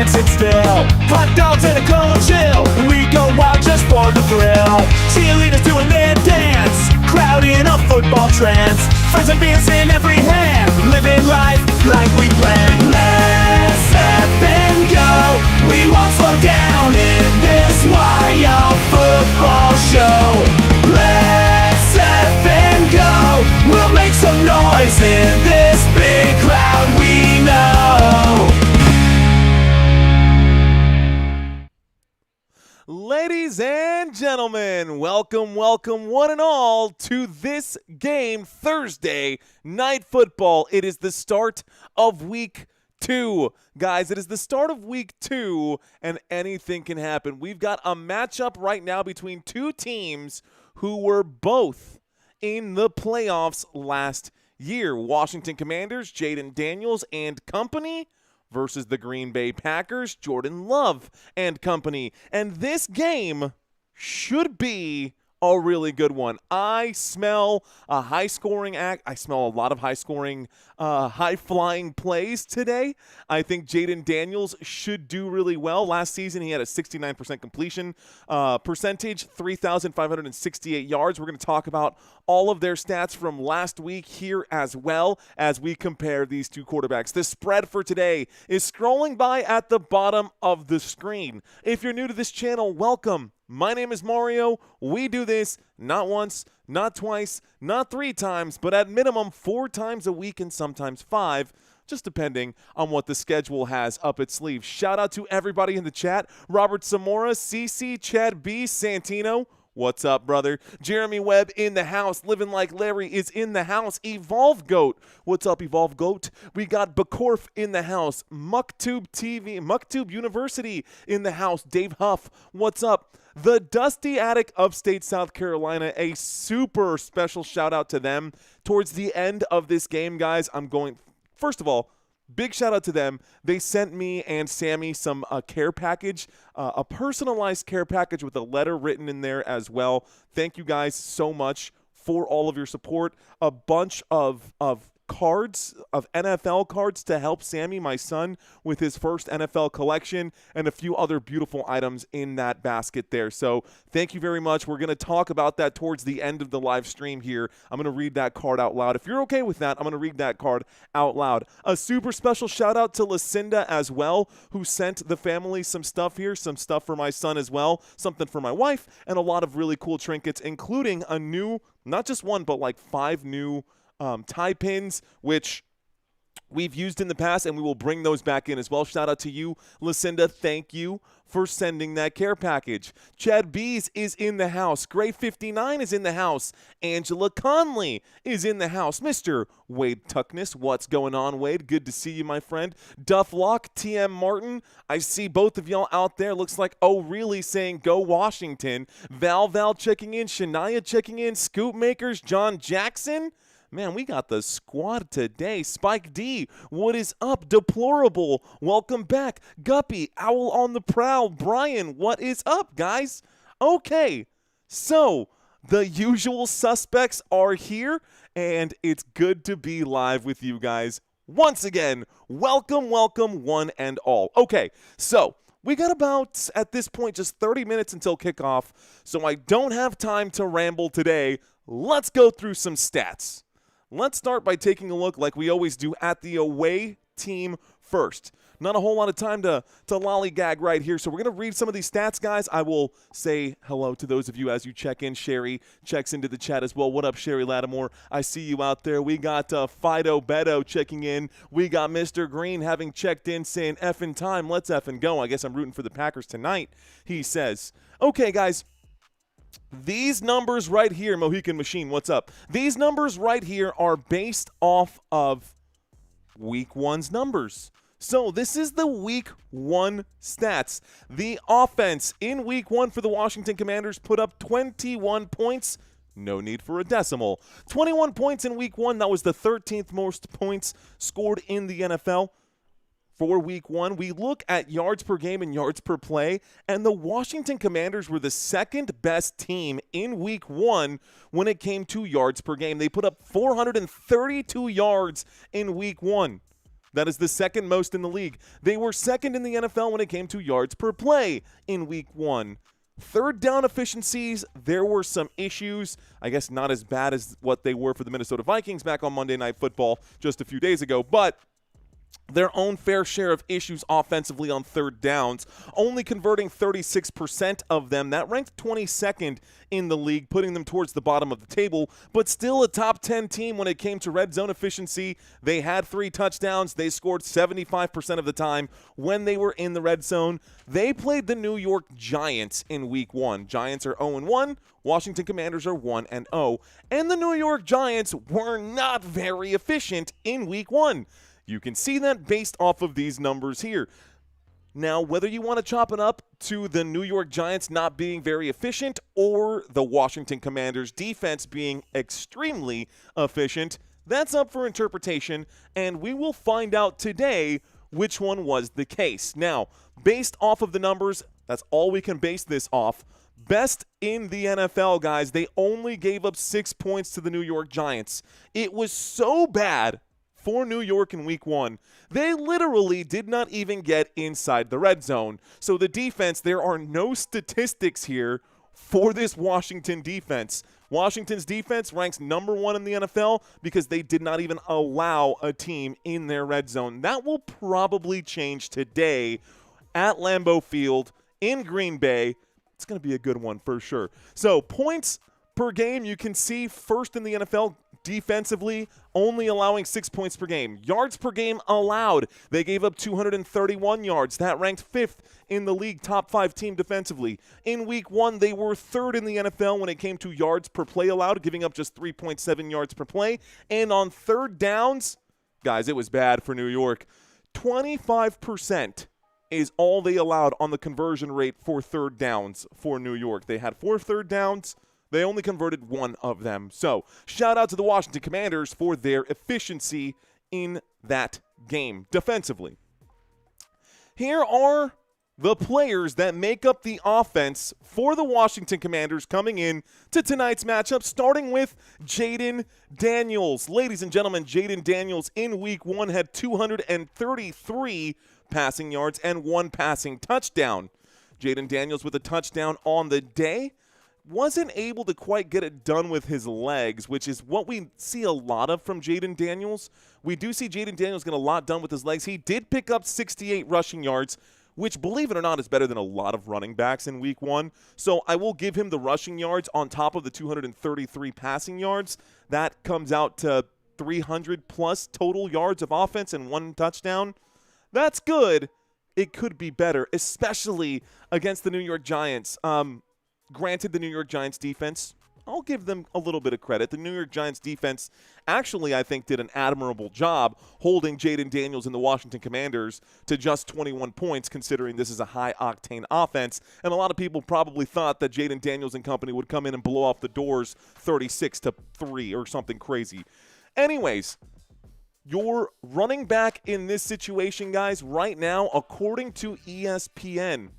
can't sit still. Hot dogs and a cold chill, we go wild just for the thrill. Cheerleaders doing their dance, crowd in a football trance. Friends and beers in every hand, living life like we planned. Let's up and go, we won't slow down in this wild football show. Let's up and go, we'll make some noise in this big crowd we know. Ladies and gentlemen, welcome one and all to this game, Thursday Night Football. It is the start of Week 2. Guys, it is the start of Week 2, and anything can happen. We've got a matchup right now between two teams who were both in the playoffs last year. Washington Commanders, Jayden Daniels and company, versus the Green Bay Packers, Jordan Love and company. And this game should be a really good one. I smell a high-scoring act. I smell a lot of high-scoring, high-flying plays today. I think Jayden Daniels should do really well. Last season, he had a 69% completion percentage, 3,568 yards. We're going to talk about all of their stats from last week here as well as we compare these two quarterbacks. The spread for today is scrolling by at the bottom of the screen. If you're new to this channel, welcome. My name is Mario. We do this not once, not twice, not 3 times, but at minimum 4 times a week and sometimes 5, just depending on what the schedule has up its sleeve. Shout out to everybody in the chat. Robert Zamora, CC, Chad B, Santino. What's up, brother? Jeremy Webb in the house. Living Like Larry is in the house. Evolve Goat. What's up, Evolve Goat? We got Bakorf in the house. Mucktube TV, Mucktube University in the house. Dave Huff. What's up? The Dusty Attic, upstate South Carolina. A super special shout out to them. Towards the end of this game, guys, first of all, big shout out to them. They sent me and Sammy some care package, a personalized care package with a letter written in there as well. Thank you guys so much for all of your support. A bunch of cards, of NFL cards to help Sammy, my son, with his first NFL collection, and a few other beautiful items in that basket there. So thank you very much. We're going to talk about that towards the end of the live stream here. I'm going to read that card out loud. If you're okay with that, I'm going to read that card out loud. A super special shout out to Lucinda as well, who sent the family some stuff here, some stuff for my son as well, something for my wife, and a lot of really cool trinkets, including a new, not just one, but like 5 new tie pins, which we've used in the past, and we will bring those back in as well. Shout out to you, Lucinda. Thank you for sending that care package. Chad Bees is in the house. Gray 59 is in the house. Angela Conley is in the house. Mr. Wade Tuckness, what's going on, Wade? Good to see you, my friend. Duff Lock, TM Martin. I see both of y'all out there. Looks like, oh, really saying go Washington. Val checking in. Shania checking in. Scoop Makers, John Jackson. Man, we got the squad today. Spike D, what is up? Deplorable, welcome back. Guppy, Owl on the Prowl. Brian, what is up, guys? Okay, so the usual suspects are here, and it's good to be live with you guys. Once again, welcome one and all. Okay, so we got about, at this point, just 30 minutes until kickoff, so I don't have time to ramble today. Let's go through some stats. Let's start by taking a look, like we always do, at the away team first. Not a whole lot of time to lollygag right here, so we're going to read some of these stats, guys. I will say hello to those of you as you check in. Sherry checks into the chat as well. What up, Sherry Lattimore? I see you out there. We got Fido Beto checking in. We got Mr. Green having checked in saying effing time. Let's effing go. I guess I'm rooting for the Packers tonight, he says. Okay, guys. These numbers right here, Mohican Machine, what's up? These numbers right here are based off of Week 1's numbers. So this is the Week 1 stats. The offense in Week 1 for the Washington Commanders put up 21 points. No need for a decimal. 21 points in Week 1. That was the 13th most points scored in the NFL. For Week 1, we look at yards per game and yards per play, and the Washington Commanders were the second best team in Week 1 when it came to yards per game. They put up 432 yards in Week 1. That is the second most in the league. They were second in the NFL when it came to yards per play in week 1. Third down efficiencies, there were some issues. I guess not as bad as what they were for the Minnesota Vikings back on Monday Night Football just a few days ago, but their own fair share of issues offensively on third downs, only converting 36% of them. That ranked 22nd in the league, putting them towards the bottom of the table, but still a top 10 team when it came to red zone efficiency. They had 3 touchdowns. They scored 75% of the time when they were in the red zone. They played the New York Giants in week 1. Giants are 0-1. Washington Commanders are 1-0. And the New York Giants were not very efficient in week 1. You can see that based off of these numbers here. Now, whether you want to chop it up to the New York Giants not being very efficient or the Washington Commanders defense being extremely efficient, that's up for interpretation, and we will find out today which one was the case. Now, based off of the numbers, that's all we can base this off. Best in the NFL, guys, they only gave up 6 points to the New York Giants. It was so bad for New York in week 1, they literally did not even get inside the red zone. So the defense, there are no statistics here for this Washington defense. Washington's defense ranks number 1 in the NFL because they did not even allow a team in their red zone. That will probably change today at Lambeau Field in Green Bay. It's going to be a good one for sure. So points per game, you can see first in the NFL defensively, only allowing 6 points per game. Yards per game allowed, they gave up 231 yards. That ranked 5th in the league, top 5 team defensively. In week 1, they were 3rd in the NFL when it came to yards per play allowed, giving up just 3.7 yards per play. And on third downs, guys, it was bad for New York. 25% is all they allowed on the conversion rate for third downs for New York. They had 4 third downs. They only converted 1 of them. So, shout out to the Washington Commanders for their efficiency in that game defensively. Here are the players that make up the offense for the Washington Commanders coming in to tonight's matchup, starting with Jayden Daniels. Ladies and gentlemen, Jayden Daniels in week 1 had 233 passing yards and 1 passing touchdown. Jayden Daniels with a touchdown on the day. Wasn't able to quite get it done with his legs, which is what we see a lot of from Jayden Daniels. We do see Jayden Daniels get a lot done with his legs. He did pick up 68 rushing yards, which, believe it or not, is better than a lot of running backs in week 1. So I will give him the rushing yards on top of the 233 passing yards. That comes out to 300-plus total yards of offense and 1 touchdown. That's good. It could be better, especially against the New York Giants. Granted, the New York Giants defense, I'll give them a little bit of credit. The New York Giants defense actually, I think, did an admirable job holding Jayden Daniels and the Washington Commanders to just 21 points, considering this is a high-octane offense. And a lot of people probably thought that Jayden Daniels and company would come in and blow off the doors 36-3 or something crazy. Anyways, your running back in this situation, guys, right now, according to ESPN,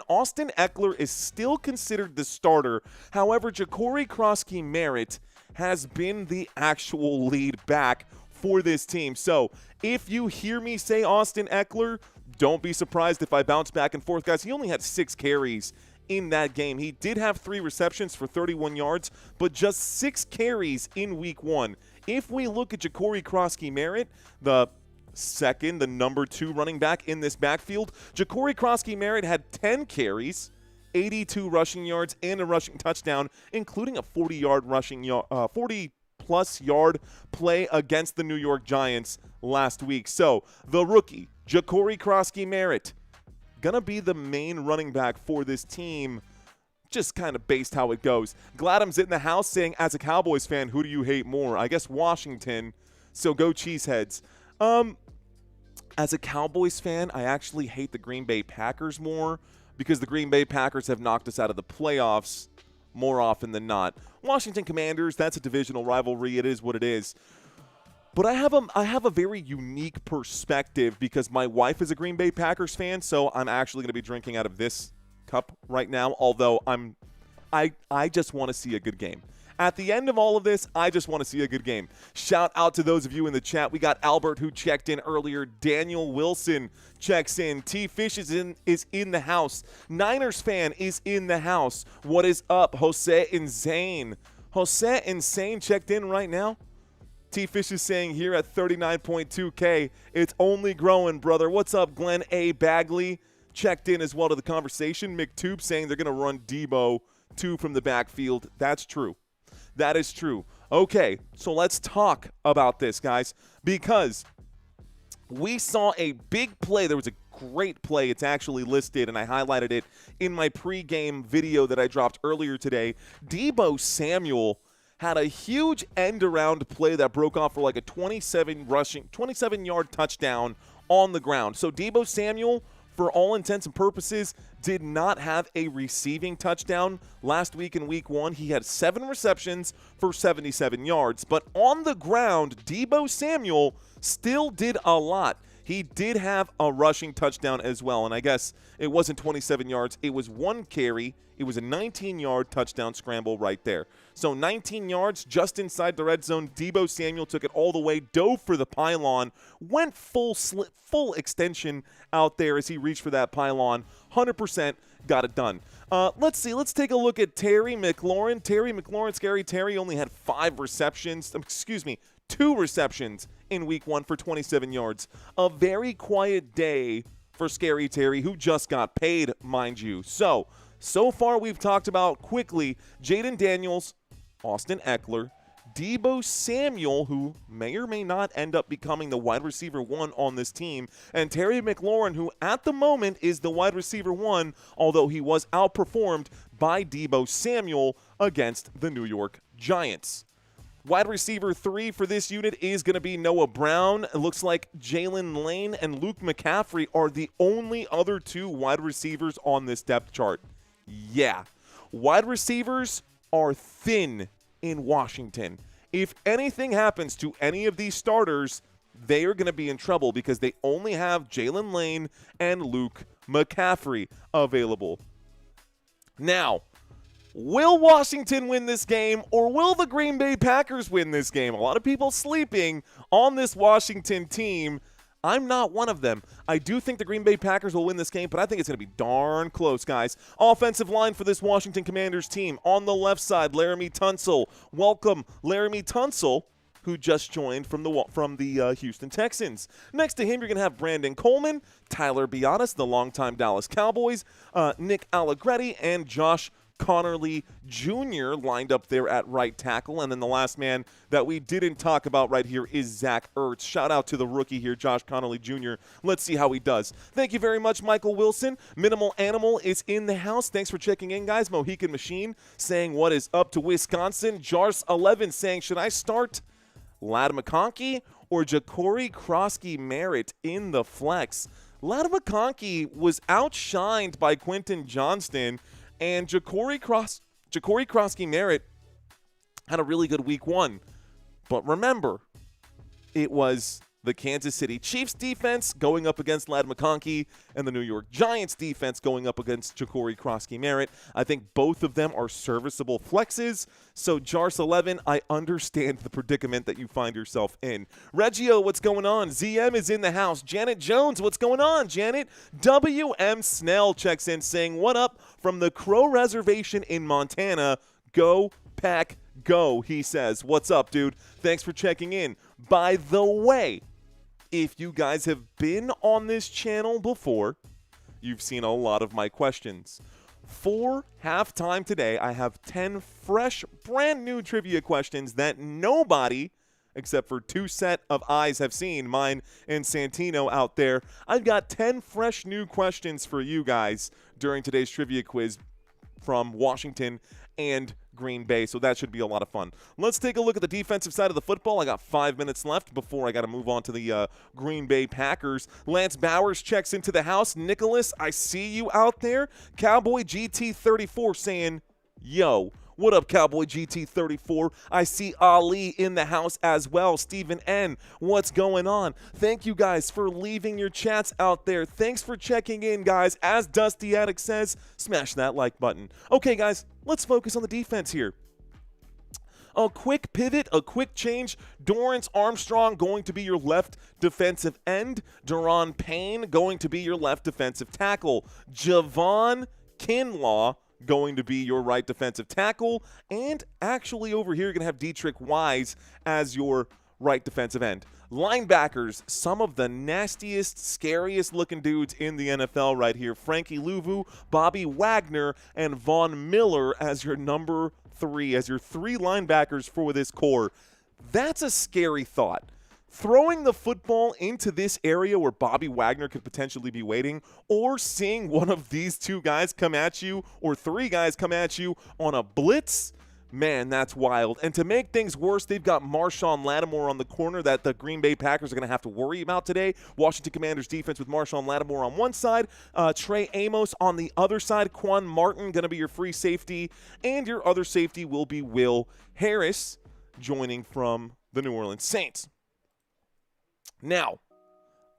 Austin Eckler is still considered the starter. However, Ja'Cory Krosky-Merritt has been the actual lead back for this team. So if you hear me say Austin Eckler, don't be surprised if I bounce back and forth. Guys, he only had 6 carries in that game. He did have 3 receptions for 31 yards, but just 6 carries in week 1. If we look at Ja'Cory Krosky-Merritt, the number 2 running back in this backfield, Ja'Cory Krosky-Merritt had 10 carries, 82 rushing yards, and a rushing touchdown, including a 40-plus yard play against the New York Giants last week. So the rookie, Ja'Cory Krosky-Merritt, gonna be the main running back for this team. Just kind of based how it goes. Gladham's in the house saying, as a Cowboys fan, who do you hate more? I guess Washington, so go Cheeseheads. As a Cowboys fan, I actually hate the Green Bay Packers more because the Green Bay Packers have knocked us out of the playoffs more often than not. Washington Commanders, that's a divisional rivalry. It is what it is. But I have a very unique perspective because my wife is a Green Bay Packers fan, so I'm actually going to be drinking out of this cup right now, although I just want to see a good game. At the end of all of this, I just want to see a good game. Shout out to those of you in the chat. We got Albert who checked in earlier. Daniel Wilson checks in. T-Fish is in the house. Niners fan is in the house. What is up, Jose Insane? Jose Insane checked in right now. T-Fish is saying here at 39.2K, it's only growing, brother. What's up, Glenn A. Bagley? Checked in as well to the conversation. McTube saying they're going to run Deebo 2 from the backfield. That's true. That is true. Okay, so let's talk about this, guys, because we saw a big play. There was a great play. It's actually listed, and I highlighted it in my pregame video that I dropped earlier today. Deebo Samuel had a huge end-around play that broke off for like a 27-yard touchdown on the ground. So Deebo Samuel, for all intents and purposes, did not have a receiving touchdown last week in week 1. He had 7 receptions for 77 yards. But on the ground, Deebo Samuel still did a lot. He did have a rushing touchdown as well, and I guess it wasn't 27 yards. It was 1 carry. It was a 19-yard touchdown scramble right there. So 19 yards just inside the red zone. Deebo Samuel took it all the way, dove for the pylon, went full extension out there as he reached for that pylon. 100% got it done. Let's see. Let's take a look at Terry McLaurin. Terry McLaurin, Scary Terry, only had 2 receptions in week 1 for 27 yards. A very quiet day for Scary Terry, who just got paid, mind you. So far we've talked about quickly Jayden Daniels, Austin Eckler, Deebo Samuel, who may or may not end up becoming the wide receiver 1 on this team, and Terry McLaurin, who at the moment is the wide receiver 1, although he was outperformed by Deebo Samuel against the New York Giants. Wide receiver 3 for this unit is going to be Noah Brown. It looks like Jalen Lane and Luke McCaffrey are the only other 2 wide receivers on this depth chart. Yeah, wide receivers are thin in Washington. If anything happens to any of these starters, they are going to be in trouble because they only have Jalen Lane and Luke McCaffrey available. Now, will Washington win this game, or will the Green Bay Packers win this game? A lot of people sleeping on this Washington team. I'm not one of them. I do think the Green Bay Packers will win this game, but I think it's going to be darn close, guys. Offensive line for this Washington Commanders team. On the left side, Laramie Tunsil. Welcome, Laramie Tunsil, who just joined from the Houston Texans. Next to him, you're going to have Brandon Coleman, Tyler Biotis, the longtime Dallas Cowboys, Nick Allegretti, and Josh Connerly Jr. lined up there at right tackle. And then the last man that we didn't talk about right here is Zach Ertz. Shout out to the rookie here, Josh Connerly Jr. Let's see how he does. Thank you very much, Michael Wilson. Minimal Animal is in the house. Thanks for checking in, guys. Mohican Machine saying what is up to Wisconsin. Jars11 saying, should I start Ladd McConkey or Ja'Cory Krosky-Merritt in the flex? Ladd McConkey was outshined by Quentin Johnston, and Ja'Cory Krosky-Merritt had a really good week 1. But remember, it was the Kansas City Chiefs defense going up against Ladd McConkey and the New York Giants defense going up against Ja'Cory Krosky-Merritt. I think both of them are serviceable flexes. So Jars11, I understand the predicament that you find yourself in. Reggio, what's going on? ZM is in the house. Janet Jones, what's going on, Janet? WM Snell checks in saying, what up from the Crow Reservation in Montana? Go Pack Go, he says. What's up, dude? Thanks for checking in. By the way, if you guys have been on this channel before, you've seen a lot of my questions. For halftime today, I have 10 fresh, brand new trivia questions that nobody, except for 2 set of eyes, have seen, mine and Santino out there. I've got 10 fresh new questions for you guys during today's trivia quiz from Washington and Green Bay, so that should be a lot of fun. Let's take a look at the defensive side of the football. I got 5 minutes left before I got to move on to the Green Bay Packers. Lance Bowers checks into the house. Nicholas, I see you out there. Cowboy GT34 saying, yo. What up, Cowboy GT34? I see Ali in the house as well. Stephen N., what's going on? Thank you guys for leaving your chats out there. Thanks for checking in, guys. As Dusty Attic says, smash that like button. Okay, guys, let's focus on the defense here. A quick pivot, a quick change. Dorrance Armstrong going to be your left defensive end. Deron Payne going to be your left defensive tackle. Javon Kinlaw going to be your right defensive tackle. And actually over here, you're going to have Dietrich Wise as your right defensive end. Linebackers, some of the nastiest, scariest looking dudes in the NFL right here. Frankie Louvu, Bobby Wagner, and Von Miller as your number 3, as your 3 linebackers for this core. That's a scary thought. Throwing the football into this area where Bobby Wagner could potentially be waiting, or seeing one of these 2 guys come at you, or 3 guys come at you on a blitz, man, that's wild. And to make things worse, they've got Marshawn Lattimore on the corner that the Green Bay Packers are going to have to worry about today. Washington Commanders defense with Marshawn Lattimore on one side, Trey Amos on the other side, Quan Martin going to be your free safety, and your other safety will be Will Harris, joining from the New Orleans Saints. Now,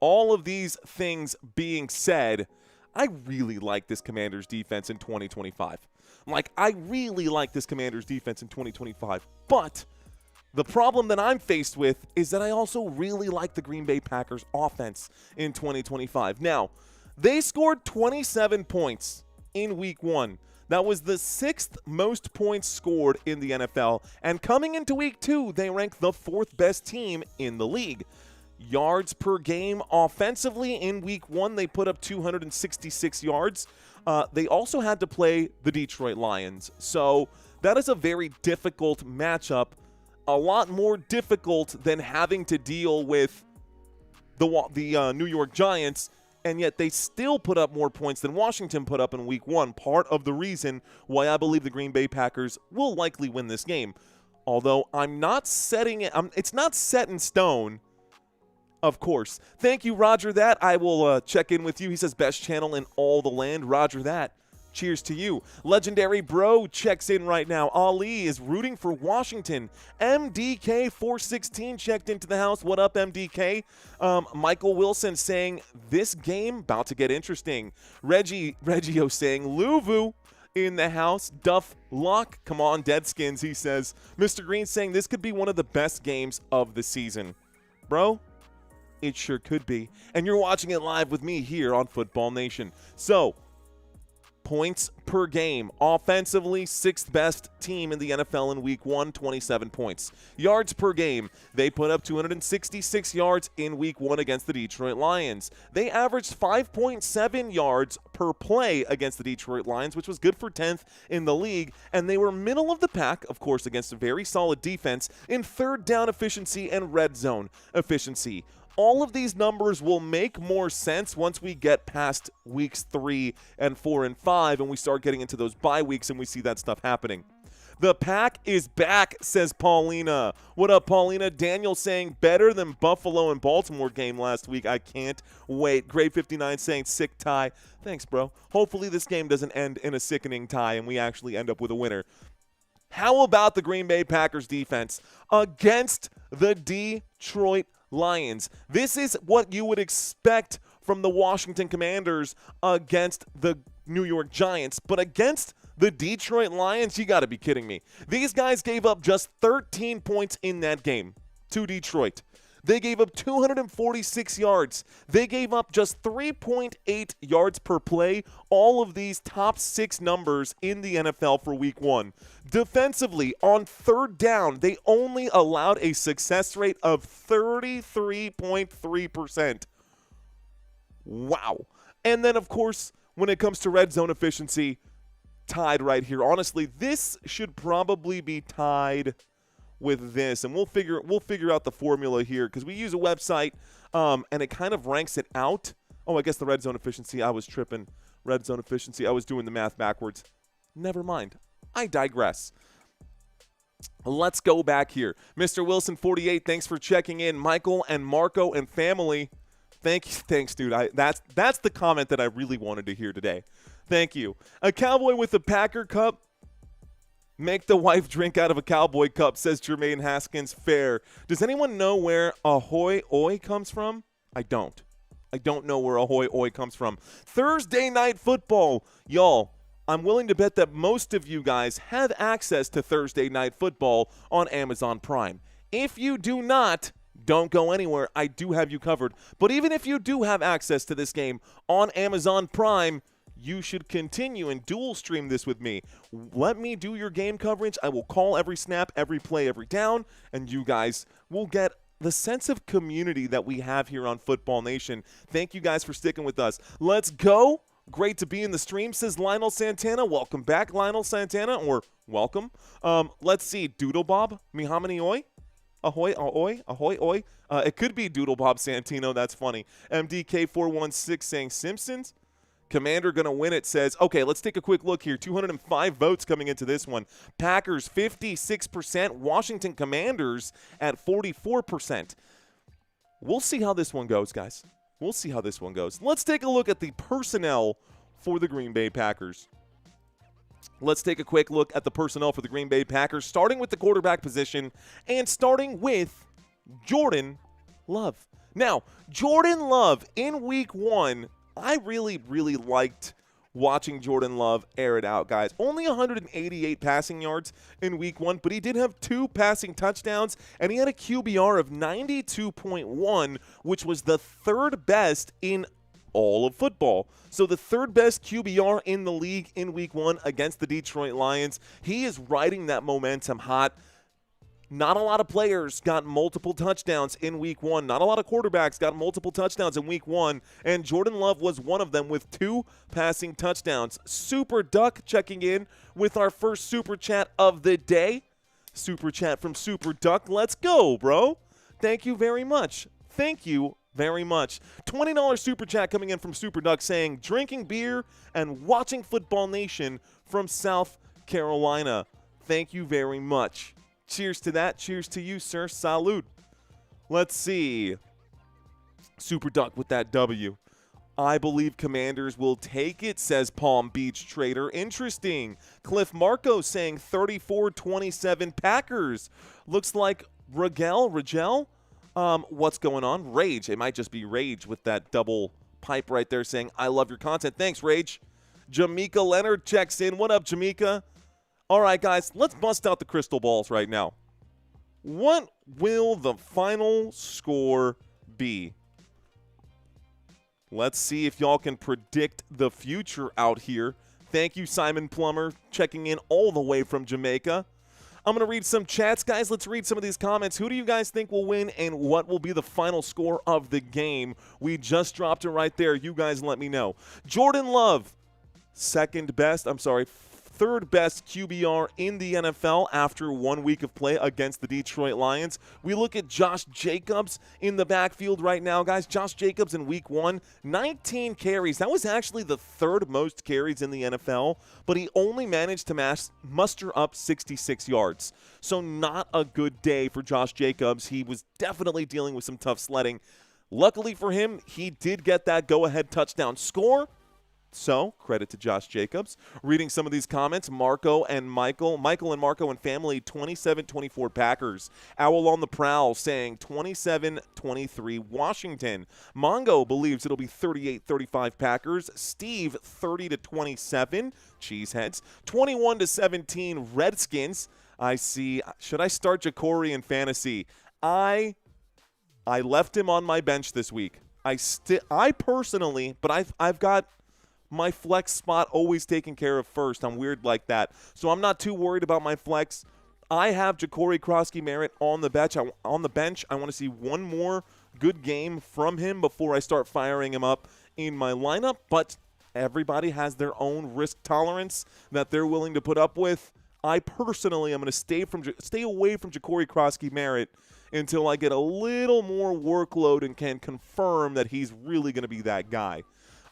all of these things being said, I really like this Commanders defense in 2025. I really like this Commanders defense in 2025. But the problem that I'm faced with is that I also really like the Green Bay Packers offense in 2025. Now, they scored 27 points in week 1. That was the 6th most points scored in the NFL. And coming into week 2, they ranked the 4th best team in the league. Yards per game offensively in week 1, they put up 266 yards. They also had to play the Detroit Lions. So that is a very difficult matchup, a lot more difficult than having to deal with the New York Giants, and yet they still put up more points than Washington put up in week 1. Part of the reason why I believe the Green Bay Packers will likely win this game. Although I'm not setting it, it's not set in stone. Of course. Thank you, Roger That. I will check in with you. He says, best channel in all the land. Roger That. Cheers to you. Legendary Bro checks in right now. Ali is rooting for Washington. MDK416 checked into the house. What up, MDK? Michael Wilson saying, this game about to get interesting. Reggio saying, Louvu in the house. Duff Lock, come on, Deadskins, he says. Mr. Green saying, this could be one of the best games of the season. Bro, it sure could be. And you're watching it live with me here on Football Nation. So, points per game. Offensively, 6th best team in the NFL in week 1, 27 points. Yards per game. They put up 266 yards in week 1 against the Detroit Lions. They averaged 5.7 yards per play against the Detroit Lions, which was good for 10th in the league. And they were middle of the pack, of course, against a very solid defense in 3rd down efficiency and red zone efficiency. All of these numbers will make more sense once we get past weeks 3 and 4 and 5 and we start getting into those bye weeks and we see that stuff happening. The pack is back, says Paulina. What up, Paulina? Daniel saying better than Buffalo and Baltimore game last week. I can't wait. Grade 59 saying sick tie. Thanks, bro. Hopefully this game doesn't end in a sickening tie and we actually end up with a winner. How about the Green Bay Packers defense against the Detroit Lions? This is what you would expect from the Washington Commanders against the New York Giants, but against the Detroit Lions, you got to be kidding me. These guys gave up just 13 points in that game to Detroit. They gave up 246 yards. They gave up just 3.8 yards per play. All of these top 6 numbers in the NFL for week 1. Defensively, on 3rd down, they only allowed a success rate of 33.3%. Wow. And then, of course, when it comes to red zone efficiency, tied right here. Honestly, this should probably be tied with this, and we'll figure out the formula here because we use a website and it kind of ranks it out. Oh, I guess the red zone efficiency, I was tripping. Red zone efficiency, I was doing the math backwards. Never mind. I digress. Let's go back here. Mr. Wilson 48, thanks for checking in. Michael and Marco and family, thanks, dude. That's the comment that I really wanted to hear today. Thank you. A cowboy with a Packer cup. Make the wife drink out of a cowboy cup, says Jermaine Haskins. Fair. Does anyone know where ahoy oy comes from? I don't know where ahoy oy comes from. Thursday night football. Y'all, I'm willing to bet that most of you guys have access to Thursday Night Football on Amazon Prime. If you do not, don't go anywhere. I do have you covered. But even if you do have access to this game on Amazon Prime, you should continue and dual stream this with me. Let me do your game coverage. I will call every snap, every play, every down, and you guys will get the sense of community that we have here on Football Nation. Thank you guys for sticking with us. Let's go. Great to be in the stream, says Lionel Santana. Welcome back, Lionel Santana, or welcome. Let's see, Doodle Bob, Mihamani Oi, ahoy, ahoy, ahoy, oi. It could be Doodle Bob Santino, that's funny. MDK416 saying Simpsons. Commander gonna win it, says, okay, let's take a quick look here. 205 votes coming into this one. Packers 56%, Washington Commanders at 44%. We'll see how this one goes, guys. We'll see how this one goes. Let's take a look at the personnel for the Green Bay Packers. Let's take a quick look at the personnel for the Green Bay Packers, starting with the quarterback position and starting with Jordan Love. Now, Jordan Love in week 1, I really, really liked watching Jordan Love air it out, guys. Only 188 passing yards in week 1, but he did have 2 passing touchdowns, and he had a QBR of 92.1, which was the 3rd best in all of football. So the 3rd best QBR in the league in week 1 against the Detroit Lions. He is riding that momentum hot. Not a lot of players got multiple touchdowns in week 1. Not a lot of quarterbacks got multiple touchdowns in week 1. And Jordan Love was one of them with 2 passing touchdowns. Super Duck checking in with our first Super Chat of the day. Super Chat from Super Duck. Let's go, bro. Thank you very much. Thank you very much. $20 Super Chat coming in from Super Duck saying, drinking beer and watching Football Nation from South Carolina. Thank you very much. Cheers to that. Cheers to you, sir. Salute. Let's see. Super Duck with that W. I believe Commanders will take it, says Palm Beach Trader. Interesting. Cliff Marco saying 34-27 Packers. Looks like Ragel. What's going on? Rage. It might just be Rage with that double pipe right there saying, I love your content. Thanks, Rage. Jamaica Leonard checks in. What up, Jamaica? All right, guys, let's bust out the crystal balls right now. What will the final score be? Let's see if y'all can predict the future out here. Thank you, Simon Plummer, checking in all the way from Jamaica. I'm going to read some chats, guys. Let's read some of these comments. Who do you guys think will win, and what will be the final score of the game? We just dropped it right there. You guys let me know. Jordan Love, 3rd best QBR in the NFL after 1 week of play against the Detroit Lions. We look at Josh Jacobs in the backfield right now, guys. Josh Jacobs in week 1, 19 carries. That was actually the 3rd most carries in the NFL, but he only managed to muster up 66 yards. So not a good day for Josh Jacobs. He was definitely dealing with some tough sledding. Luckily for him, he did get that go-ahead touchdown score. So, credit to Josh Jacobs. Reading some of these comments, Michael and Marco and family, 27-24 Packers. Owl on the Prowl saying 27-23 Washington. Mongo believes it'll be 38-35 Packers. Steve, 30-27 Cheeseheads. 21-17 Redskins. I see. Should I start Jacory in fantasy? I left him on my bench this week. I personally, but I've got my flex spot always taken care of first. I'm weird like that. So I'm not too worried about my flex. I have Jacory Krosky-Merritt on the bench. I want to see one more good game from him before I start firing him up in my lineup. But everybody has their own risk tolerance that they're willing to put up with. I personally am going to stay away from Jacory Krosky-Merritt until I get a little more workload and can confirm that he's really going to be that guy.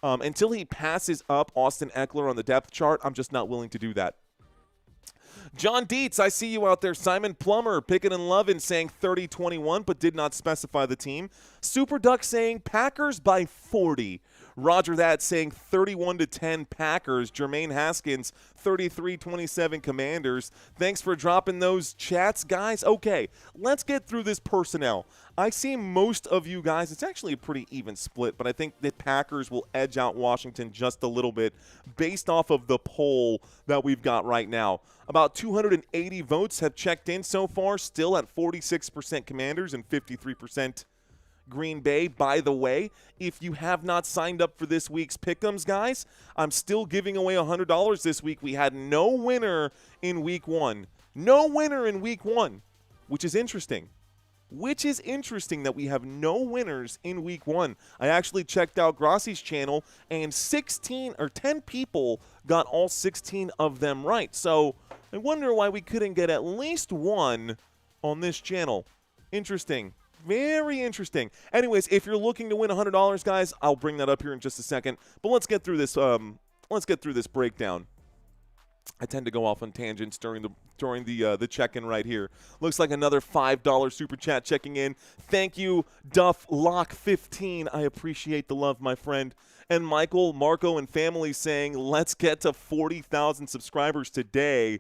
Until he passes up Austin Eckler on the depth chart, I'm just not willing to do that. John Dietz, I see you out there. Simon Plummer, picking and loving, saying 30-21, but did not specify the team. Super Duck saying Packers by 40. Roger that saying 31-10 Packers. Jermaine Haskins, 33-27 Commanders. Thanks for dropping those chats, guys. Okay, let's get through this personnel. I see most of you guys, it's actually a pretty even split, but I think the Packers will edge out Washington just a little bit based off of the poll that we've got right now. About 280 votes have checked in so far, still at 46% Commanders and 53% Green Bay. By the way, if you have not signed up for this week's Pick'ems, guys, I'm still giving away $100 this week. We had no winner in week one. No winner in week one, which is interesting. That we have no winners in week one. I actually checked out Grassi's channel, and 10 people got all 16 of them right. So I wonder why we couldn't get at least one on this channel. Interesting. Very interesting. Anyways, if you're looking to win $100, guys, I'll bring that up here in just a second. But let's get through this. Let's get through this breakdown. I tend to go off on tangents during the check-in right here. Looks like another $5 super chat checking in. Thank you, Duff Lock 15. I appreciate the love, my friend. And Michael, Marco, and family saying, let's get to 40,000 subscribers today.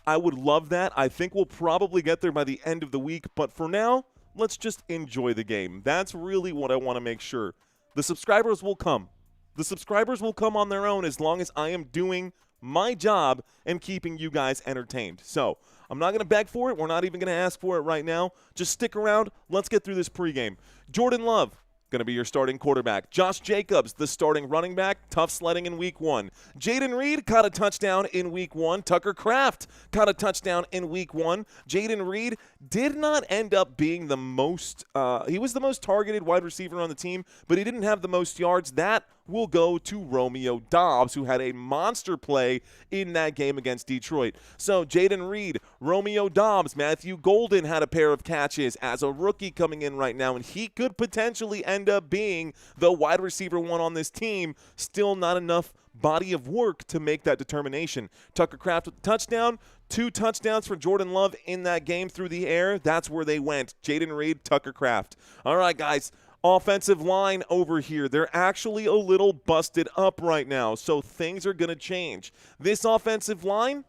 I would love that. I think we'll probably get there by the end of the week. But for now, let's just enjoy the game. That's really what I want to make sure. The subscribers will come. The subscribers will come on their own as long as I am doing my job and keeping you guys entertained. So I'm not going to beg for it. We're not even going to ask for it right now. Just stick around. Let's get through this pregame. Jordan Love, going to be your starting quarterback. Josh Jacobs, the starting running back. Tough sledding in week one. Jayden Reed caught a touchdown in week one. Tucker Kraft caught a touchdown in week one. Jayden Reed did not end up being the most he was the most targeted wide receiver on the team, but he didn't have the most yards. That will go to Romeo Doubs, who had a monster play in that game against Detroit. So Jayden Reed, Romeo Doubs, Matthew Golden had a pair of catches as a rookie coming in right now, and he could potentially end up being the wide receiver one on this team. Still not enough body of work to make that determination. Tucker Kraft with a touchdown. 2 touchdowns for Jordan Love in that game through the air. That's where they went. Jayden Reed, Tucker Kraft. All right, guys. Offensive line over here. They're actually a little busted up right now, so things are going to change. This offensive line,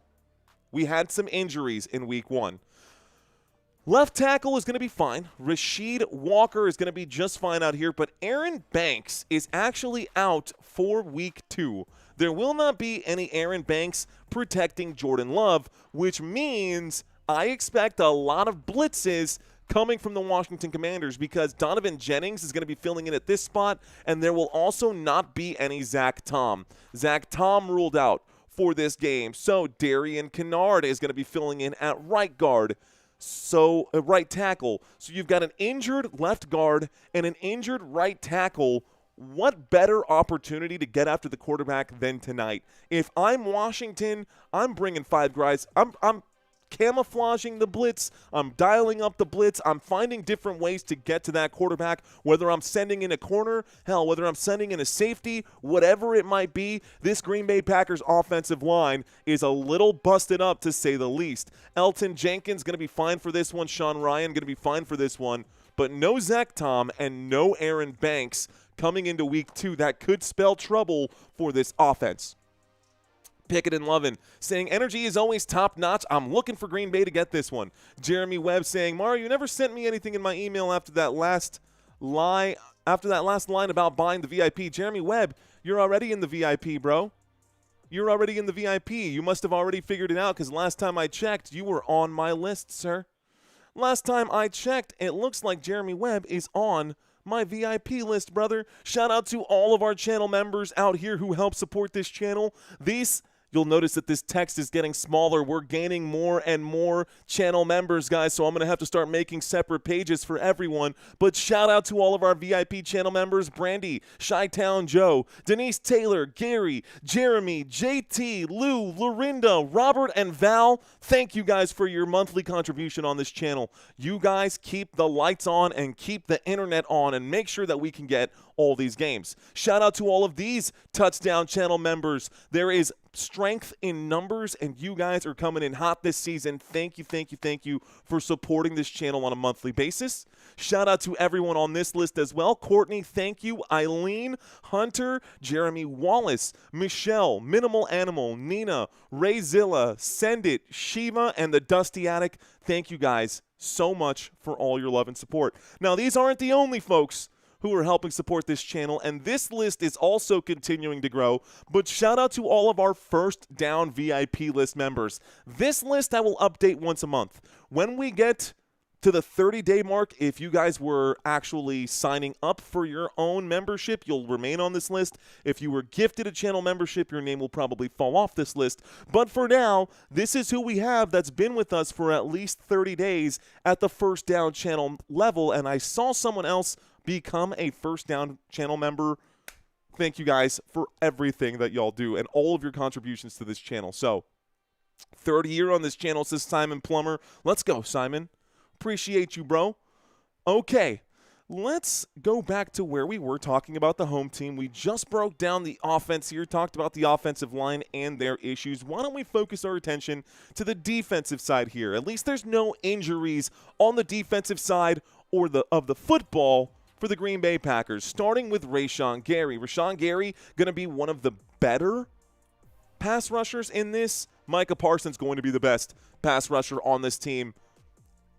we had some injuries in week one. Left tackle is going to be fine. Rasheed Walker is going to be just fine out here, but Aaron Banks is actually out for week 2. There will not be any Aaron Banks protecting Jordan Love, which means I expect a lot of blitzes coming from the Washington Commanders because Donovan Jennings is going to be filling in at this spot, and there will also not be any Zach Tom. Zach Tom ruled out for this game, so Darian Kennard is going to be filling in at right guard. So right tackle. So you've got an injured left guard and an injured right tackle. What better opportunity to get after the quarterback than tonight? If I'm Washington, I'm bringing 5 guys. I'm camouflaging the blitz. I'm dialing up the blitz. I'm finding different ways to get to that quarterback, whether I'm sending in a corner, hell, whether I'm sending in a safety, whatever it might be. This Green Bay Packers offensive line is a little busted up, to say the least. Elton Jenkins going to be fine for this one. Sean Ryan going to be fine for this one. But no Zach Tom and no Aaron Banks coming into week 2. That could spell trouble for this offense. Pickett and Lovin saying, energy is always top-notch. I'm looking for Green Bay to get this one. Jeremy Webb saying, Mario, you never sent me anything in my email after that last line about buying the VIP. Jeremy Webb, you're already in the VIP, bro. You're already in the VIP. You must have already figured it out because last time I checked, you were on my list, sir. Last time I checked, it looks like Jeremy Webb is on my VIP list, brother. Shout out to all of our channel members out here who help support this channel. You'll notice that this text is getting smaller. We're gaining more and more channel members, guys, so I'm going to have to start making separate pages for everyone. But shout out to all of our VIP channel members: Brandy, Chi-Town Joe, Denise Taylor, Gary, Jeremy, JT, Lou, Lorinda, Robert, and Val. Thank you guys for your monthly contribution on this channel. You guys keep the lights on and keep the internet on and make sure that we can get all these games. Shout out to all of these touchdown channel members. There is strength in numbers, and you guys are coming in hot this season. Thank you for supporting this channel on a monthly basis. Shout out to everyone on this list as well. Courtney, thank you. Eileen, Hunter, Jeremy Wallace, Michelle, Minimal Animal, Nina, Rayzilla, Send It, Shiva, and the Dusty Attic. Thank you guys so much for all your love and support. Now, these aren't the only folks who are helping support this channel, and this list is also continuing to grow, but shout out to all of our First Down VIP list members. This list I will update once a month. When we get to the 30-day mark, if you guys were actually signing up for your own membership, you'll remain on this list. If you were gifted a channel membership, your name will probably fall off this list. But for now, this is who we have that's been with us for at least 30 days at the First Down channel level, and I saw someone else become a First Down channel member. Thank you guys for everything that y'all do and all of your contributions to this channel. So, third year on this channel, says Simon Plummer. Let's go, Simon. Appreciate you, bro. Okay, let's go back to where we were talking about the home team. We just broke down the offense here, talked about the offensive line and their issues. Why don't we focus our attention to the defensive side here? At least there's no injuries on the defensive side or of the football for the Green Bay Packers, starting with Rashawn Gary. Rashawn Gary going to be one of the better pass rushers in this. Micah Parsons going to be the best pass rusher on this team.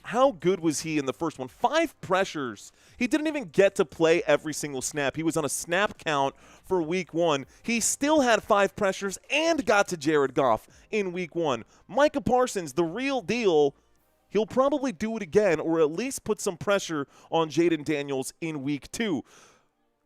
How good was he in the first one? 5 pressures. He didn't even get to play every single snap. He was on a snap count for week 1. He still had 5 pressures and got to Jared Goff in week 1. Micah Parsons, the real deal. He'll probably do it again, or at least put some pressure on Jayden Daniels in week 2.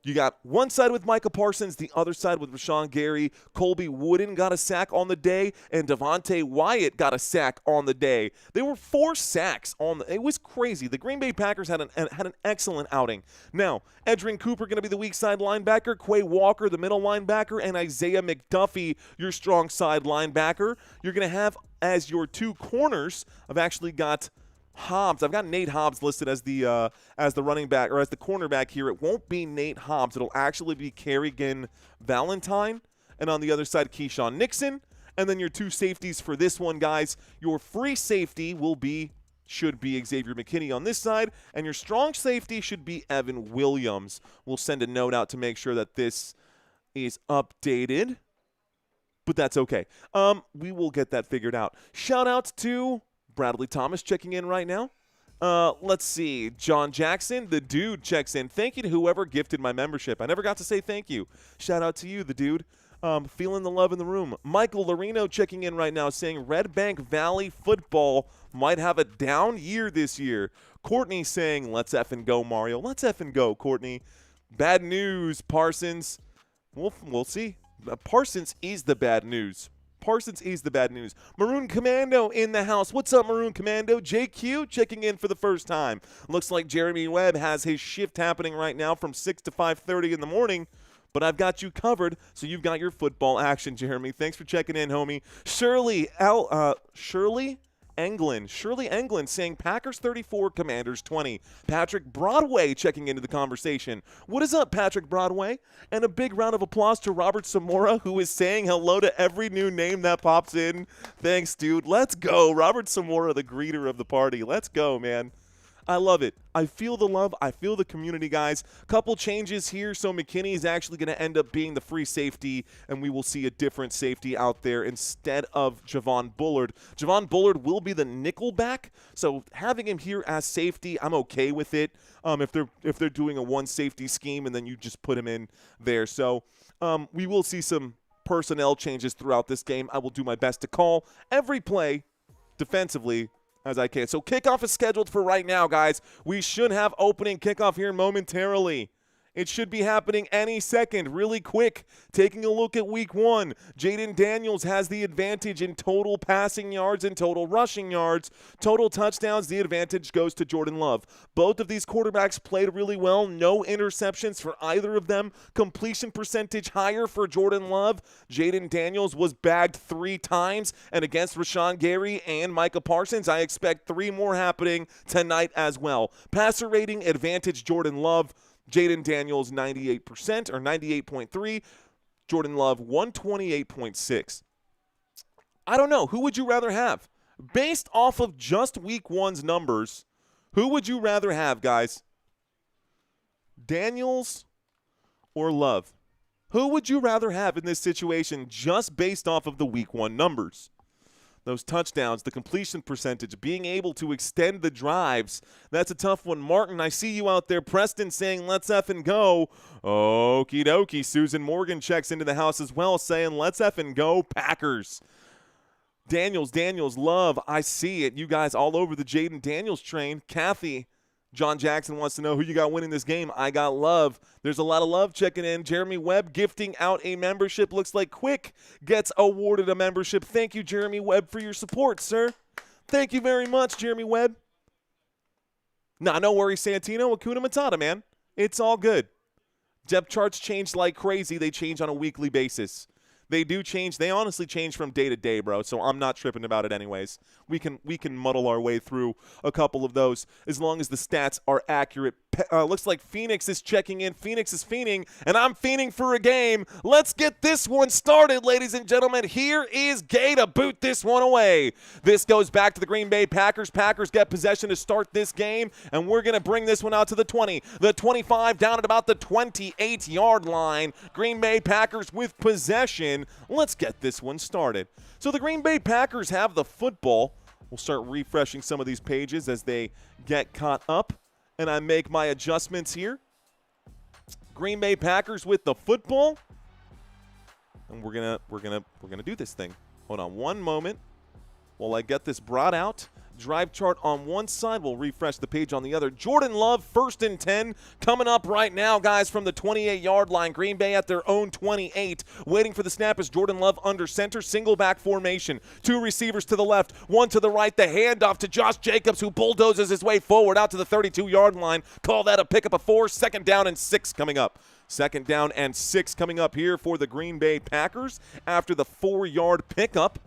You got one side with Micah Parsons, the other side with Rashawn Gary. Colby Wooden got a sack on the day, and Devontae Wyatt got a sack on the day. There were 4 sacks it was crazy. The Green Bay Packers had an excellent outing. Now, Edgerrin Cooper going to be the weak side linebacker, Quay Walker, the middle linebacker, and Isaiah McDuffie, your strong side linebacker. You're going to have as your 2 corners. I've actually got Hobbs. I've got Nate Hobbs listed as the running back, or as the cornerback here. It won't be Nate Hobbs. It'll actually be Kerrigan Valentine. And on the other side, Keyshawn Nixon. And then your 2 safeties for this one, guys. Your free safety should be Xavier McKinney on this side. And your strong safety should be Evan Williams. We'll send a note out to make sure that this is updated. But that's okay. We will get that figured out. Shout out to Bradley Thomas checking in right now. Let's see. John Jackson, the dude, checks in. Thank you to whoever gifted my membership. I never got to say thank you. Shout out to you, the dude. Feeling the love in the room. Michael Larino checking in right now saying Red Bank Valley football might have a down year this year. Courtney saying, let's effing go, Mario. Let's effing go, Courtney. Bad news, Parsons. We'll see. Parsons is the bad news. Parsons is the bad news. Maroon Commando in the house. What's up, Maroon Commando? JQ checking in for the first time. Looks like Jeremy Webb has his shift happening right now from 6 to 5:30 in the morning. But I've got you covered, so you've got your football action, Jeremy. Thanks for checking in, homie. Shirley Englund saying Packers 34, Commanders 20. Patrick Broadway checking into the conversation. What is up, Patrick Broadway? And a big round of applause to Robert Samora, who is saying hello to every new name that pops in. Thanks, dude. Let's go. Robert Samora, the greeter of the party. Let's go, man. I love it. I feel the love. I feel the community, guys. Couple changes here. So McKinney is actually going to end up being the free safety, and we will see a different safety out there instead of Javon Bullard. Javon Bullard will be the nickel back, so having him here as safety, I'm okay with it. If they're doing a one safety scheme and then you just put him in there. So we will see some personnel changes throughout this game. I will do my best to call every play defensively as I can. So kickoff is scheduled for right now, guys. We should have opening kickoff here momentarily. It should be happening any second, really quick. Taking a look at week 1, Jayden Daniels has the advantage in total passing yards and total rushing yards. Total touchdowns, the advantage goes to Jordan Love. Both of these quarterbacks played really well. No interceptions for either of them. Completion percentage higher for Jordan Love. Jayden Daniels was bagged 3 times, and against Rashawn Gary and Micah Parsons, I expect 3 more happening tonight as well. Passer rating, advantage Jordan Love. Jayden Daniels 98% or 98.3. Jordan Love 128.6. I don't know. Who would you rather have? Based off of just week one's numbers, who would you rather have, guys? Daniels or Love? Who would you rather have in this situation just based off of the week one numbers? Those touchdowns, the completion percentage, being able to extend the drives, that's a tough one. Martin, I see you out there. Preston saying, let's effing go. Okie dokie. Susan Morgan checks into the house as well saying, let's effing go, Packers. Daniels, Love, I see it. You guys all over the Jayden Daniels train. Kathy, John Jackson wants to know who you got winning this game. I got Love. There's a lot of love checking in. Jeremy Webb gifting out a membership. Looks like Quick gets awarded a membership. Thank you, Jeremy Webb, for your support, sir. Thank you very much, Jeremy Webb. Nah, no worries, Santino. Hakuna Matata, man. It's all good. Depth charts change like crazy. They change on a weekly basis. They do change. They honestly change from day to day, bro, so I'm not tripping about it anyways. We can muddle our way through a couple of those as long as the stats are accurate. Looks like Phoenix is checking in. Phoenix is fiending, and I'm fiending for a game. Let's get this one started, ladies and gentlemen. Here is Gay to boot this one away. This goes back to the Green Bay Packers. Packers get possession to start this game, and we're going to bring this one out to the 20, the 25, down at about the 28-yard line. Green Bay Packers with possession. Let's get this one started. So the Green Bay Packers have the football. We'll start refreshing some of these pages as they get caught up, and I make my adjustments here. Green Bay Packers with the football, and we're gonna do this thing. Hold on one moment while I get this brought out. Drive chart on one side. We'll refresh the page on the other. Jordan Love, 1st and 10, coming up right now, guys, from the 28-yard line. Green Bay at their own 28. Waiting for the snap is Jordan Love under center. Single back formation. 2 receivers to the left, 1 to the right. The handoff to Josh Jacobs, who bulldozes his way forward out to the 32-yard line. Call that a pickup of 4. 2nd down and 6 coming up. 2nd down and 6 coming up here for the Green Bay Packers after the 4-yard pickup.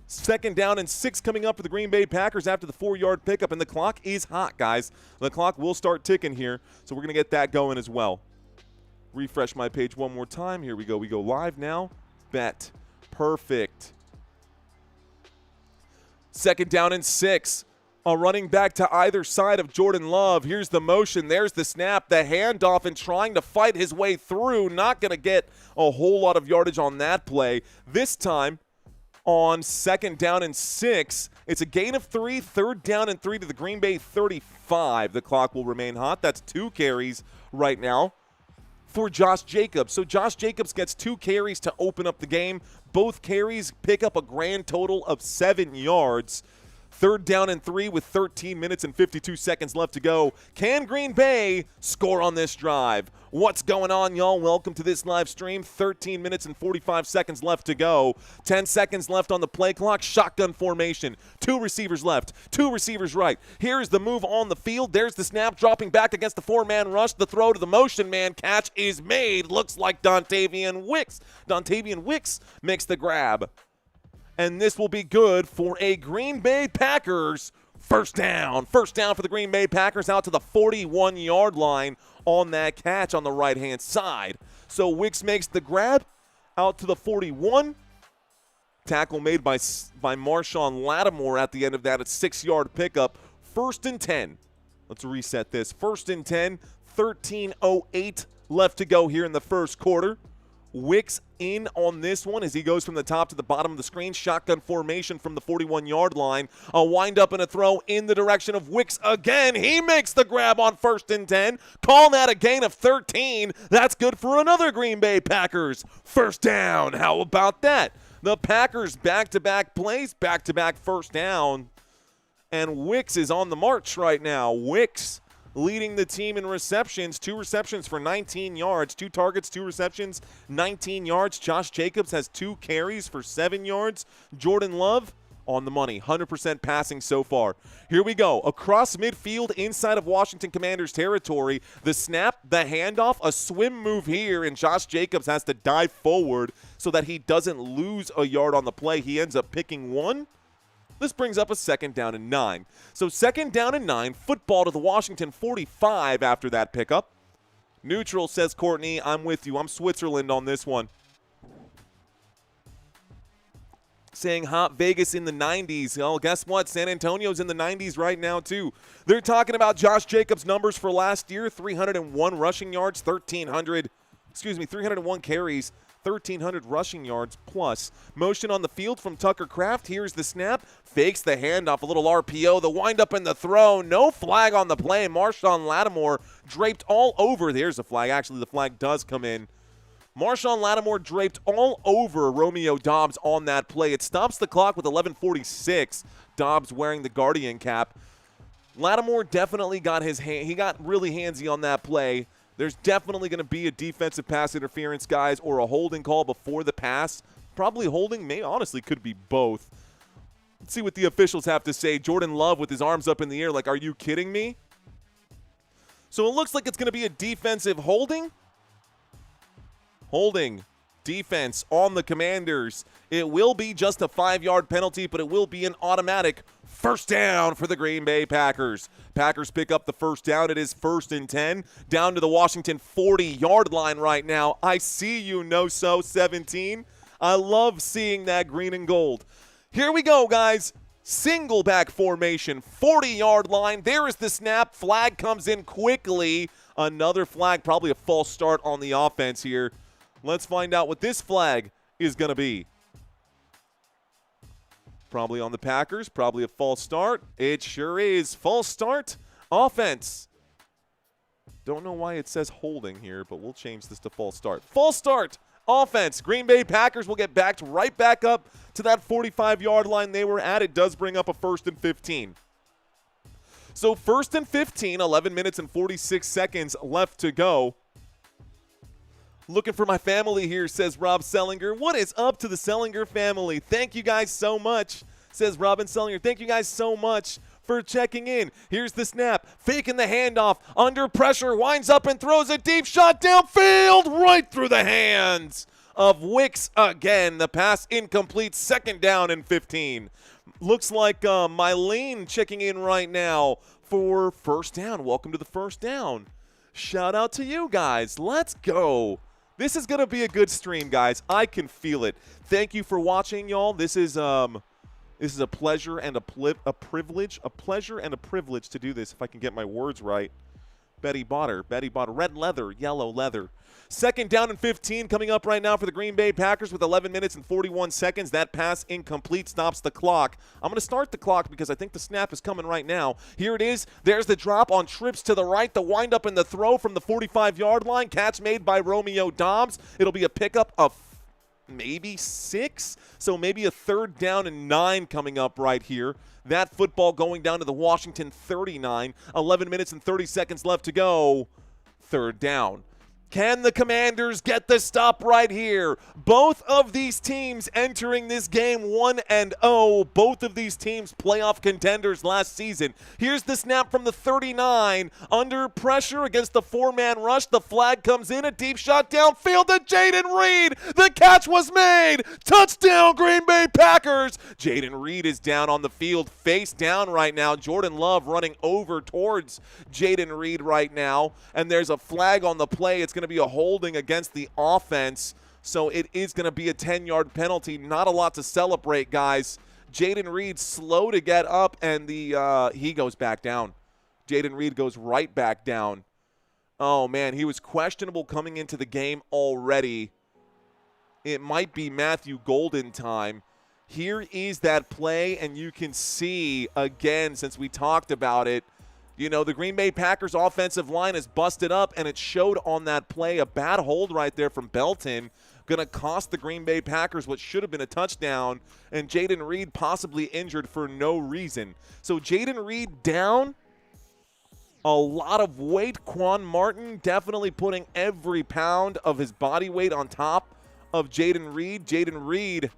2nd down and 6 coming up for the Green Bay Packers after the 4-yard pickup, and the clock is hot, guys. The clock will start ticking here, so we're going to get that going as well. Refresh my page one more time. Here we go. We go live now. Bet. Perfect. 2nd down and 6. A running back to either side of Jordan Love. Here's the motion. There's the snap. The handoff and trying to fight his way through. Not going to get a whole lot of yardage on that play. This time, on 2nd down and 6, it's a gain of 3, 3rd down and 3 to the Green Bay 35. The clock will remain hot. That's 2 carries right now for Josh Jacobs. So Josh Jacobs gets 2 carries to open up the game. Both carries pick up a grand total of 7 yards. 3rd down and 3 with 13 minutes and 52 seconds left to go. Can Green Bay score on this drive? What's going on, y'all? Welcome to this live stream. 13 minutes and 45 seconds left to go. 10 seconds left on the play clock. Shotgun formation. 2 receivers left. 2 receivers right. Here's the move on the field. There's the snap dropping back against the 4-man rush. The throw to the motion man. Catch is made. Looks like Dontavian Wicks. Dontavian Wicks makes the grab. And this will be good for a Green Bay Packers first down. First down for the Green Bay Packers out to the 41-yard line on that catch on the right-hand side. So Wicks makes the grab out to the 41. Tackle made by Marshawn Lattimore at the end of that. A 6-yard pickup. 1st and 10. Let's reset this. 1st and 10. 13:08 left to go here in the first quarter. Wicks in on this one as he goes from the top to the bottom of the screen. Shotgun formation from the 41-yard line. A wind-up and a throw in the direction of Wicks again. He makes the grab on 1st and 10. Call that a gain of 13. That's good for another Green Bay Packers first down. How about that? The Packers back-to-back plays, back-to-back first down. And Wicks is on the march right now. Wicks leading the team in receptions. 2 receptions for 19 yards. 2 targets, 2 receptions, 19 yards. Josh Jacobs has 2 carries for 7 yards. Jordan Love on the money. 100% passing so far. Here we go. Across midfield inside of Washington Commanders territory. The snap, the handoff, a swim move here, and Josh Jacobs has to dive forward so that he doesn't lose a yard on the play. He ends up picking 1. This brings up a 2nd down and 9. So 2nd down and 9, football to the Washington 45 after that pickup. Neutral, says Courtney. I'm with you. I'm Switzerland on this one. saying hot Vegas in the 90s. Well, guess what? San Antonio's in the 90s right now, too. They're talking about Josh Jacobs' numbers for last year, 301 rushing yards, 301 carries, 1,300 rushing yards plus. Motion on the field from Tucker Kraft. Here's the snap. Fakes the handoff, a little RPO. The windup and the throw. No flag on the play. Marshawn Lattimore draped all over. There's a flag. Actually, the flag does come in. Marshawn Lattimore draped all over Romeo Doubs on that play. It stops the clock with 11:46. Doubs wearing the Guardian cap. Lattimore definitely got his hand. He got really handsy on that play. There's definitely going to be a defensive pass interference, guys, or a holding call before the pass. Probably holding. May honestly could be both. Let's see what the officials have to say. Jordan Love with his arms up in the air like, are you kidding me? So it looks like it's going to be a defensive holding. Holding defense on the Commanders. It will be just a 5-yard penalty, but it will be an automatic first down for the Green Bay Packers. Packers pick up the first down. It is 1st and 10 down to the Washington 40-yard line right now. I see you, no-so 17. I love seeing that green and gold. Here we go, guys. Single back formation, 40-yard line. There is the snap. Flag comes in quickly. Another flag, probably a false start on the offense here. Let's find out what this flag is going to be. Probably on the Packers. Probably a false start. It sure is. False start. Offense. Don't know why it says holding here, but we'll change this to false start. False start. Offense. Green Bay Packers will get backed right back up to that 45-yard line they were at. It does bring up a 1st and 15. So 1st and 15, 11 minutes and 46 seconds left to go. Looking for my family here, says Rob Sellinger. What is up to the Sellinger family? Thank you guys so much, says Robin Sellinger. Thank you guys so much for checking in. Here's the snap. Faking the handoff. Under pressure. Winds up and throws a deep shot downfield right through the hands of Wicks again. The pass incomplete. 2nd down and 15. Looks like Mylene checking in right now for first down. Welcome to the first down. Shout out to you guys. Let's go. This is going to be a good stream, guys. I can feel it. Thank you for watching, y'all. This is a pleasure and a privilege. A pleasure and a privilege to do this, if I can get my words right. Betty Botter. Red leather, yellow leather. 2nd down and 15 coming up right now for the Green Bay Packers with 11 minutes and 41 seconds. That pass incomplete, stops the clock. I'm going to start the clock because I think the snap is coming right now. Here it is. There's the drop on trips to the right. The windup and the throw from the 45-yard line. Catch made by Romeo Doubs. It'll be a pickup of maybe 6. So maybe a 3rd down and 9 coming up right here. That football going down to the Washington 39. 11 minutes and 30 seconds left to go. 3rd down. Can the Commanders get the stop right here? Both of these teams entering this game 1-0. Both of these teams playoff contenders last season. Here's the snap from the 39. Under pressure against the 4-man rush. The flag comes in. A deep shot downfield to Jayden Reed. The catch was made. Touchdown, Green Bay Packers. Jayden Reed is down on the field, face down right now. Jordan Love running over towards Jayden Reed right now. And there's a flag on the play. It's going to be a holding against the offense, so it is going to be a 10-yard penalty. Not a lot to celebrate, guys. Jayden Reed slow to get up, and he goes back down. Jayden Reed goes right back down. Oh, man, he was questionable coming into the game already. It might be Matthew Golden time. Here is that play, and you can see, again, since we talked about it, you know, the Green Bay Packers offensive line is busted up, and it showed on that play. A bad hold right there from Belton. Going to cost the Green Bay Packers what should have been a touchdown, and Jayden Reed possibly injured for no reason. So Jayden Reed down. A lot of weight. Quan Martin definitely putting every pound of his body weight on top of Jayden Reed. Jayden Reed,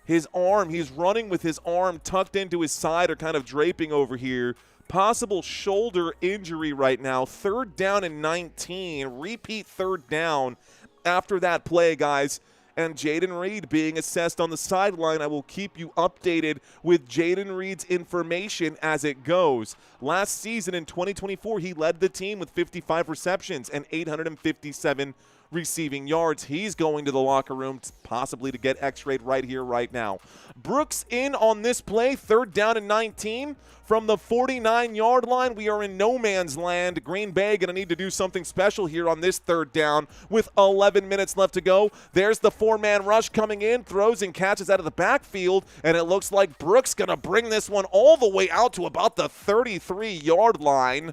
his arm, he's running with his arm tucked into his side or kind of draping over here. Possible shoulder injury right now. 3rd down and 19. Repeat 3rd down after that play, guys. And Jayden Reed being assessed on the sideline. I will keep you updated with Jayden Reed's information as it goes. Last season in 2024, he led the team with 55 receptions and 857 receiving yards. He's going to the locker room possibly to get x-rayed right here, right now. Brooks in on this play, 3rd down and 19 from the 49-yard line. We are in no man's land. Green Bay going to need to do something special here on this 3rd down with 11 minutes left to go. There's the 4-man rush coming in, throws and catches out of the backfield, and it looks like Brooks going to bring this one all the way out to about the 33-yard line.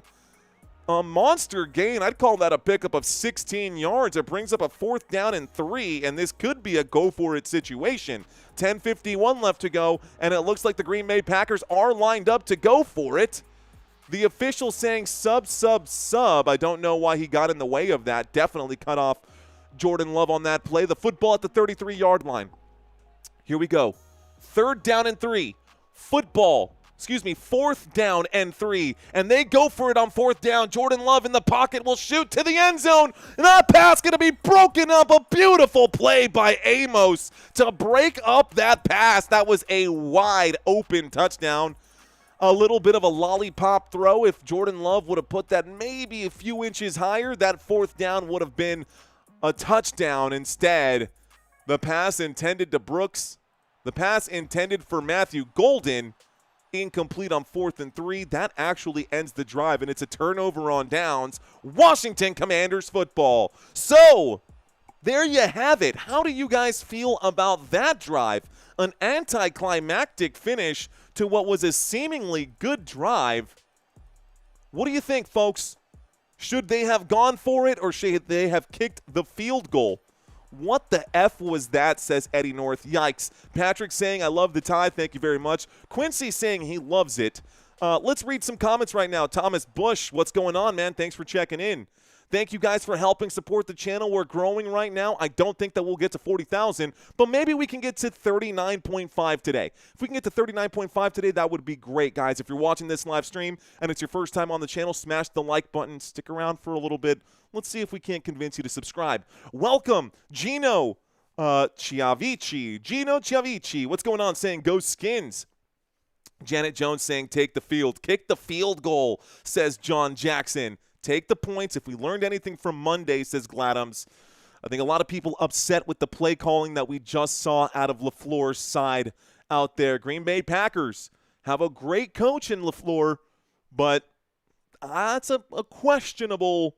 A monster gain. I'd call that a pickup of 16 yards. It brings up a 4th down and 3, and this could be a go-for-it situation. 10:51 left to go, and it looks like the Green Bay Packers are lined up to go for it. The official saying sub. I don't know why he got in the way of that. Definitely cut off Jordan Love on that play. The football at the 33-yard line. Here we go. 3rd down and 3. 4th down and 3, and they go for it on 4th down. Jordan Love in the pocket will shoot to the end zone, and that pass going to be broken up. A beautiful play by Amos to break up that pass. That was a wide open touchdown. A little bit of a lollipop throw. If Jordan Love would have put that maybe a few inches higher, that 4th down would have been a touchdown. Instead, the pass intended to Brooks, the pass intended for Matthew Golden, incomplete on 4th and 3. That actually ends the drive, and it's a turnover on downs. Washington Commanders football. So there you have it. How do you guys feel about that drive? An anticlimactic finish to what was a seemingly good drive. What do you think, folks? Should they have gone for it, or should they have kicked the field goal? What the F was that, says Eddie North. Yikes. Patrick saying, I love the tie. Thank you very much. Quincy saying he loves it. Let's read some comments right now. Thomas Bush, what's going on, man? Thanks for checking in. Thank you guys for helping support the channel. We're growing right now. I don't think that we'll get to 40,000, but maybe we can get to 39.5 today. If we can get to 39.5 today, that would be great, guys. If you're watching this live stream and it's your first time on the channel, smash the like button. Stick around for a little bit. Let's see if we can't convince you to subscribe. Welcome, Gino Chiavici. Gino Chiavici, what's going on? Saying, go Skins. Janet Jones saying, take the field. Kick the field goal, says John Jackson. Take the points. If we learned anything from Monday, says Gladums. I think a lot of people upset with the play calling that we just saw out of LaFleur's side out there. Green Bay Packers have a great coach in LaFleur, but that's a questionable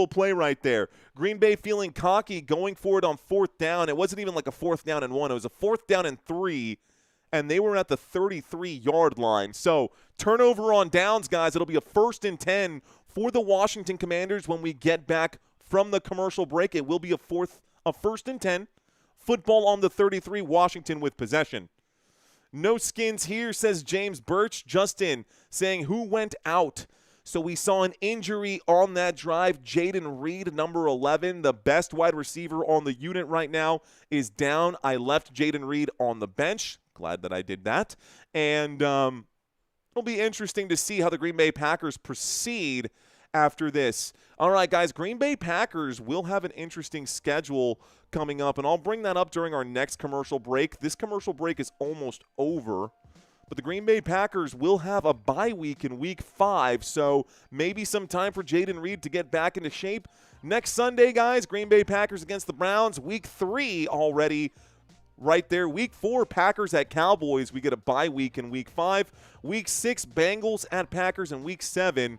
play right there. Green Bay feeling cocky, going for it on 4th down. It wasn't even like a 4th down and 1. It was a 4th down and 3, and they were at the 33-yard line. So turnover on downs, guys. It'll be a 1st and 10 for the Washington Commanders when we get back from the commercial break. It will be a 1st and 10. Football on the 33, Washington with possession. No skins here, says James Birch. Justin saying, who went out? So we saw an injury on that drive. Jayden Reed, number 11, the best wide receiver on the unit right now, is down. I left Jayden Reed on the bench. Glad that I did that. And it'll be interesting to see how the Green Bay Packers proceed after this. All right, guys, Green Bay Packers will have an interesting schedule coming up, and I'll bring that up during our next commercial break. This commercial break is almost over, but the Green Bay Packers will have a bye week in Week 5, so maybe some time for Jayden Reed to get back into shape. Next Sunday, guys, Green Bay Packers against the Browns. Week 3 already right there. Week 4, Packers at Cowboys. We get a bye week in Week 5. Week 6, Bengals at Packers. And Week 7,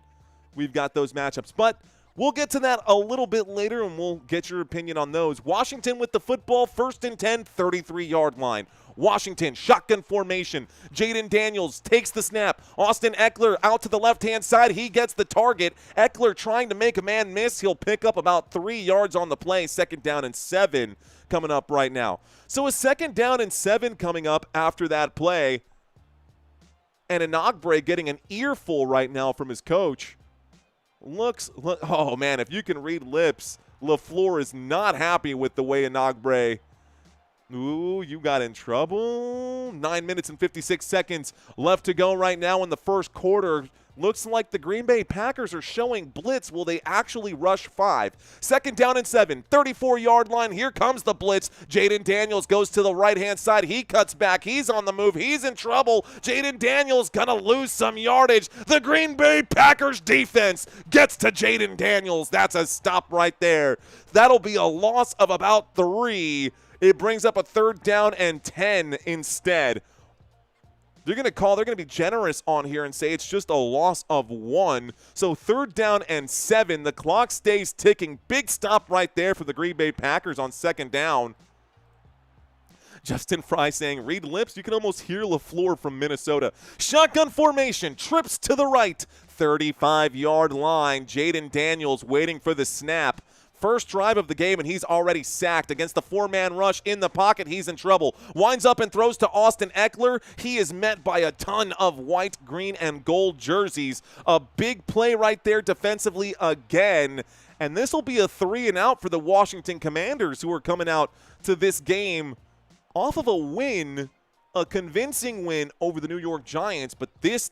we've got those matchups. But we'll get to that a little bit later, and we'll get your opinion on those. Washington with the football, 1st and 10, 33-yard line. Washington, shotgun formation. Jayden Daniels takes the snap. Austin Eckler out to the left-hand side. He gets the target. Eckler trying to make a man miss. He'll pick up about 3 yards on the play. 2nd down and 7 coming up right now. So a 2nd down and 7 coming up after that play. And Enagbre getting an earful right now from his coach. Oh, man, if you can read lips, LaFleur is not happy with the way Enagbre Ooh, you got in trouble. 9 minutes and 56 seconds left to go right now in the first quarter. Looks like the Green Bay Packers are showing blitz. Will they actually rush 5? Second down and 7, 34-yard line. Here comes the blitz. Jayden Daniels goes to the right-hand side. He cuts back. He's on the move. He's in trouble. Jayden Daniels going to lose some yardage. The Green Bay Packers defense gets to Jayden Daniels. That's a stop right there. That'll be a loss of about 3. It brings up a third down and 10 instead. They're going to be generous on here and say it's just a loss of 1. So third down and 7. The clock stays ticking. Big stop right there for the Green Bay Packers on second down. Justin Fry saying, read lips. You can almost hear LaFleur from Minnesota. Shotgun formation. Trips to the right. 35-yard line. Jayden Daniels waiting for the snap. First drive of the game, and he's already sacked against the 4-man rush in the pocket. He's in trouble. Winds up and throws to Austin Eckler. He is met by a ton of white, green, and gold jerseys. A big play right there defensively again. And this will be a 3-and-out for the Washington Commanders, who are coming out to this game off of a win, a convincing win over the New York Giants. But this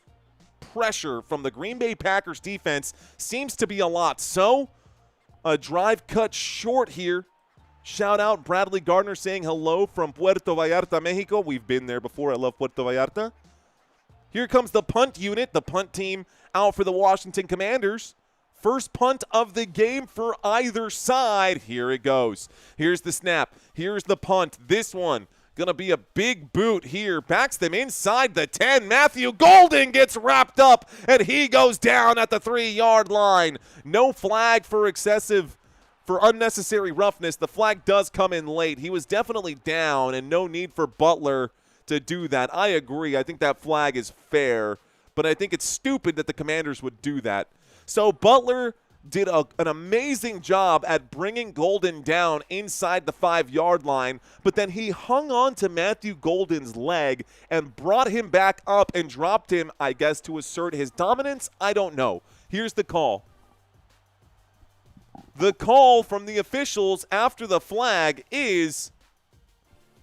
pressure from the Green Bay Packers defense seems to be a lot. So a drive cut short here. Shout out Bradley Gardner saying hello from Puerto Vallarta, Mexico. We've been there before. I love Puerto Vallarta. Here comes the punt unit, the punt team out for the Washington Commanders. First punt of the game for either side. Here it goes. Here's the snap. Here's the punt. This one going to be a big boot here. Backs them inside the 10. Matthew Golden gets wrapped up, and he goes down at the 3-yard line. No flag for unnecessary roughness. The flag does come in late. He was definitely down, and no need for Butler to do that. I agree. I think that flag is fair, but I think it's stupid that the Commanders would do that. So Butler did an amazing job at bringing Golden down inside the 5-yard line, but then he hung on to Matthew Golden's leg and brought him back up and dropped him, I guess, to assert his dominance. I don't know. Here's the call. The call from the officials after the flag is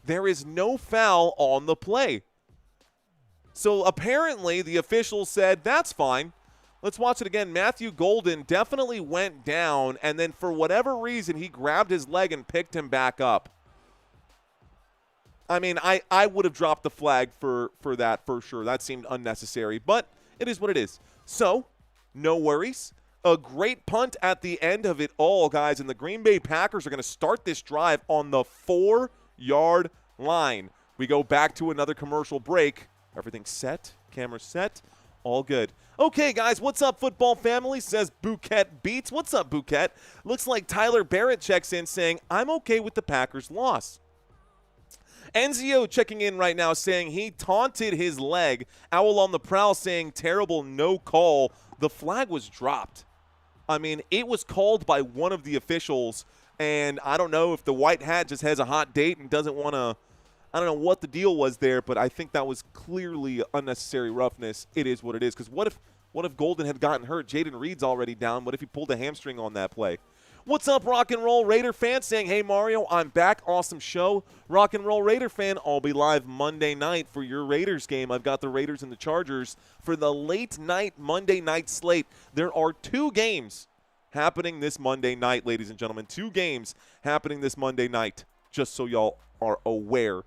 there is no foul on the play. So apparently the officials said, that's fine. Let's watch it again. Matthew Golden definitely went down, and then for whatever reason, he grabbed his leg and picked him back up. I mean, I would have dropped the flag for that for sure. That seemed unnecessary, but it is what it is. So, no worries. A great punt at the end of it all, guys, and the Green Bay Packers are going to start this drive on the 4-yard line. We go back to another commercial break. Everything's set. Camera set. All good. Okay, guys, what's up, football family? Says Bouquet Beats. What's up, Bouquet? Looks like Tyler Barrett checks in saying, I'm okay with the Packers' loss. Enzio checking in right now saying he taunted his leg. Owl on the prowl saying terrible no call. The flag was dropped. I mean, it was called by one of the officials, and I don't know if the white hat just has a hot date and doesn't want to – I don't know what the deal was there, but I think that was clearly unnecessary roughness. It is what it is. Because what if Golden had gotten hurt? Jaden Reed's already down. What if he pulled a hamstring on that play? What's up, Rock and Roll Raider fan? Saying, hey, Mario, I'm back. Awesome show. Rock and Roll Raider fan, I'll be live Monday night for your Raiders game. I've got the Raiders and the Chargers for the late night Monday night slate. There are 2 games happening this Monday night, ladies and gentlemen. 2 games happening this Monday night, just so y'all are aware.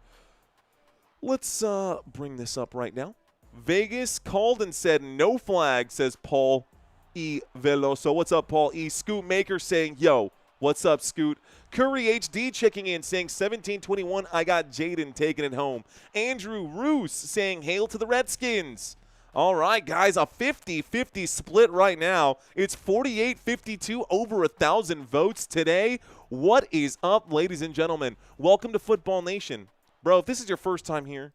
Let's bring this up right now. Vegas called and said no flag, says Paul E. Veloso. What's up, Paul E. Scoot Maker saying, yo, what's up, Scoot? Curry HD checking in saying 17-21, I got Jayden taking it home. Andrew Roos saying hail to the Redskins. All right, guys, a 50-50 split right now. It's 48-52, over 1,000 votes today. What is up, ladies and gentlemen? Welcome to Football Nation. Bro, if this is your first time here,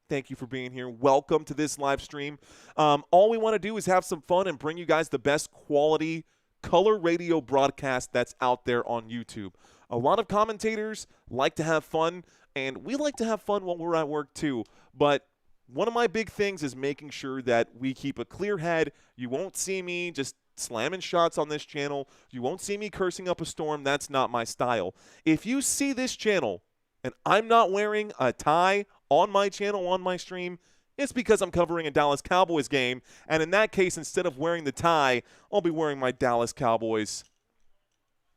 thank you for being here. Welcome to this live stream. All we want to do is have some fun and bring you guys the best quality color radio broadcast that's out there on YouTube. A lot of commentators like to have fun, and we like to have fun while we're at work too. But one of my big things is making sure that we keep a clear head. You won't see me just slamming shots on this channel. You won't see me cursing up a storm. That's not my style. If you see this channel and I'm not wearing a tie on my channel, on my stream, it's because I'm covering a Dallas Cowboys game. And in that case, instead of wearing the tie, I'll be wearing my Dallas Cowboys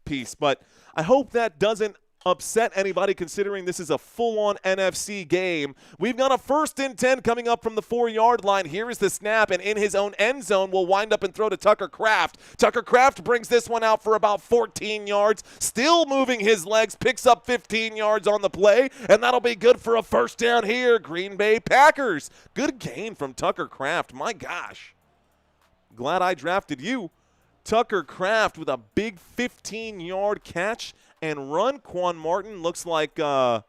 piece. But I hope that doesn't upset anybody, considering this is a full-on NFC game. We've got a 1st and 10 coming up from the 4-yard line. Here is the snap, and in his own end zone will wind up and throw to Tucker Kraft. Tucker Kraft brings this one out for about 14 yards, still moving his legs, picks up 15 yards on the play, and that'll be good for a 1st down here. Green Bay Packers. Good gain from Tucker Kraft. My gosh. Glad I drafted you. Tucker Kraft with a big 15-yard catch and run. Quan Martin looks like Jayden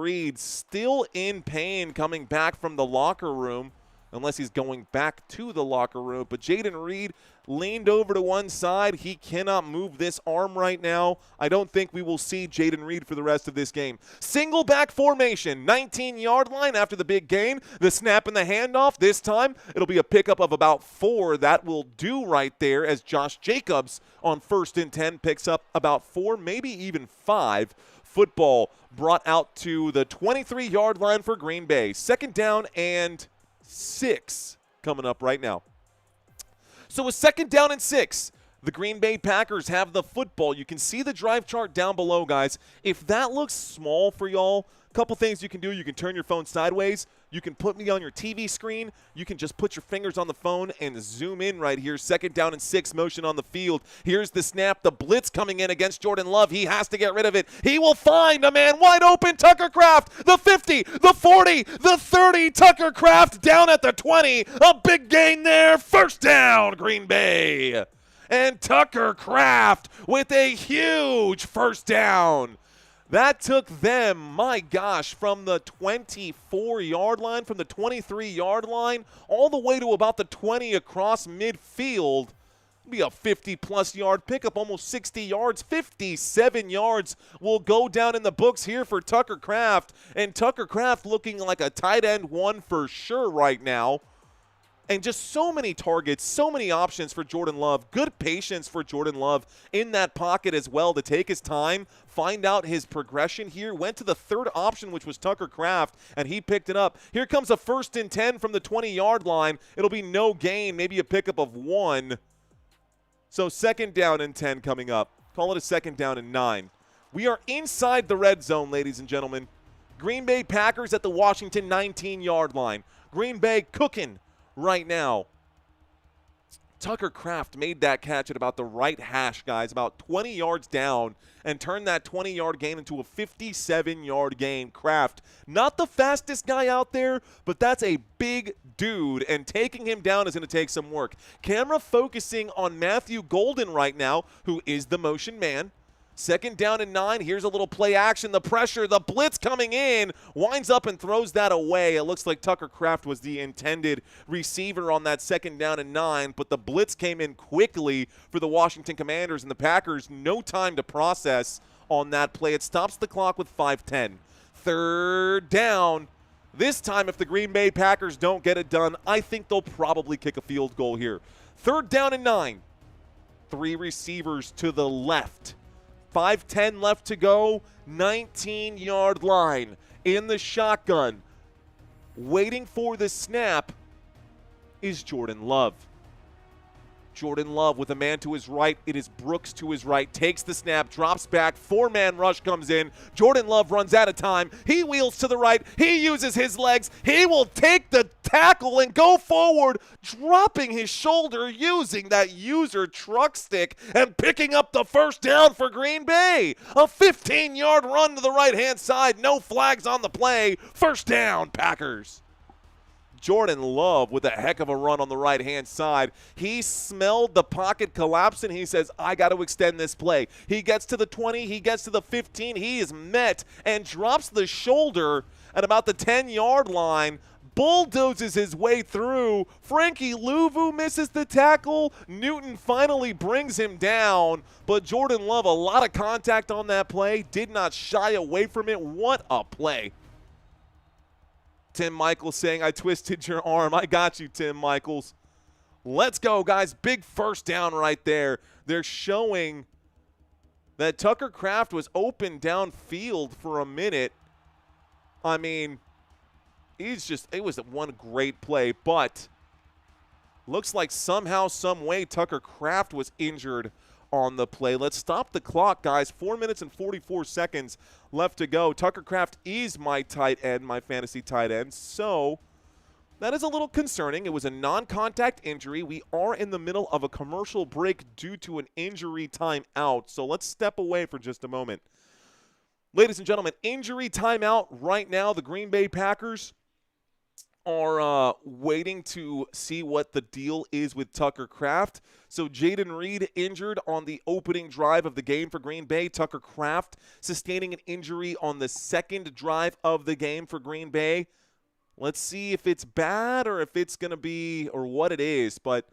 Reed still in pain coming back from the locker room, unless he's going back to the locker room. But Jayden Reed leaned over to one side. He cannot move this arm right now. I don't think we will see Jayden Reed for the rest of this game. Single back formation, 19-yard line after the big gain. The snap and the handoff. This time it'll be a pickup of about 4. That will do right there, as Josh Jacobs on 1st and 10 picks up about 4, maybe even 5. Football brought out to the 23-yard line for Green Bay. 2nd down and 6 coming up right now. So a 2nd down and 6. The Green Bay Packers have the football. You can see the drive chart down below, guys. If that looks small for y'all, a couple things you can do. You can turn your phone sideways. You can put me on your TV screen. You can just put your fingers on the phone and zoom in right here. 2nd down and 6, motion on the field. Here's the snap. The blitz coming in against Jordan Love. He has to get rid of it. He will find a man wide open. Tucker Kraft, the 50, the 40, the 30. Tucker Kraft down at the 20. A big gain there. 1st down, Green Bay. And Tucker Kraft with a huge 1st down. That took them, my gosh, from the 24-yard line, from the 23-yard line, all the way to about the 20 across midfield. It'll be a 50-plus yard pickup, almost 60 yards. 57 yards will go down in the books here for Tucker Kraft. And Tucker Kraft looking like a tight end 1 for sure right now. And just so many targets, so many options for Jordan Love. Good patience for Jordan Love in that pocket as well to take his time, find out his progression here. Went to the 3rd option, which was Tucker Kraft, and he picked it up. Here comes a 1st and 10 from the 20-yard line. It'll be no gain, maybe a pickup of 1. So 2nd down and 10 coming up. Call it a 2nd down and 9. We are inside the red zone, ladies and gentlemen. Green Bay Packers at the Washington 19-yard line. Green Bay cooking right now. Tucker Kraft made that catch at about the right hash, guys, about 20 yards down, and turned that 20-yard gain into a 57-yard gain. Kraft, not the fastest guy out there, but that's a big dude, and taking him down is going to take some work. Camera focusing on Matthew Golden right now, who is the motion man. 2nd down and 9. Here's a little play action. The pressure, the blitz coming in. Winds up and throws that away. It looks like Tucker Kraft was the intended receiver on that 2nd down and 9, but the blitz came in quickly for the Washington Commanders, and the Packers no time to process on that play. It stops the clock with 5:10. 3rd down. This time, if the Green Bay Packers don't get it done, I think they'll probably kick a field goal here. 3rd down and 9. 3 receivers to the left. 5:10 left to go, 19-yard line in the shotgun. Waiting for the snap is Jordan Love. Jordan Love with a man to his right. It is Brooks to his right. Takes the snap, drops back. 4-man rush comes in. Jordan Love runs out of time. He wheels to the right. He uses his legs. He will take the tackle and go forward, dropping his shoulder, using that user truck stick and picking up the 1st down for Green Bay. A 15-yard run to the right-hand side. No flags on the play. 1st down, Packers. Jordan Love with a heck of a run on the right-hand side. He smelled the pocket collapse, and he says, I got to extend this play. He gets to the 20. He gets to the 15. He is met and drops the shoulder at about the 10-yard line. Bulldozes his way through. Frankie Louvu misses the tackle. Newton finally brings him down. But Jordan Love, a lot of contact on that play. Did not shy away from it. What a play. Tim Michaels saying, I twisted your arm. I got you, Tim Michaels. Let's go, guys. Big 1st down right there. They're showing that Tucker Kraft was open downfield for a minute. I mean, it was one great play, but looks like somehow, some way, Tucker Kraft was injured on the play. Let's stop the clock, guys. 4 minutes and 44 seconds left to go. Tucker Kraft is my tight end, my fantasy tight end, so that is a little concerning. It was a non-contact injury. We are in the middle of a commercial break due to an injury timeout, so let's step away for just a moment. Ladies and gentlemen, injury timeout right now. The Green Bay Packers are waiting to see what the deal is with Tucker Kraft. So Jayden Reed injured on the opening drive of the game for Green Bay. Tucker Kraft sustaining an injury on the second drive of the game for Green Bay. Let's see if it's bad or if it's going to be or what it is. But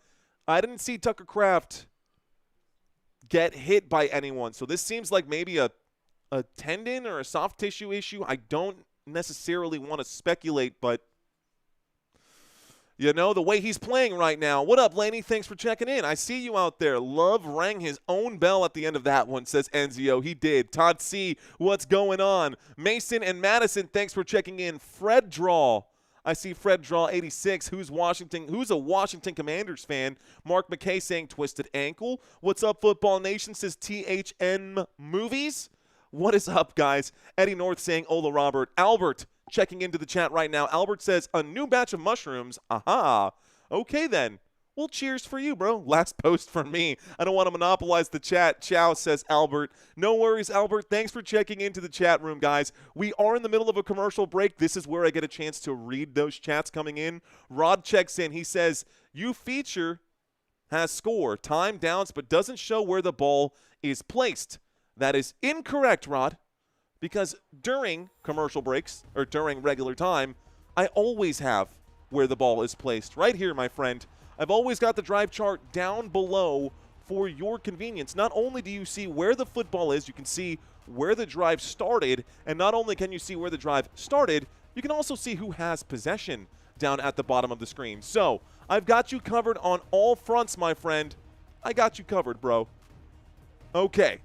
I didn't see Tucker Kraft get hit by anyone. So this seems like maybe a tendon or a soft tissue issue. I don't necessarily want to speculate, but you know, the way he's playing right now. What up, Laney? Thanks for checking in. I see you out there. Love rang his own bell at the end of that one, says Enzio. He did. Todd C., what's going on? Mason and Madison, thanks for checking in. Fred Draw. I see Fred Draw 86, who's a Washington Commanders fan. Mark McKay saying twisted ankle. What's up, Football Nation, says THN Movies. What is up, guys? Eddie North saying Ola Robert. Albert checking into the chat right now. Albert says, a new batch of mushrooms. Aha. Okay, then. Well, cheers for you, bro. Last post for me. I don't want to monopolize the chat. Ciao, says Albert. No worries, Albert. Thanks for checking into the chat room, guys. We are in the middle of a commercial break. This is where I get a chance to read those chats coming in. Rod checks in. He says, you feature has score, time, downs, but doesn't show where the ball is placed. That is incorrect, Rod, because during commercial breaks or during regular time, I always have where the ball is placed. Right here, my friend. I've always got the drive chart down below for your convenience. Not only do you see where the football is, you can see where the drive started, and not only can you see where the drive started, you can also see who has possession down at the bottom of the screen. So I've got you covered on all fronts, my friend. I got you covered, bro. Okay.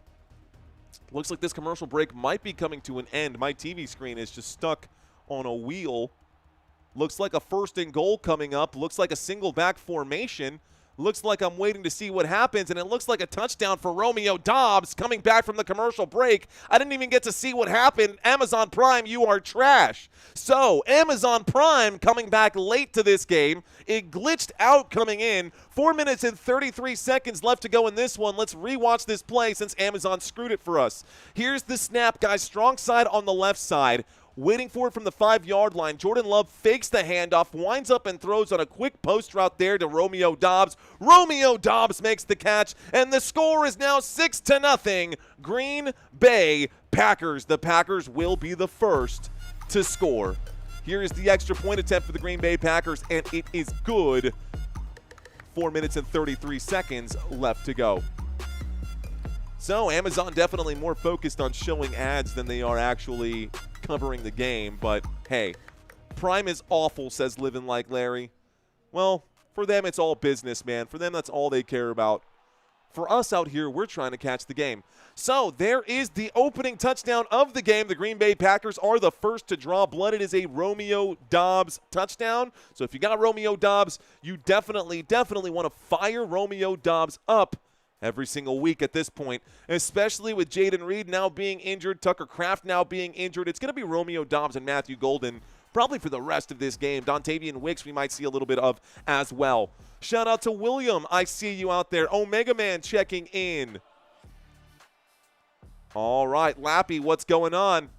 Looks like this commercial break might be coming to an end. My TV screen is just stuck on a wheel. Looks like a 1st and goal coming up. Looks like a single back formation. Looks like I'm waiting to see what happens, and it looks like a touchdown for Romeo Doubs coming back from the commercial break. I didn't even get to see what happened. Amazon Prime, you are trash. So, Amazon Prime coming back late to this game. It glitched out coming in. 4 minutes and 33 seconds left to go in this one. Let's rewatch this play since Amazon screwed it for us. Here's the snap, guys. Strong side on the left side. Waiting for it from the 5-yard line. Jordan Love fakes the handoff, winds up and throws on a quick post route there to Romeo Doubs. Romeo Doubs makes the catch, and the score is now 6-0. Green Bay Packers. The Packers will be the first to score. Here is the extra point attempt for the Green Bay Packers, and it is good. 4 minutes and 33 seconds left to go. So Amazon definitely more focused on showing ads than they are actually covering the game. But hey, Prime is awful, says Living Like Larry. Well, for them it's all business, man. For them that's all they care about. For us out here, we're trying to catch the game. So there is the opening touchdown of the game. The Green Bay Packers are the first to draw blood. It is a Romeo Doubs touchdown. So if you got Romeo Doubs, you definitely want to fire Romeo Doubs up every single week at this point, especially with Jayden Reed now being injured, Tucker Kraft now being injured. It's going to be Romeo Doubs and Matthew Golden probably for the rest of this game. Dontavian Wicks we might see a little bit of as well. Shout out to William. I see you out there. Omega Man checking in. All right, Lappy, what's going on?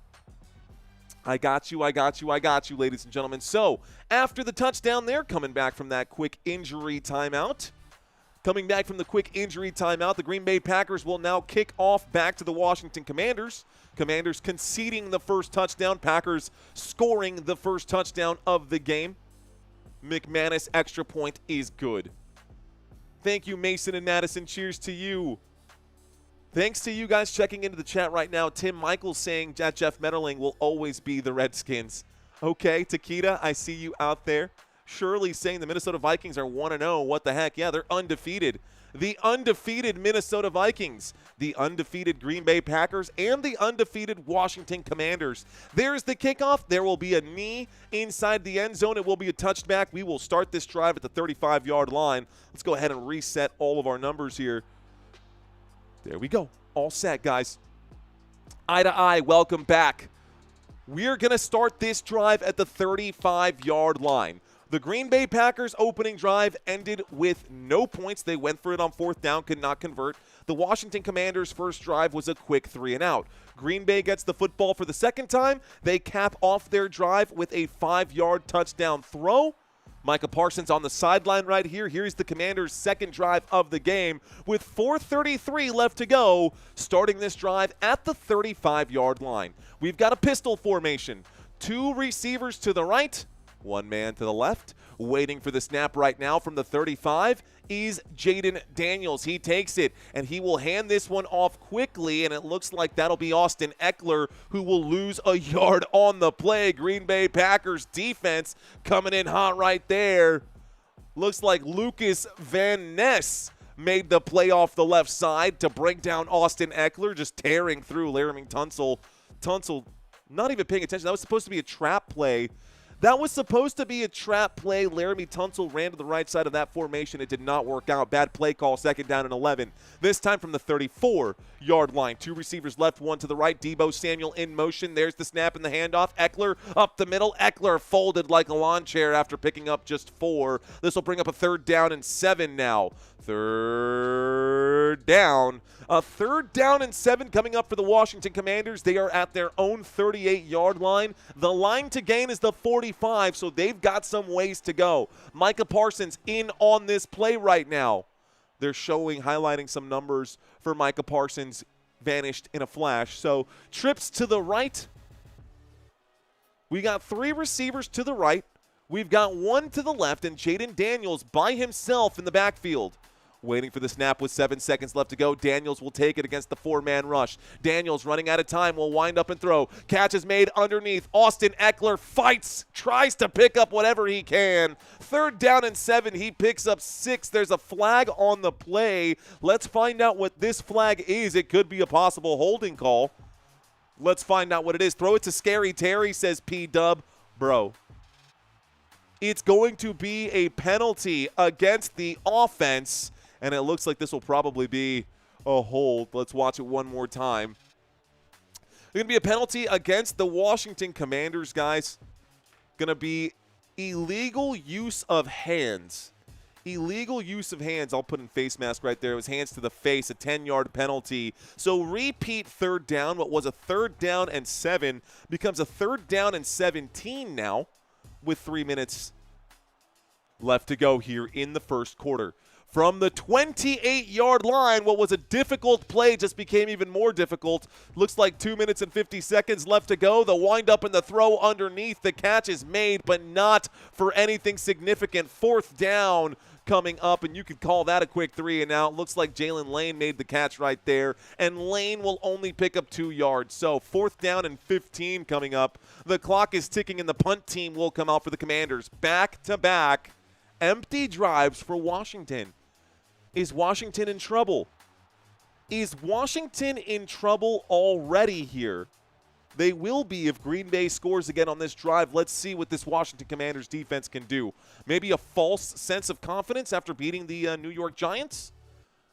I got you, ladies and gentlemen. So after the touchdown, they're coming back from that quick injury timeout. Coming back from the quick injury timeout, the Green Bay Packers will now kick off back to the Washington Commanders. Commanders conceding the first touchdown. Packers scoring the first touchdown of the game. McManus extra point is good. Thank you, Mason and Madison. Cheers to you. Thanks to you guys checking into the chat right now. Tim Michaels saying that Jeff Metterling will always be the Redskins. Okay, Takeda, I see you out there. Shirley saying the Minnesota Vikings are 1-0. What the heck? Yeah, they're undefeated. The undefeated Minnesota Vikings, the undefeated Green Bay Packers, and the undefeated Washington Commanders. There's the kickoff. There will be a knee inside the end zone. It will be a touchback. We will start this drive at the 35-yard line. Let's go ahead and reset all of our numbers here. There we go. All set, guys. Eye to eye, welcome back. We're going to start this drive at the 35-yard line. The Green Bay Packers opening drive ended with no points. They went for it on fourth down, could not convert. The Washington Commanders' first drive was a quick 3-and-out. Green Bay gets the football for the second time. They cap off their drive with a 5-yard touchdown throw. Micah Parsons on the sideline right here. Here's the Commanders' second drive of the game with 4:33 left to go, starting this drive at the 35-yard line. We've got a pistol formation. 2 receivers to the right, 1 man to the left. Waiting for the snap right now from the 35 is Jayden Daniels. He takes it, and he will hand this one off quickly, and it looks like that'll be Austin Ekeler who will lose a yard on the play. Green Bay Packers defense coming in hot right there. Looks like Lucas Van Ness made the play off the left side to bring down Austin Ekeler, just tearing through Laramie Tunsil. Tunsil not even paying attention. That was supposed to be a trap play. Laramie Tunsil ran to the right side of that formation. It did not work out. Bad play call, second down and 11. This time from the 34-yard line. 2 receivers left, 1 to the right. Deebo Samuel in motion. There's the snap and the handoff. Ekeler up the middle. Ekeler folded like a lawn chair after picking up just 4. This will bring up a 3rd down and 7 now. 3rd down. A 3rd down and 7 coming up for the Washington Commanders. They are at their own 38-yard line. The line to gain is the 45, so they've got some ways to go. Micah Parsons in on this play right now. They're highlighting some numbers for Micah Parsons, vanished in a flash. So trips to the right. We got 3 receivers to the right. We've got 1 to the left, and Jayden Daniels by himself in the backfield. Waiting for the snap with 7 seconds left to go. Daniels will take it against the 4-man rush. Daniels running out of time will wind up and throw. Catch is made underneath. Austin Ekeler fights, tries to pick up whatever he can. 3rd down and 7. He picks up 6. There's a flag on the play. Let's find out what this flag is. It could be a possible holding call. Let's find out what it is. Throw it to Scary Terry, says P-Dub. Bro, it's going to be a penalty against the offense. And it looks like this will probably be a hold. Let's watch it one more time. It's going to be a penalty against the Washington Commanders, guys. Going to be illegal use of hands. Illegal use of hands. I'll put in face mask right there. It was hands to the face, a 10-yard penalty. So repeat 3rd down. What was a 3rd down and 7 becomes a 3rd down and 17 now with 3 minutes left to go here in the first quarter. From the 28-yard line, what was a difficult play just became even more difficult. Looks like 2 minutes and 50 seconds left to go. The wind-up and the throw underneath. The catch is made, but not for anything significant. 4th down coming up, and you could call that a quick 3-and-out. Looks like Jalen Lane made the catch right there, and Lane will only pick up 2 yards. So 4th down and 15 coming up. The clock is ticking, and the punt team will come out for the Commanders. Back-to-back empty drives for Washington. Is Washington in trouble? Is Washington in trouble already here? They will be if Green Bay scores again on this drive. Let's see what this Washington Commanders defense can do. Maybe a false sense of confidence after beating the New York Giants?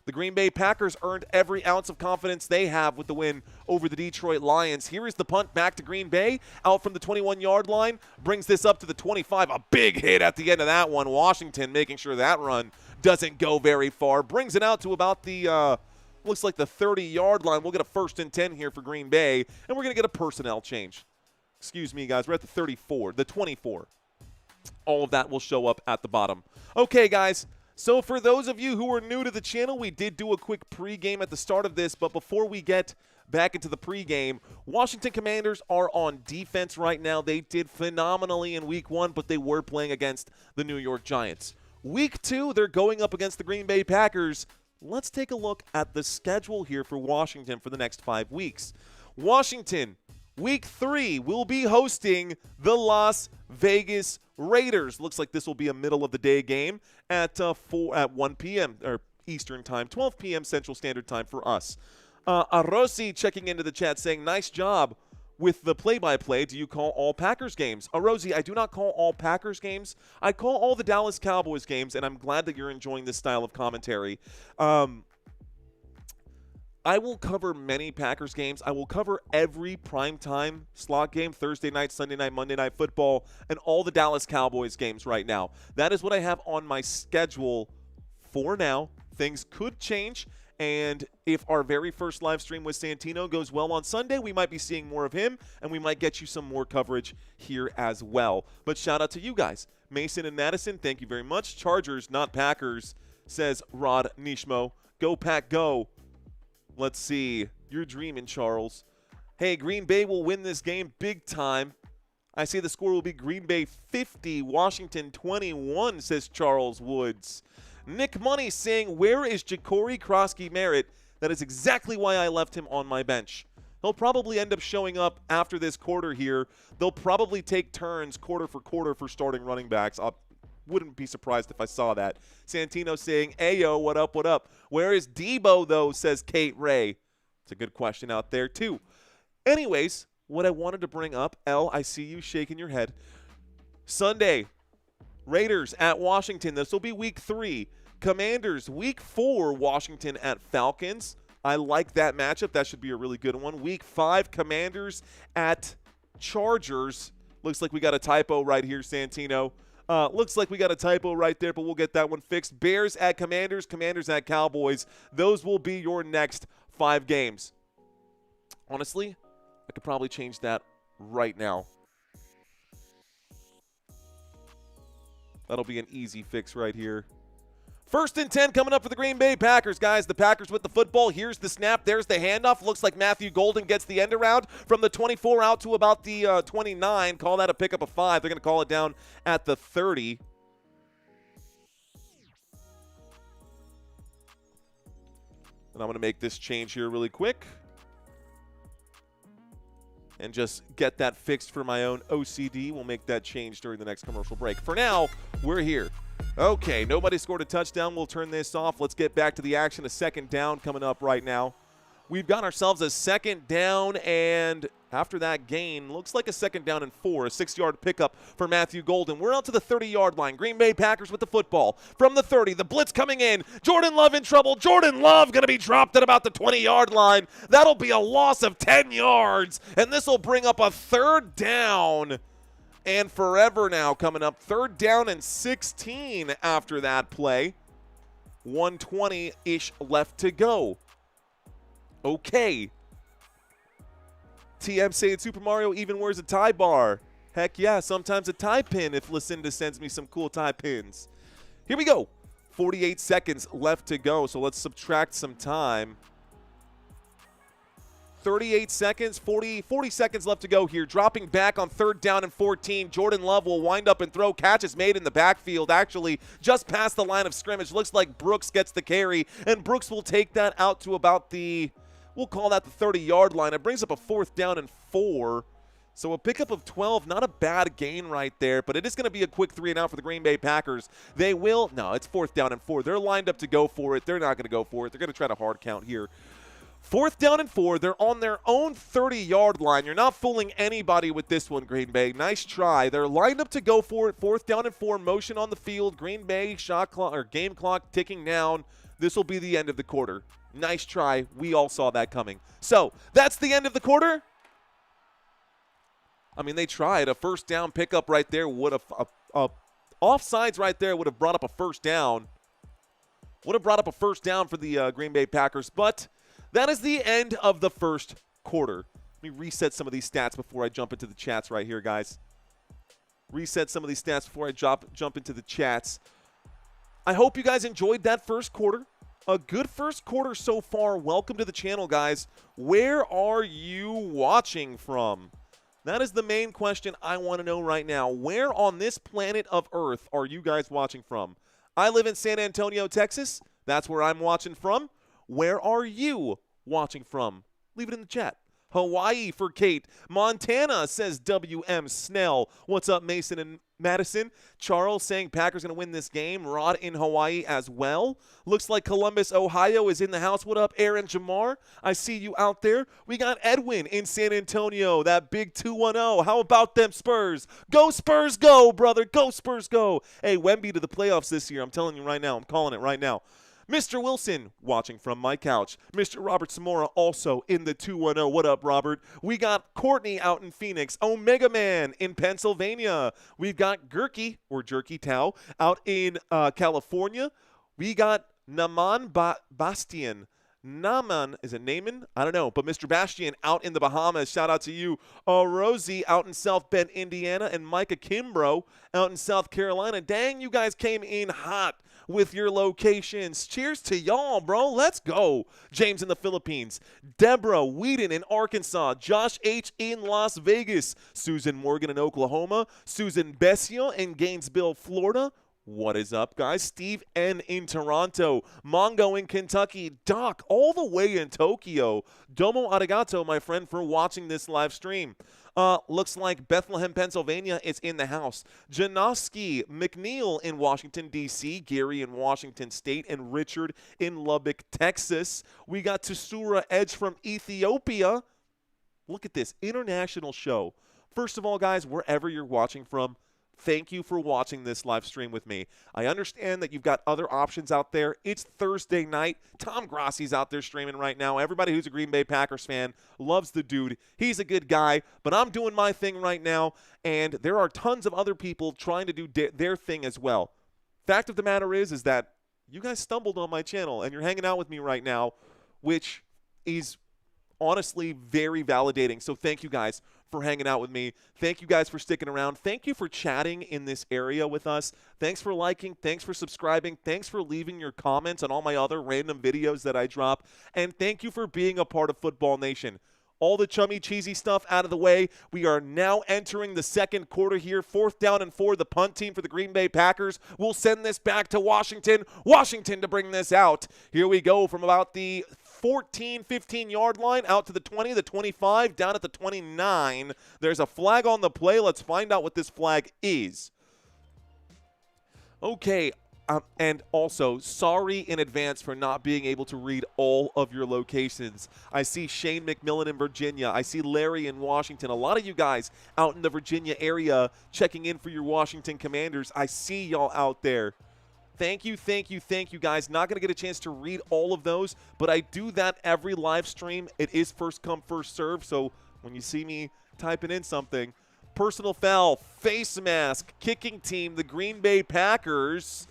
The Green Bay Packers earned every ounce of confidence they have with the win over the Detroit Lions. Here is the punt back to Green Bay, out from the 21-yard line, brings this up to the 25. A big hit at the end of that one. Washington making sure that run doesn't go very far. Brings it out to about the, looks like the 30-yard line. We'll get a 1st and 10 here for Green Bay, and we're going to get a personnel change. Excuse me, guys. We're at the 34, the 24. All of that will show up at the bottom. Okay, guys. So for those of you who are new to the channel, we did do a quick pregame at the start of this, but before we get back into the pregame, Washington Commanders are on defense right now. They did phenomenally in Week 1, but they were playing against the New York Giants. Week 2, they're going up against the Green Bay Packers. Let's take a look at the schedule here for Washington for the next 5 weeks. Washington Week 3, we'll be hosting the Las Vegas Raiders. Looks like this will be a middle-of-the-day game at 1 p.m. or Eastern Time, 12 p.m. Central Standard Time for us. Arosi checking into the chat saying, nice job with the play-by-play. Do you call all Packers games? Arosi, I do not call all Packers games. I call all the Dallas Cowboys games, and I'm glad that you're enjoying this style of commentary. I will cover many Packers games. I will cover every primetime slot game, Thursday night, Sunday night, Monday Night Football, and all the Dallas Cowboys games right now. That is what I have on my schedule for now. Things could change, and if our very first live stream with Santino goes well on Sunday, we might be seeing more of him, and we might get you some more coverage here as well. But shout out to you guys. Mason and Madison, thank you very much. Chargers, not Packers, says Rod Nishmo. Go Pack, go. Let's see. You're dreaming, Charles. Hey, Green Bay will win this game big time. I say the score will be Green Bay 50, Washington 21, says Charles Woods. Nick Money saying, where is Ja'Cory Krosky-Merritt? That is exactly why I left him on my bench. He'll probably end up showing up after this quarter here. They'll probably take turns quarter for starting running backs. I wouldn't be surprised if I saw that. Santino saying, Ayo, what up, what up? Where is Deebo, though, says Kate Ray. It's a good question out there, too. Anyways, what I wanted to bring up, L, I see you shaking your head. Sunday, Raiders at Washington. This will be week 3. Commanders, week 4, Washington at Falcons. I like that matchup. That should be a really good one. Week 5, Commanders at Chargers. Looks like we got a typo right here, Santino. Looks like we got a typo right there, but we'll get that one fixed. Bears at Commanders, Commanders at Cowboys. Those will be your next 5 games. Honestly, I could probably change that right now. That'll be an easy fix right here. 1st and 10 coming up for the Green Bay Packers, guys. The Packers with the football. Here's the snap. There's the handoff. Looks like Matthew Golden gets the end around from the 24 out to about the 29. Call that a pickup of 5. They're going to call it down at the 30. And I'm going to make this change here really quick and just get that fixed for my own OCD. We'll make that change during the next commercial break. For now, we're here. Okay, nobody scored a touchdown. We'll turn this off. Let's get back to the action. A 2nd down coming up right now. We've got ourselves a 2nd down, and after that gain, looks like a 2nd down and 4, a 6-yard pickup for Matthew Golden. We're out to the 30-yard line. Green Bay Packers with the football from the 30. The blitz coming in. Jordan Love in trouble. Jordan Love going to be dropped at about the 20-yard line. That'll be a loss of 10 yards, and this will bring up a 3rd down. And forever now coming up. 3rd down and 16 after that play. 1:20-ish left to go. Okay. TM saying Super Mario even wears a tie bar. Heck yeah, sometimes a tie pin if Lucinda sends me some cool tie pins. Here we go. 48 seconds left to go, so let's subtract some time. 38 seconds, 40 seconds left to go here. Dropping back on 3rd down and 14. Jordan Love will wind up and throw. Catch is made in the backfield, actually just past the line of scrimmage. Looks like Brooks gets the carry, and Brooks will take that out to about the, we'll call that the 30-yard line. It brings up a 4th down and 4. So a pickup of 12, not a bad gain right there, but it is going to be a quick 3 and out for the Green Bay Packers. They will, no, it's 4th down and 4. They're lined up to go for it. They're not going to go for it. They're going to try to hard count here. 4th down and 4. They're on their own 30-yard line. You're not fooling anybody with this one, Green Bay. Nice try. They're lined up to go for it. 4th down and 4. Motion on the field. Green Bay shot clock or game clock ticking down. This will be the end of the quarter. Nice try. We all saw that coming. So that's the end of the quarter. I mean, they tried. A 1st down pickup right there would have offsides right there would have brought up a 1st down. Would have brought up a 1st down for the Green Bay Packers, but that is the end of the 1st quarter. Let me reset some of these stats before I jump into the chats right here, guys. Reset some of these stats before I jump into the chats. I hope you guys enjoyed that 1st quarter. A good 1st quarter so far. Welcome to the channel, guys. Where are you watching from? That is the main question I want to know right now. Where on this planet of Earth are you guys watching from? I live in San Antonio, Texas. That's where I'm watching from. Where are you watching from? Leave it in the chat. Hawaii for Kate. Montana, says WM Snell. What's up, Mason and Madison? Charles saying Packers going to win this game. Rod in Hawaii as well. Looks like Columbus, Ohio is in the house. What up, Aaron Jamar? I see you out there. We got Edwin in San Antonio. That big 2-1-0. How about them Spurs? Go Spurs, go, brother. Go Spurs, go. Hey, Wemby to the playoffs this year. I'm telling you right now. I'm calling it right now. Mr. Wilson, watching from my couch. Mr. Robert Samora, also in the 2-1-0. What up, Robert? We got Courtney out in Phoenix. Omega Man in Pennsylvania. We've got Gurky, or Jerky Tao, out in California. We got Naman Bastian. Naman, is it Naaman? I don't know. But Mr. Bastian out in the Bahamas. Shout out to you. Rosie out in South Bend, Indiana. And Micah Kimbrough out in South Carolina. Dang, you guys came in hot with your locations. Cheers to y'all, bro. Let's go. James in the Philippines. Deborah Whedon in Arkansas. Josh H. in Las Vegas. Susan Morgan in Oklahoma. Susan Bessia in Gainesville, Florida. What is up, guys? Steve N. in Toronto. Mongo in Kentucky. Doc all the way in Tokyo. Domo arigato, my friend, for watching this live stream. Looks like Bethlehem, Pennsylvania is in the house. Janoski McNeil in Washington, D.C., Gary in Washington State, and Richard in Lubbock, Texas. We got Tsura Edge from Ethiopia. Look at this international show. First of all, guys, wherever you're watching from, thank you for watching this live stream with me. I understand that you've got other options out there. It's Thursday night. Tom Grossi's out there streaming right now. Everybody who's a Green Bay Packers fan loves the dude. He's a good guy, but I'm doing my thing right now, and there are tons of other people trying to do their thing as well. Fact of the matter is that you guys stumbled on my channel, and you're hanging out with me right now, which is honestly very validating. So thank you guys for hanging out with me. Thank you guys for sticking around. Thank you for chatting in this area with us. Thanks for liking. Thanks for subscribing. Thanks for leaving your comments on all my other random videos that I drop. And thank you for being a part of Football Nation. All the chummy, cheesy stuff out of the way. We are now entering the second quarter here. 4th down and 4. The punt team for the Green Bay Packers will send this back to Washington. Washington to bring this out. Here we go from about the 14, 15-yard line out to the 20, the 25, down at the 29. There's a flag on the play. Let's find out what this flag is. Okay, and also, sorry in advance for not being able to read all of your locations. I see Shane McMillan in Virginia. I see Larry in Washington. A lot of you guys out in the Virginia area checking in for your Washington Commanders. I see y'all out there. Thank you, thank you, thank you, guys. Not going to get a chance to read all of those, but I do that every live stream. It is first come, first serve, so when you see me typing in something, personal foul, face mask, kicking team, the Green Bay Packers.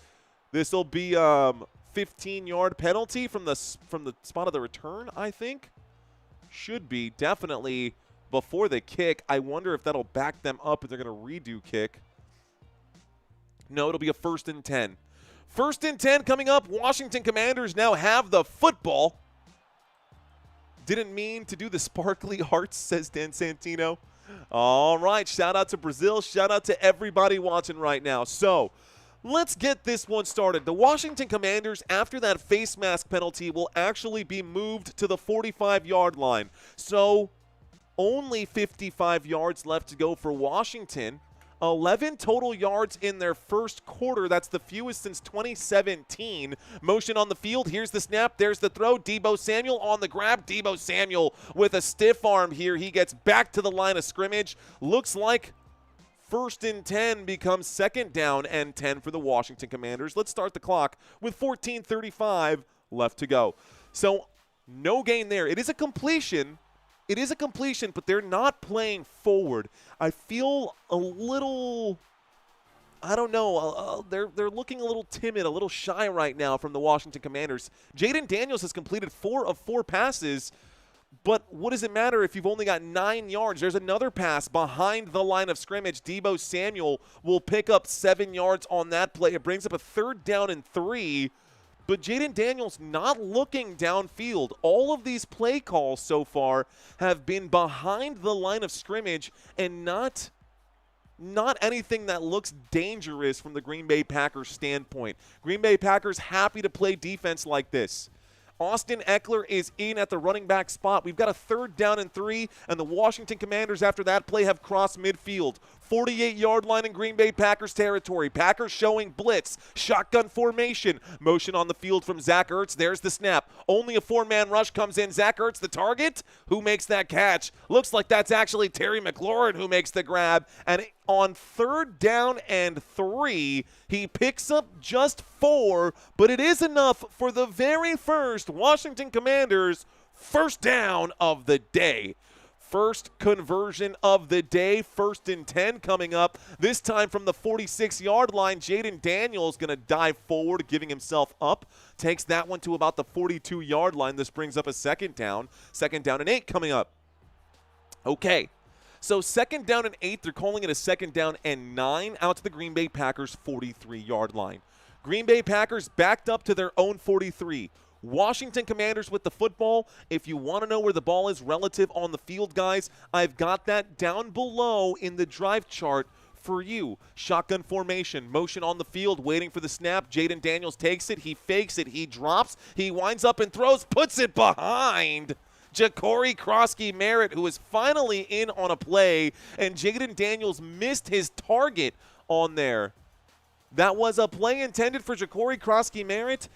This will be 15-yard penalty from the spot of the return, I think. Should be definitely before the kick. I wonder if that'll back them up if they're going to redo kick. No, it'll be a 1st and 10. 1st and 10 coming up. Washington Commanders now have the football. Didn't mean to do the sparkly hearts, says Dan Santino. All right, shout out to Brazil. Shout out to everybody watching right now. So let's get this one started. The Washington Commanders, after that face mask penalty, will actually be moved to the 45-yard line. So only 55 yards left to go for Washington. 11 total yards in their first quarter. That's the fewest since 2017. Motion on the field. Here's the snap. There's the throw. Deebo Samuel on the grab. Deebo Samuel with a stiff arm here. He gets back to the line of scrimmage. Looks like 1st and 10 becomes 2nd down and 10 for the Washington Commanders. Let's start the clock with 14:35 left to go. So no gain there. It is a completion. It is a completion, but they're not playing forward. I feel a little, I don't know, they're looking a little timid, a little shy right now from the Washington Commanders. Jayden Daniels has completed 4 of 4 passes, but what does it matter if you've only got 9 yards? There's another pass behind the line of scrimmage. Deebo Samuel will pick up 7 yards on that play. It brings up a 3rd down and 3. But Jayden Daniels not looking downfield. All of these play calls so far have been behind the line of scrimmage and not anything that looks dangerous from the Green Bay Packers standpoint. Green Bay Packers happy to play defense like this. Austin Eckler is in at the running back spot. We've got a 3rd down and 3, and the Washington Commanders after that play have crossed midfield. 48-yard line in Green Bay Packers territory. Packers showing blitz, shotgun formation, motion on the field from Zach Ertz. There's the snap. Only a 4-man rush comes in. Zach Ertz, the target. Who makes that catch? Looks like that's actually Terry McLaurin who makes the grab. And on 3rd down and 3, he picks up just 4, but it is enough for the very first Washington Commanders first down of the day. First conversion of the day, 1st and 10 coming up. This time from the 46-yard line, Jayden Daniels going to dive forward, giving himself up. Takes that one to about the 42-yard line. This brings up a 2nd down. 2nd down and 8 coming up. Okay, so 2nd down and 8. They're calling it a 2nd down and 9 out to the Green Bay Packers 43-yard line. Green Bay Packers backed up to their own 43. Washington Commanders with the football. If you want to know where the ball is relative on the field, guys, I've got that down below in the drive chart for you. Shotgun formation, motion on the field, waiting for the snap. Jayden Daniels takes it. He fakes it. He drops. He winds up and throws, puts it behind Ja'Cory Krosky-Merritt, who is finally in on a play, and Jayden Daniels missed his target on there. That was a play intended for Ja'Cory Krosky-Merritt.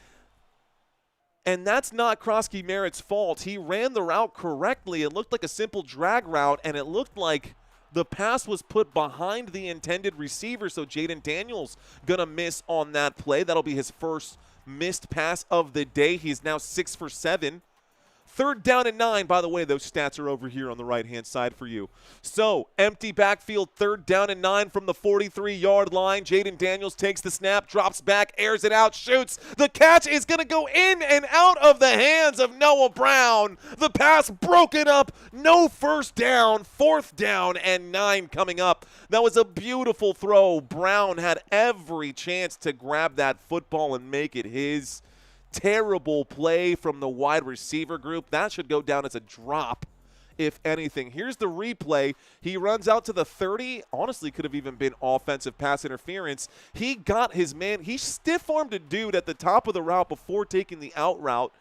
And that's not Krosky-Merritt's fault. He ran the route correctly. It looked like a simple drag route, and it looked like the pass was put behind the intended receiver, so Jayden Daniels going to miss on that play. That'll be his first missed pass of the day. He's now 6 for 7. 3rd down and 9. By the way, those stats are over here on the right-hand side for you. So, empty backfield, 3rd down and 9 from the 43-yard line. Jayden Daniels takes the snap, drops back, airs it out, shoots. The catch is going to go in and out of the hands of Noah Brown. The pass broken up. No first down. 4th down and 9 coming up. That was a beautiful throw. Brown had every chance to grab that football and make it his. Terrible play from the wide receiver group. That should go down as a drop, if anything. Here's the replay. He runs out to the 30. Honestly, could have even been offensive pass interference. He got his man. He stiff-armed a dude at the top of the route before taking the out route.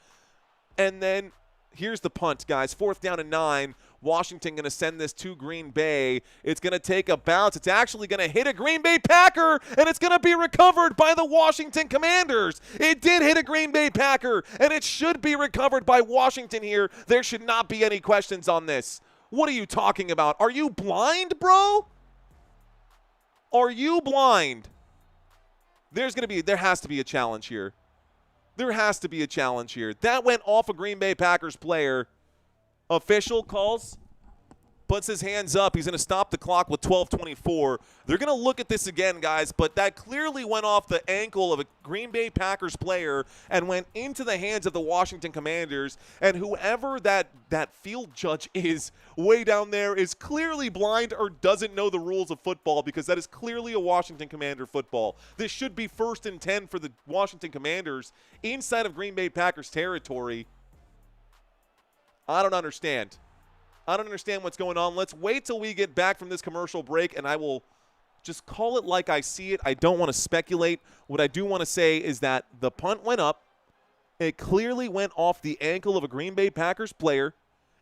And then here's the punt, guys. 4th down and 9. Washington going to send this to Green Bay. It's going to take a bounce. It's actually going to hit a Green Bay Packer, and it's going to be recovered by the Washington Commanders. It did hit a Green Bay Packer, and it should be recovered by Washington here. There should not be any questions on this. What are you talking about? Are you blind, bro? Are you blind? There has to be a challenge here. There has to be a challenge here. That went off a Green Bay Packers player. Official calls, puts his hands up. He's going to stop the clock with 12:24. They're going to look at this again, guys, but that clearly went off the ankle of a Green Bay Packers player and went into the hands of the Washington Commanders. And whoever that field judge is way down there is clearly blind or doesn't know the rules of football, because that is clearly a Washington Commander football. This should be 1st and 10 for the Washington Commanders inside of Green Bay Packers territory. I don't understand. I don't understand what's going on. Let's wait till we get back from this commercial break, and I will just call it like I see it. I don't want to speculate. What I do want to say is that the punt went up. It clearly went off the ankle of a Green Bay Packers player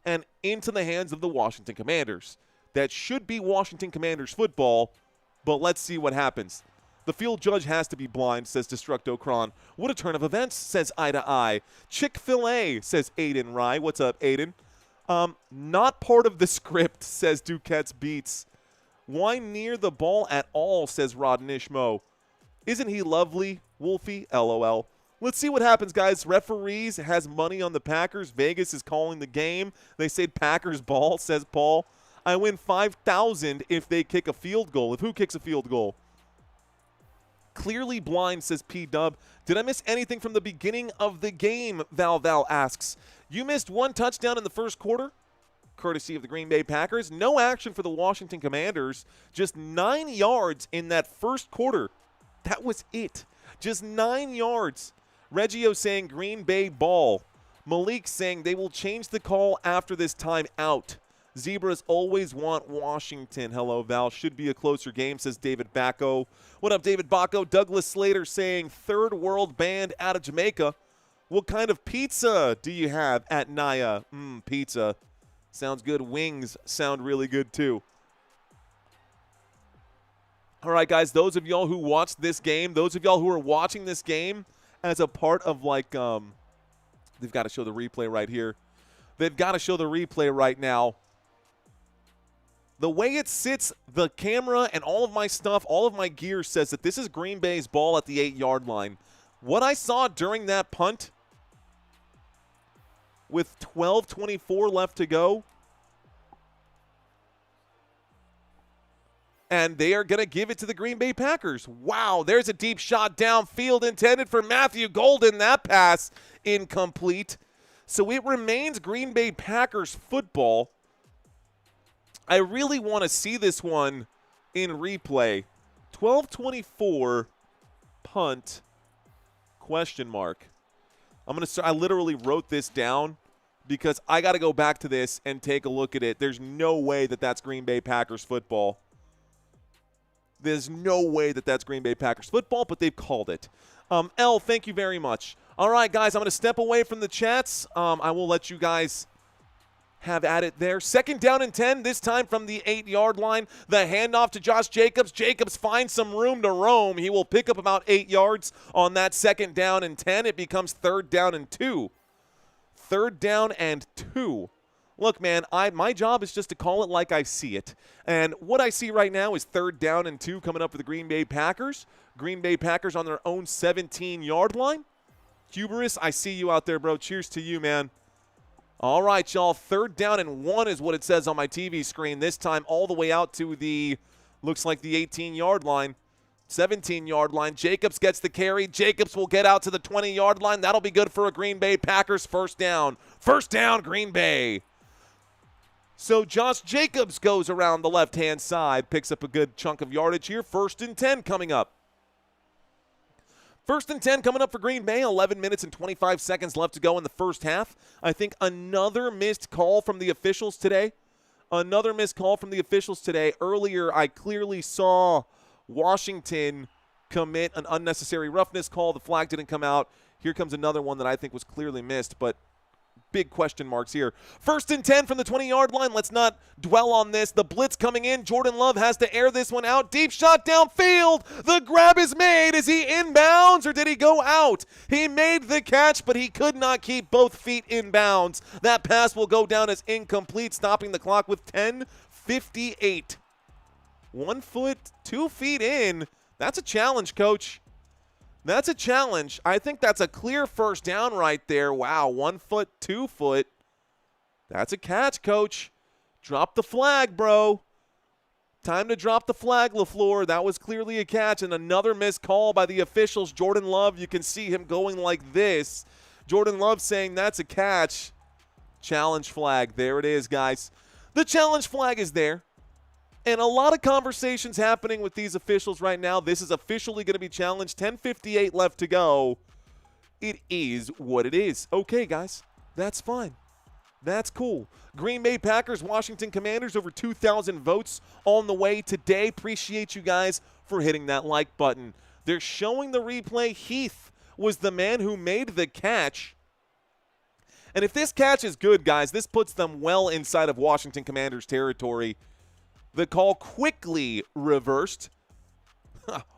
and into the hands of the Washington Commanders. That should be Washington Commanders football, but let's see what happens. The field judge has to be blind, says Destructo Cron. What a turn of events, says Eye to Eye. Chick-fil-A, says Aiden Rye. What's up, Aiden? Not part of the script, says Duquette's Beats. Why near the ball at all, says Rod Nishmo. Isn't he lovely, Wolfie? LOL. Let's see what happens, guys. Referees has money on the Packers. Vegas is calling the game. They say Packers ball, says Paul. I win $5,000 if they kick a field goal. If who kicks a field goal? Clearly blind, says P-Dub. Did I miss anything from the beginning of the game? Val asks. You missed one touchdown in the first quarter, courtesy of the Green Bay Packers. No action for the Washington Commanders. Just 9 yards in that first quarter. That was it. Just 9 yards. Reggio saying Green Bay ball. Malik saying they will change the call after this time out. Zebras always want Washington. Hello, Val. Should be a closer game, says David Bacco. What up, David Bacco? Douglas Slater saying third world band out of Jamaica. What kind of pizza do you have at Naya? Pizza. Sounds good. Wings sound really good too. All right, guys, those of y'all who watched this game, those of y'all who are watching this game as a part of like they've got to show the replay right here. They've got to show the replay right now. The way it sits, the camera and all of my stuff, all of my gear says that this is Green Bay's ball at the 8-yard line. What I saw during that punt with 12:24 left to go, and they are going to give it to the Green Bay Packers. Wow, there's a deep shot downfield intended for Matthew Golden. That pass incomplete. So it remains Green Bay Packers football. I really want to see this one in replay. 12:24 punt, question mark. I literally wrote this down because I got to go back to this and take a look at it. There's no way that that's Green Bay Packers football. There's no way that that's Green Bay Packers football, but they've called it. L, thank you very much. All right, guys, I'm going to step away from the chats. I will let you guys have at it there. 2nd down and 10, this time from the 8-yard line. The handoff to Josh Jacobs. Jacobs finds some room to roam. He will pick up about 8 yards on that 2nd down and 10. It becomes 3rd down and 2. 3rd down and 2. Look, man, my job is just to call it like I see it. And what I see right now is 3rd down and 2 coming up for the Green Bay Packers. Green Bay Packers on their own 17-yard line. Huberus, I see you out there, bro. Cheers to you, man. All right, y'all. 3rd down and 1 is what it says on my TV screen. This time all the way out to the, looks like the 18-yard line, 17-yard line. Jacobs gets the carry. Jacobs will get out to the 20-yard line. That'll be good for a Green Bay Packers 1st down. 1st down, Green Bay. So Josh Jacobs goes around the left-hand side, picks up a good chunk of yardage here. 1st and 10 coming up. 1st and 10 coming up for Green Bay. 11 minutes and 25 seconds left to go in the first half. I think another missed call from the officials today. Another missed call from the officials today. Earlier, I clearly saw Washington commit an unnecessary roughness call. The flag didn't come out. Here comes another one that I think was clearly missed, but big question marks here. 1st and 10 from the 20-yard line. Let's not dwell on this. The blitz coming in. Jordan Love has to air this one out. Deep shot downfield. The grab is made. Is he inbounds or did he go out? He made the catch, but he could not keep both feet inbounds. That pass will go down as incomplete, stopping the clock with 10:58. 1 foot, 2 feet in. That's a challenge, coach. That's a challenge. I think that's a clear 1st down right there. Wow, 1 foot, 2 foot. That's a catch, coach. Drop the flag, bro. Time to drop the flag, LaFleur. That was clearly a catch, and another missed call by the officials. Jordan Love, you can see him going like this. Jordan Love saying that's a catch. Challenge flag. There it is, guys. The challenge flag is there. And a lot of conversations happening with these officials right now. This is officially going to be challenged. 10:58 left to go. It is what it is. Okay, guys, that's fine. That's cool. Green Bay Packers, Washington Commanders, over 2,000 votes on the way today. Appreciate you guys for hitting that like button. They're showing the replay. Heath was the man who made the catch. And if this catch is good, guys, this puts them well inside of Washington Commanders territory. The call quickly reversed.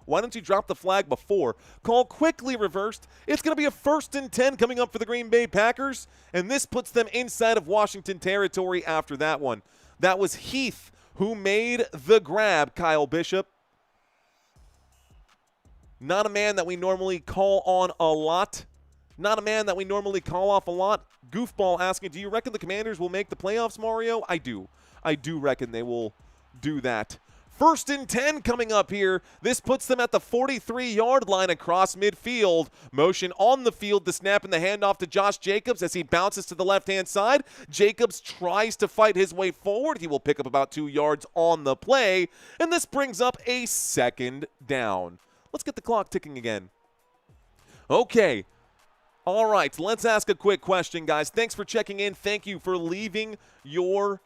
Why don't you drop the flag before? Call quickly reversed. It's going to be a 1st and 10 coming up for the Green Bay Packers, and this puts them inside of Washington territory after that one. That was Heath who made the grab, Kyle Bishop. Not a man that we normally call on a lot. Not a man that we normally call off a lot. Goofball asking, do you reckon the Commanders will make the playoffs, Mario? I do. I do reckon they will do that. 1st and 10 coming up here. This puts them at the 43-yard line across midfield. Motion on the field, the snap and the handoff to Josh Jacobs as he bounces to the left-hand side. Jacobs tries to fight his way forward. He will pick up about 2 yards on the play, and this brings up a 2nd down. Let's get the clock ticking again. Okay. All right, let's ask a quick question, guys. Thanks for checking in. Thank you for leaving your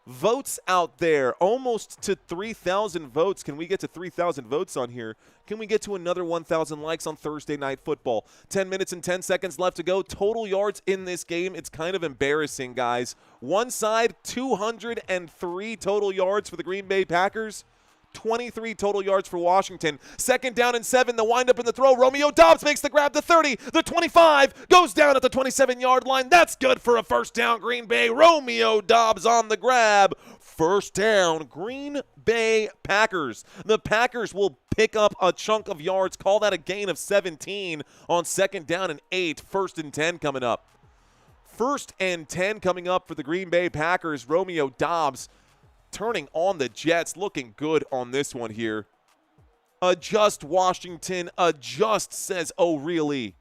votes out there, almost to 3,000 votes. Can we get to 3,000 votes on here? Can we get to another 1,000 likes on Thursday Night Football? 10 minutes and 10 seconds left to go. Total yards in this game. It's kind of embarrassing, guys. One side, 203 total yards for the Green Bay Packers. 23 total yards for Washington. Second down and 7. The windup and the throw. Romeo Doubs makes the grab to 30. The 25 goes down at the 27-yard line. That's good for a first down, Green Bay. Romeo Doubs on the grab. First down, Green Bay Packers. The Packers will pick up a chunk of yards. Call that a gain of 17 on second down and 8. First and 10 coming up. First and 10 coming up for the Green Bay Packers. Romeo Doubs turning on the Jets, looking good on this one here. Adjust, Washington. Adjust, says, oh, really?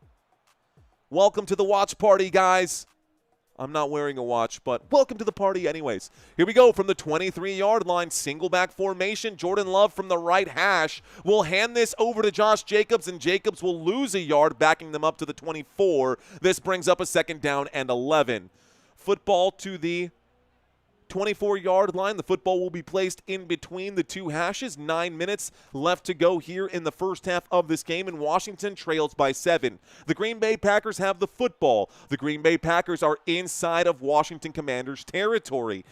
Welcome to the watch party, guys. I'm not wearing a watch, but welcome to the party anyways. Here we go from the 23-yard line. Single back formation. Jordan Love from the right hash will hand this over to Josh Jacobs, and Jacobs will lose a yard, backing them up to the 24. This brings up a second down and 11. Football to the 24-yard line. The football will be placed in between the two hashes. 9 minutes left to go here in the first half of this game, and Washington trails by 7. The Green Bay Packers have the football. The Green Bay Packers are inside of Washington Commanders territory.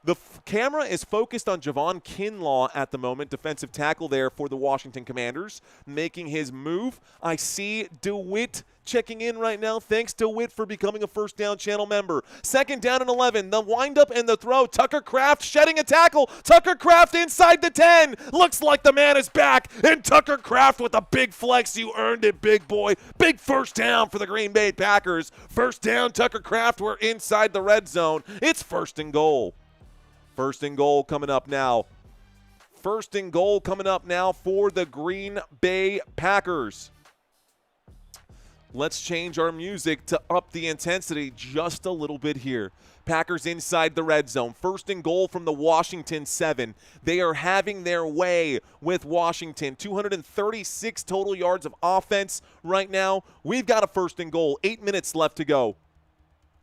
The camera is focused on Javon Kinlaw at the moment, defensive tackle there for the Washington Commanders, making his move. I see DeWitt checking in right now. Thanks, DeWitt, for becoming a First Down Channel member. Second down and 11. The windup and the throw. Tucker Kraft shedding a tackle. Tucker Kraft inside the 10. Looks like the man is back. And Tucker Kraft with a big flex. You earned it, big boy. Big first down for the Green Bay Packers. First down, Tucker Kraft. We're inside the red zone. It's first and goal. First and goal coming up now. First and goal coming up now for the Green Bay Packers. Let's change our music to up the intensity just a little bit here. Packers inside the red zone. First and goal from the Washington 7. They are having their way with Washington. 236 total yards of offense right now. We've got a first and goal. 8 minutes left to go.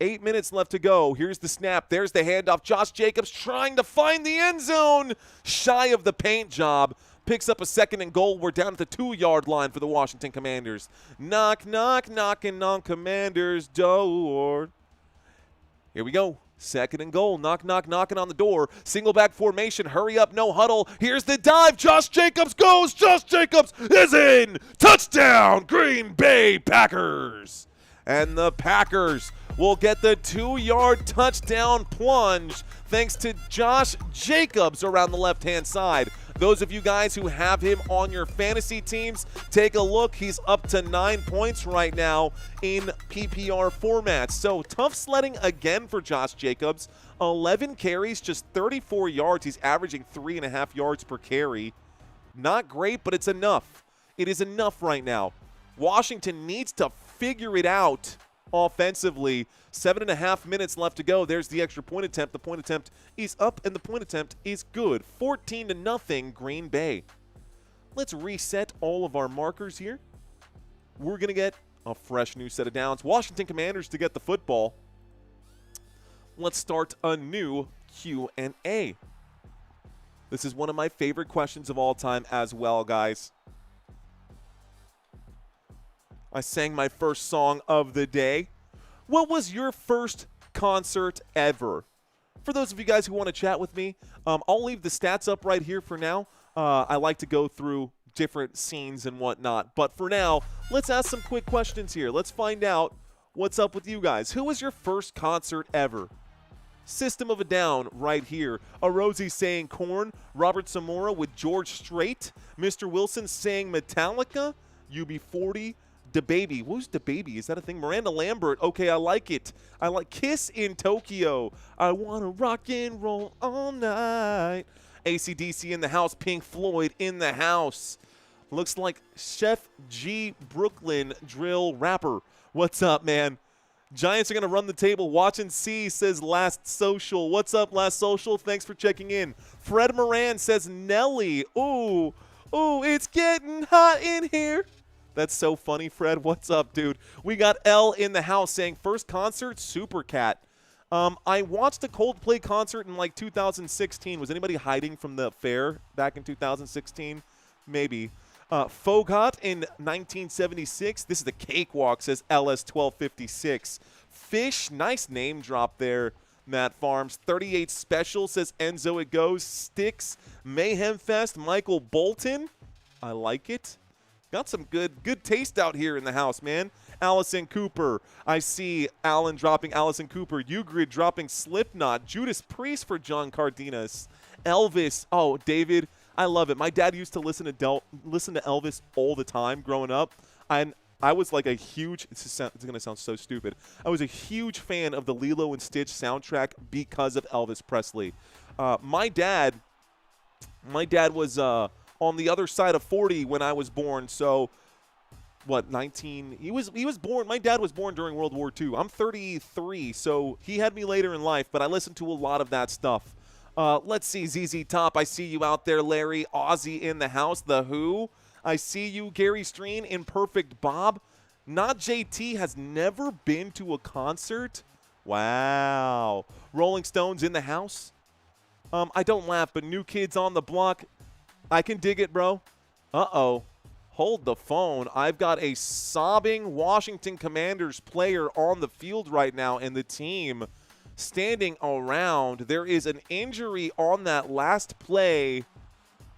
8 minutes left to go. Here's the snap. There's the handoff. Josh Jacobs trying to find the end zone. Shy of the paint job. Picks up a second and goal. We're down at the 2-yard line for the Washington Commanders. Knock, knock, knocking on Commanders' door. Here we go. Second and goal. Knock, knock, knocking on the door. Single back formation. Hurry up, no huddle. Here's the dive. Josh Jacobs goes. Josh Jacobs is in. Touchdown, Green Bay Packers. And the Packers will get the 2-yard touchdown plunge thanks to Josh Jacobs around the left-hand side. Those of you guys who have him on your fantasy teams, take a look. He's up to 9 points right now in PPR formats. So tough sledding again for Josh Jacobs. 11 carries, just 34 yards. He's averaging 3.5 yards per carry. Not great, but it's enough. It is enough right now. Washington needs to figure it out offensively. 7.5 minutes left to go. There's the extra point attempt. The point attempt is up, and the point attempt is good. 14-0 Green Bay. Let's reset all of our markers here. We're going to get a fresh new set of downs. Washington Commanders to get the football. Let's start a new Q&A. This is one of my favorite questions of all time as well, guys. I sang my first song of the day. What was your first concert ever? For those of you guys who want to chat with me, I'll leave the stats up right here for now. I like to go through different scenes and whatnot. But for now, let's ask some quick questions here. Let's find out what's up with you guys. Who was your first concert ever? System of a Down right here. Rosie saying Korn. Robert Zamora with George Strait. Mr. Wilson saying Metallica. UB40. DaBaby. Who's DaBaby? Is that a thing? Miranda Lambert. Okay, I like it. I like Kiss in Tokyo. I want to rock and roll all night. AC/DC in the house. Pink Floyd in the house. Looks like Chef G Brooklyn drill rapper. What's up, man? Giants are going to run the table. Watch and see, says Last Social. What's up, Last Social? Thanks for checking in. Fred Moran says Nelly. Ooh, it's getting hot in here. That's so funny, Fred. What's up, dude? We got L in the house saying first concert, Super Cat. I watched a Coldplay concert in like 2016. Was anybody hiding from the fair back in 2016? Maybe. Fogot in 1976. This is the cakewalk, says LS1256. Fish, nice name drop there, Matt Farms. 38 Special, says Enzo It Goes. Sticks, Mayhem Fest, Michael Bolton. I like it. Got some good taste out here in the house, man. Allison Cooper. I see Alan dropping Allison Cooper. Ugrid dropping Slipknot. Judas Priest for John Cardenas. Elvis. Oh, David, I love it. My dad used to listen to Elvis all the time growing up. I was like a huge, it's going to sound so stupid. I was a huge fan of the Lilo and Stitch soundtrack because of Elvis Presley. My dad was on the other side of 40 when I was born. So, what, 19? He was born. My dad was born during World War II. I'm 33, so he had me later in life, but I listened to a lot of that stuff. Let's see, ZZ Top. I see you out there, Larry. Ozzy in the house. The Who. I see you, Gary Streen. Imperfect Bob. Not JT has never been to a concert. Wow. Rolling Stones in the house. I don't laugh, but New Kids on the Block. I can dig it, bro. Uh-oh. Hold the phone. I've got a sobbing Washington Commanders player on the field right now, and the team standing around. There is an injury on that last play.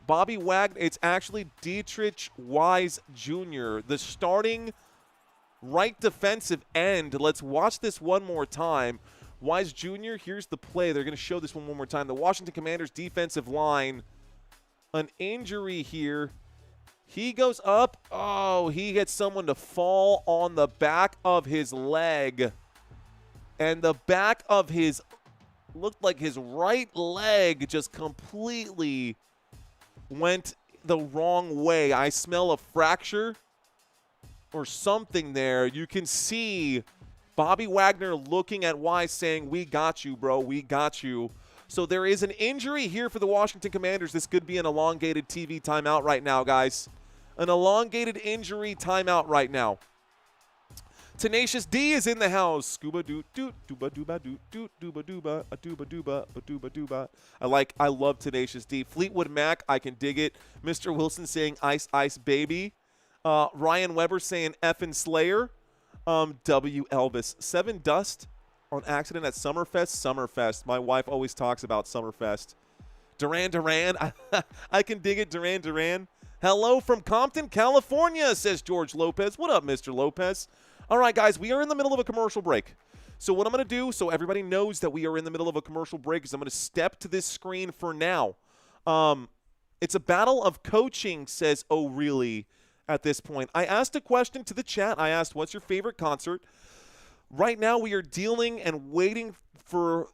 Bobby Wagner, it's actually Dietrich Wise Jr., the starting right defensive end. Let's watch this one more time. Wise Jr., here's the play. They're going to show this one more time. The Washington Commanders defensive line. An injury here. He goes up. Oh, he gets someone to fall on the back of his leg. And the back of his, looked like his right leg just completely went the wrong way. I smell a fracture or something there. You can see Bobby Wagner looking at Wise saying, "We got you, bro. We got you." So there is an injury here for the Washington Commanders. This could be an elongated TV timeout right now, guys. An elongated injury timeout right now. Tenacious D is in the house. Scuba doot doot dooba dooba doot doot dooba dooba a dooba dooba a dooba dooba. I love Tenacious D. Fleetwood Mac, I can dig it. Mr. Wilson saying ice ice baby. Ryan Weber saying effing Slayer. W Elvis. 7 Dust on accident at Summerfest. My wife always talks about Summerfest. Duran. I can dig it, Duran. Hello from Compton, California, says George Lopez. What up, Mr. Lopez? All right, guys, we are in the middle of a commercial break. So what I'm going to do, so everybody knows that we are in the middle of a commercial break, is I'm going to step to this screen for now. It's a battle of coaching, says Oh Really, at this point. I asked a question to the chat. I asked, what's your favorite concert? Right now we are dealing and waiting for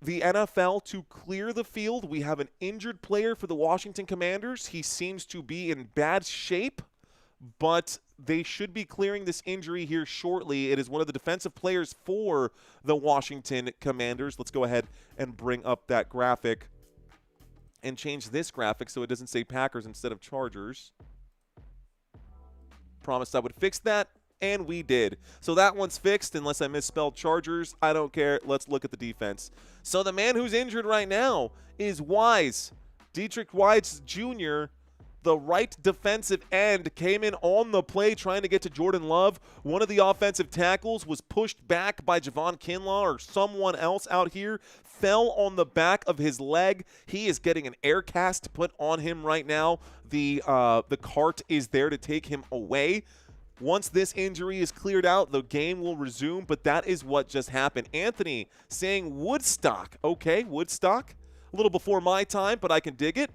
the NFL to clear the field. We have an injured player for the Washington Commanders. He seems to be in bad shape, but they should be clearing this injury here shortly. It is one of the defensive players for the Washington Commanders. Let's go ahead and bring up that graphic and change this graphic so it doesn't say Packers instead of Chargers. Promised I would fix that, and we did. So that one's fixed unless I misspelled Chargers. I don't care. Let's look at the defense. So the man who's injured right now is Wise. Dietrich Wise Jr., the right defensive end, came in on the play trying to get to Jordan Love. One of the offensive tackles was pushed back by Javon Kinlaw or someone else out here, fell on the back of his leg. He is getting an air cast put on him right now. The cart is there to take him away. Once this injury is cleared out, the game will resume, but that is what just happened. Anthony saying Woodstock. Okay, Woodstock. A little before my time, but I can dig it.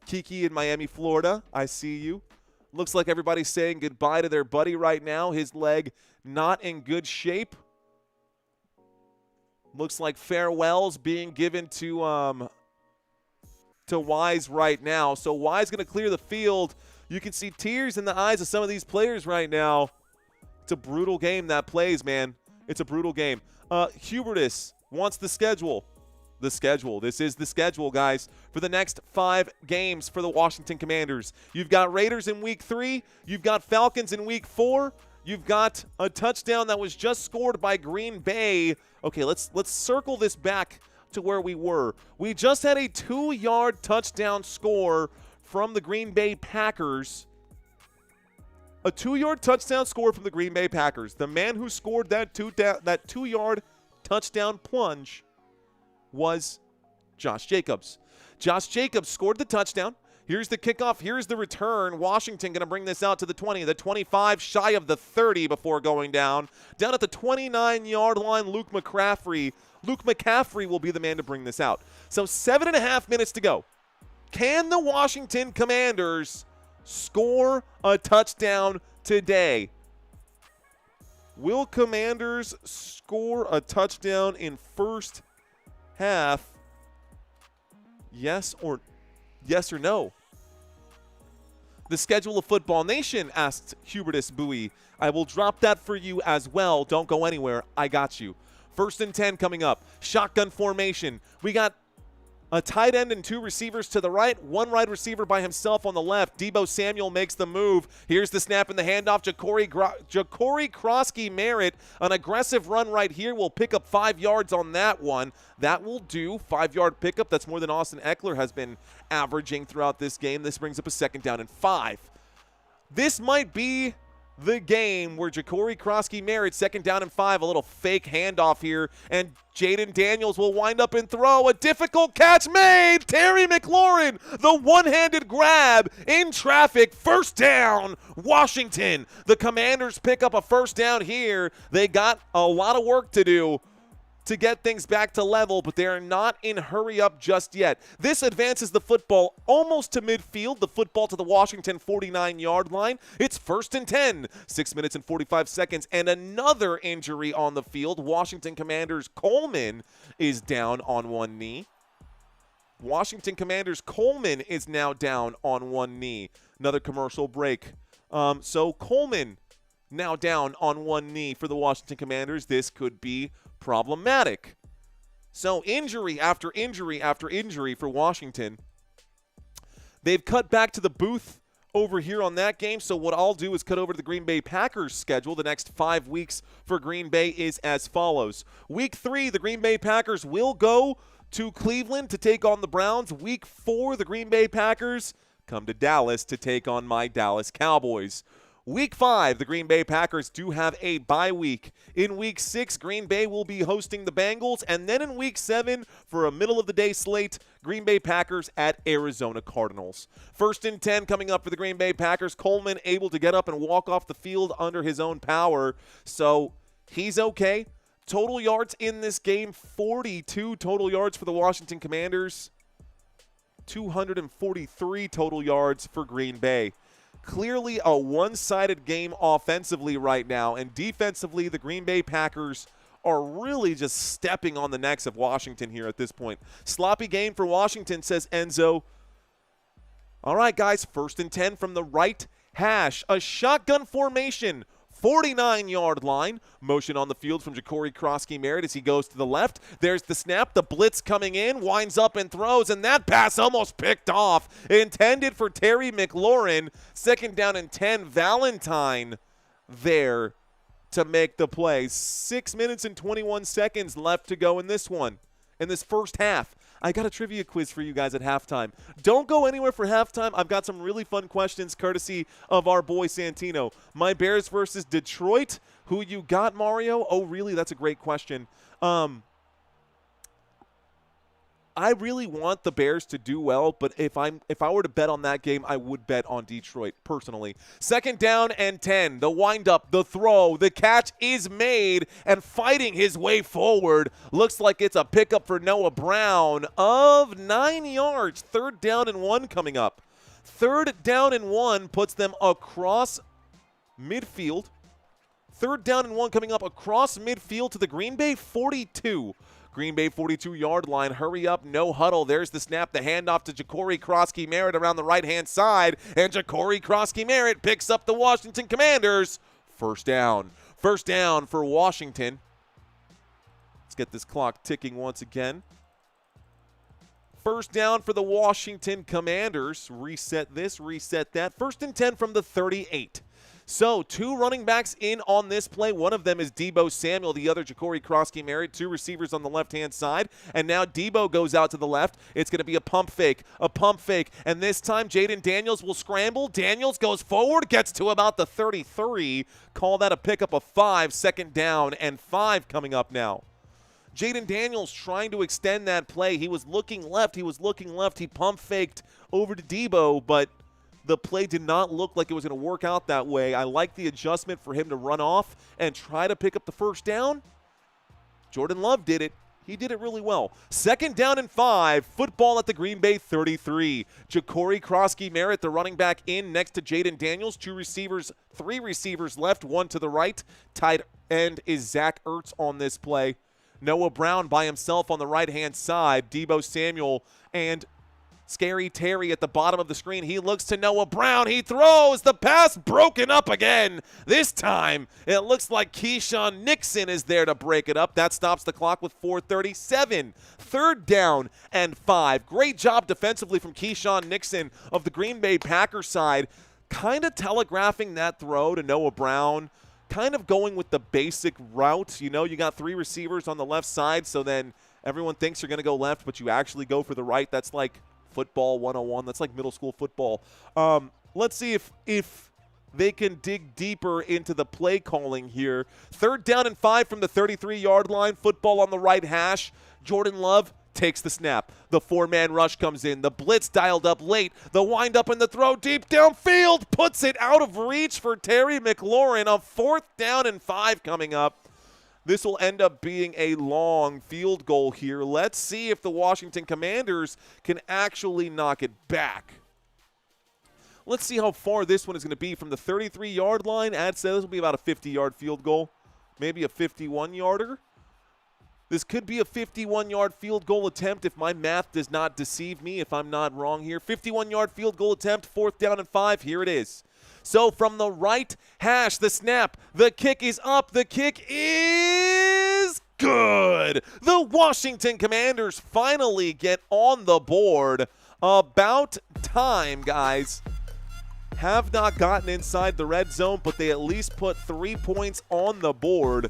Kiki in Miami, Florida. I see you. Looks like everybody's saying goodbye to their buddy right now. His leg not in good shape. Looks like farewells being given to Wise right now. So Wise going to clear the field. You can see tears in the eyes of some of these players right now. It's a brutal game that plays, man. It's a brutal game. Hubertus wants the schedule. The schedule. This is the schedule, guys, for the next 5 games for the Washington Commanders. You've got Raiders in week 3. You've got Falcons in week 4. You've got a touchdown that was just scored by Green Bay. Okay, let's circle this back to where we were. We just had a 2-yard touchdown score from the Green Bay Packers. A 2-yard touchdown score from the Green Bay Packers. The man who scored that 2-yard touchdown plunge was Josh Jacobs. Josh Jacobs scored the touchdown. Here's the kickoff. Here's the return. Washington going to bring this out to the 20, the 25, shy of the 30 before going down. Down at the 29-yard line, Luke McCaffrey will be the man to bring this out. So 7.5 minutes to go. Can the Washington Commanders score a touchdown today? Will Commanders score a touchdown in first half? Yes or no? The schedule of Football Nation, asked Hubertus Bowie. I will drop that for you as well. Don't go anywhere. I got you. 1st and 10 coming up. Shotgun formation. We got a tight end and 2 receivers to the right, 1 wide receiver by himself on the left. Deebo Samuel makes the move. Here's the snap and the handoff. Ja'Cory Krosky-Merritt, an aggressive run right here, will pick up 5 yards on that one. That will do. 5-yard pickup. That's more than Austin Eckler has been averaging throughout this game. This brings up a 2nd down and 5. This might be the game where Ja'Cory Krosky-Merritt, 2nd down and 5, a little fake handoff here, and Jayden Daniels will wind up and throw. A difficult catch made. Terry McLaurin, the one-handed grab in traffic. 1st down, Washington. The Commanders pick up a 1st down here. They got a lot of work to do to get things back to level, but they are not in hurry up just yet. This advances the football almost to midfield, the football to the Washington 49-yard line. It's 1st and 10, 6 minutes and 45 seconds, and another injury on the field. Washington Commanders Coleman is down on one knee. Washington Commanders Coleman is now down on one knee. Another commercial break. So Coleman now down on one knee for the Washington Commanders. This could be problematic. So injury after injury after injury for Washington. They've cut back to the booth over here on that game. So what I'll do is cut over to the Green Bay Packers schedule. The next 5 weeks for Green Bay is as follows. Week 3, the Green Bay Packers will go to Cleveland to take on the Browns. Week 4, the Green Bay Packers come to Dallas to take on my Dallas Cowboys. Week 5, the Green Bay Packers do have a bye week. In Week 6, Green Bay will be hosting the Bengals. And then in Week 7, for a middle-of-the-day slate, Green Bay Packers at Arizona Cardinals. 1st and 10 coming up for the Green Bay Packers. Coleman able to get up and walk off the field under his own power. So he's okay. Total yards in this game, 42 total yards for the Washington Commanders. 243 total yards for Green Bay. Clearly a one-sided game offensively right now, and defensively the Green Bay Packers are really just stepping on the necks of Washington here at this point. Sloppy game for Washington, says Enzo. All right, guys, 1st and 10 from the right hash. A shotgun formation. 49-yard line. Motion on the field from Ja'Cory Krosky-Merritt as he goes to the left. There's the snap. The blitz coming in. Winds up and throws, and that pass almost picked off. Intended for Terry McLaurin. 2nd down and 10. Valentine there to make the play. 6 minutes and 21 seconds left to go in this one, in this first half. I got a trivia quiz for you guys at halftime. Don't go anywhere for halftime. I've got some really fun questions courtesy of our boy Santino. My Bears versus Detroit. Who you got, Mario? Oh, really? That's a great question. I really want the Bears to do well, but if I were to bet on that game, I would bet on Detroit, personally. 2nd down and 10. The windup, the throw, the catch is made, and fighting his way forward. Looks like it's a pickup for Noah Brown of 9 yards. 3rd down and 1 coming up. 3rd down and 1 puts them across midfield. 3rd down and 1 coming up across midfield to the Green Bay 42. Green Bay 42-yard line. Hurry up, no huddle. There's the snap, the handoff to Ja'Cory Krosky-Merritt around the right-hand side, and Ja'Cory Krosky-Merritt picks up the Washington Commanders. 1st down. 1st down for Washington. Let's get this clock ticking once again. 1st down for the Washington Commanders. Reset this, reset that. 1st and 10 from the 38. So 2 running backs in on this play. One of them is Deebo Samuel, the other Ja'Cory Krosky-Merritt. 2 receivers on the left-hand side. And now Deebo goes out to the left. It's going to be a pump fake. And this time Jayden Daniels will scramble. Daniels goes forward, gets to about the 33. Call that a pickup of 5, 2nd down and 5 coming up now. Jayden Daniels trying to extend that play. He was looking left. He pump faked over to Deebo, but the play did not look like it was going to work out that way. I like the adjustment for him to run off and try to pick up the 1st down. Jordan Love did it. He did it really well. 2nd down and 5. Football at the Green Bay 33. Ja'Cory Krosky-Merritt, the running back, in next to Jayden Daniels. 3 receivers left, 1 to the right. Tight end is Zach Ertz on this play. Noah Brown by himself on the right-hand side. Deebo Samuel and Scary Terry at the bottom of the screen. He looks to Noah Brown. He throws. The pass broken up again. This time, it looks like Keyshawn Nixon is there to break it up. That stops the clock with 4:37. 3rd down and 5. Great job defensively from Keyshawn Nixon of the Green Bay Packers side, kind of telegraphing that throw to Noah Brown, kind of going with the basic route. You know, you got 3 receivers on the left side, so then everyone thinks you're going to go left, but you actually go for the right. That's like football 101. That's like middle school football. Let's see if they can dig deeper into the play calling here. 3rd down and 5 from the 33-yard line. Football on the right hash. Jordan Love takes the snap. The 4-man rush comes in. The blitz dialed up late. The wind up and the throw deep downfield puts it out of reach for Terry McLaurin. A 4th down and 5 coming up. This will end up being a long field goal here. Let's see if the Washington Commanders can actually knock it back. Let's see how far this one is going to be from the 33-yard line. I'd say this will be about a 50-yard field goal, maybe a 51-yarder. This could be a 51-yard field goal attempt if my math does not deceive me, if I'm not wrong here. 51-yard field goal attempt, 4th down and 5. Here it is. So from the right hash, the snap, the kick is up. The kick is good. The Washington Commanders finally get on the board. About time, guys. Have not gotten inside the red zone, but they at least put 3 points on the board.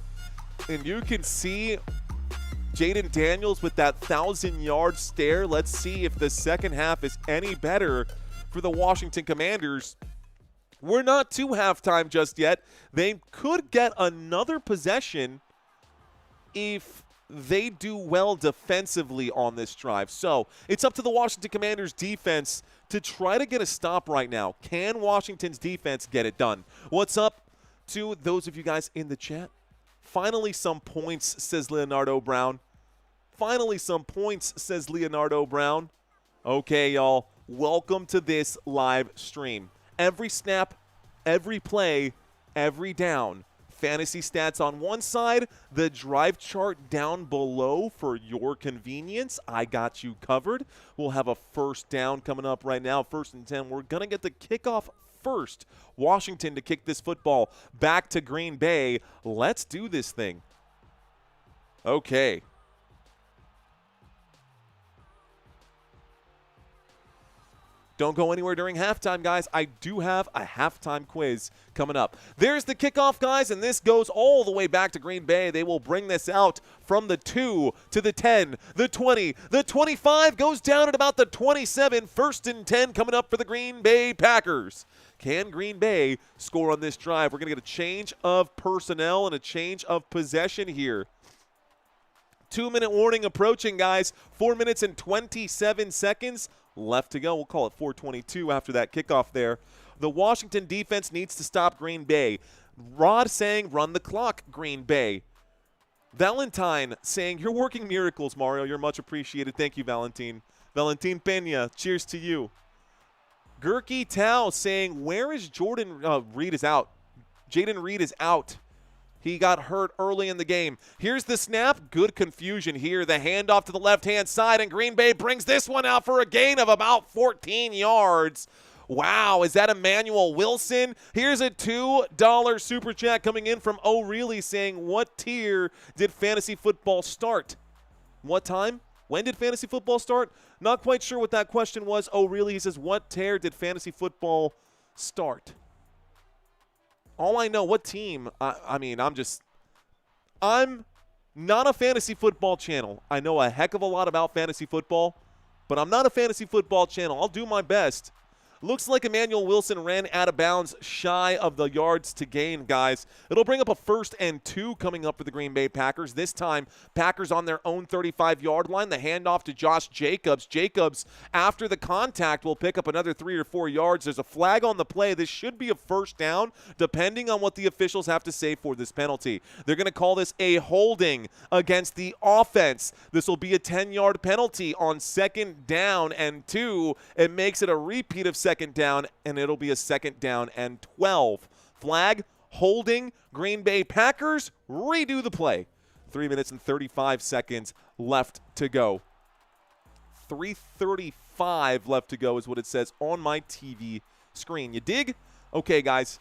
And you can see Jayden Daniels with that 1,000-yard stare. Let's see if the second half is any better for the Washington Commanders. We're not to halftime just yet. They could get another possession if they do well defensively on this drive. So it's up to the Washington Commanders defense to try to get a stop right now. Can Washington's defense get it done? What's up to those of you guys in the chat? Finally some points, says Leonardo Brown. Finally some points, says Leonardo Brown. Okay, y'all. Welcome to this live stream. Every snap, every play, every down. Fantasy stats on one side, the drive chart down below for your convenience. I got you covered. We'll have a 1st down coming up right now, 1st and 10. We're going to get the kickoff first. Washington to kick this football back to Green Bay. Let's do this thing. Okay. Don't go anywhere during halftime, guys. I do have a halftime quiz coming up. There's the kickoff, guys, and this goes all the way back to Green Bay. They will bring this out from the 2 to the 10, the 20, the 25, goes down at about the 27. 1st and 10 coming up for the Green Bay Packers. Can Green Bay score on this drive? We're going to get a change of personnel and a change of possession here. 2-minute warning approaching, guys. 4 minutes and 27 seconds left to go. We'll call it 4:22 after that kickoff there. The Washington defense needs to stop Green Bay. Rod saying, run the clock, Green Bay. Valentine saying, you're working miracles, Mario. You're much appreciated. Thank you, Valentine. Valentine Pena, cheers to you. Gurky Tao saying, where is Jordan? Reed is out. Jayden Reed is out. He got hurt early in the game. Here's the snap. Good confusion here. The handoff to the left-hand side, and Green Bay brings this one out for a gain of about 14 yards. Wow, is that Emmanuel Wilson? Here's a $2 super chat coming in from O'Reilly saying, what tier did fantasy football start? What time? When did fantasy football start? Not quite sure what that question was. O'Reilly says, what tier did fantasy football start? All I know, what team? I'm not a fantasy football channel. I know a heck of a lot about fantasy football, but I'm not a fantasy football channel. I'll do my best. Looks like Emmanuel Wilson ran out of bounds shy of the yards to gain, guys. It'll bring up a 1st and 2 coming up for the Green Bay Packers. This time, Packers on their own 35-yard line. The handoff to Josh Jacobs. Jacobs, after the contact, will pick up another 3 or 4 yards. There's a flag on the play. This should be a 1st down, depending on what the officials have to say for this penalty. They're going to call this a holding against the offense. This will be a 10-yard penalty on 2nd down and 2. It makes it a repeat of 2nd down, and it'll be a 2nd down and 12. Flag, holding, Green Bay Packers, redo the play. 3 minutes and 35 seconds left to go. 3:35 left to go is what it says on my TV screen. You dig? Okay, guys.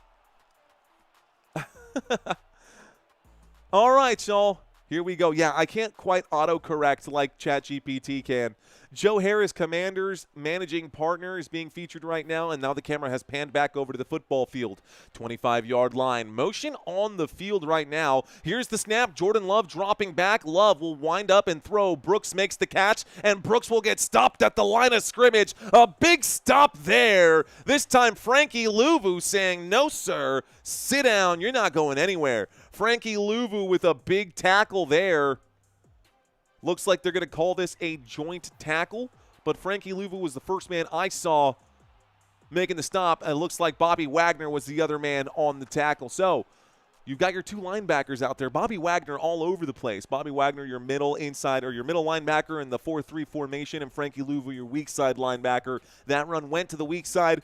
All right, y'all. Here we go. Yeah, I can't quite autocorrect like ChatGPT can. Joe Harris, Commanders managing partner, is being featured right now, and now the camera has panned back over to the football field. 25-yard line. Motion on the field right now. Here's the snap. Jordan Love dropping back. Love will wind up and throw. Brooks makes the catch, and Brooks will get stopped at the line of scrimmage. A big stop there. This time, Frankie Louvu saying, "No, sir. Sit down. You're not going anywhere." Frankie Louvu with a big tackle there. Looks like they're going to call this a joint tackle, but Frankie Louvu was the first man I saw making the stop, and it looks like Bobby Wagner was the other man on the tackle. So you've got your 2 linebackers out there. Bobby Wagner all over the place. Bobby Wagner, your middle inside, or your middle linebacker in the 4-3 formation, and Frankie Louvu, your weak side linebacker. That run went to the weak side.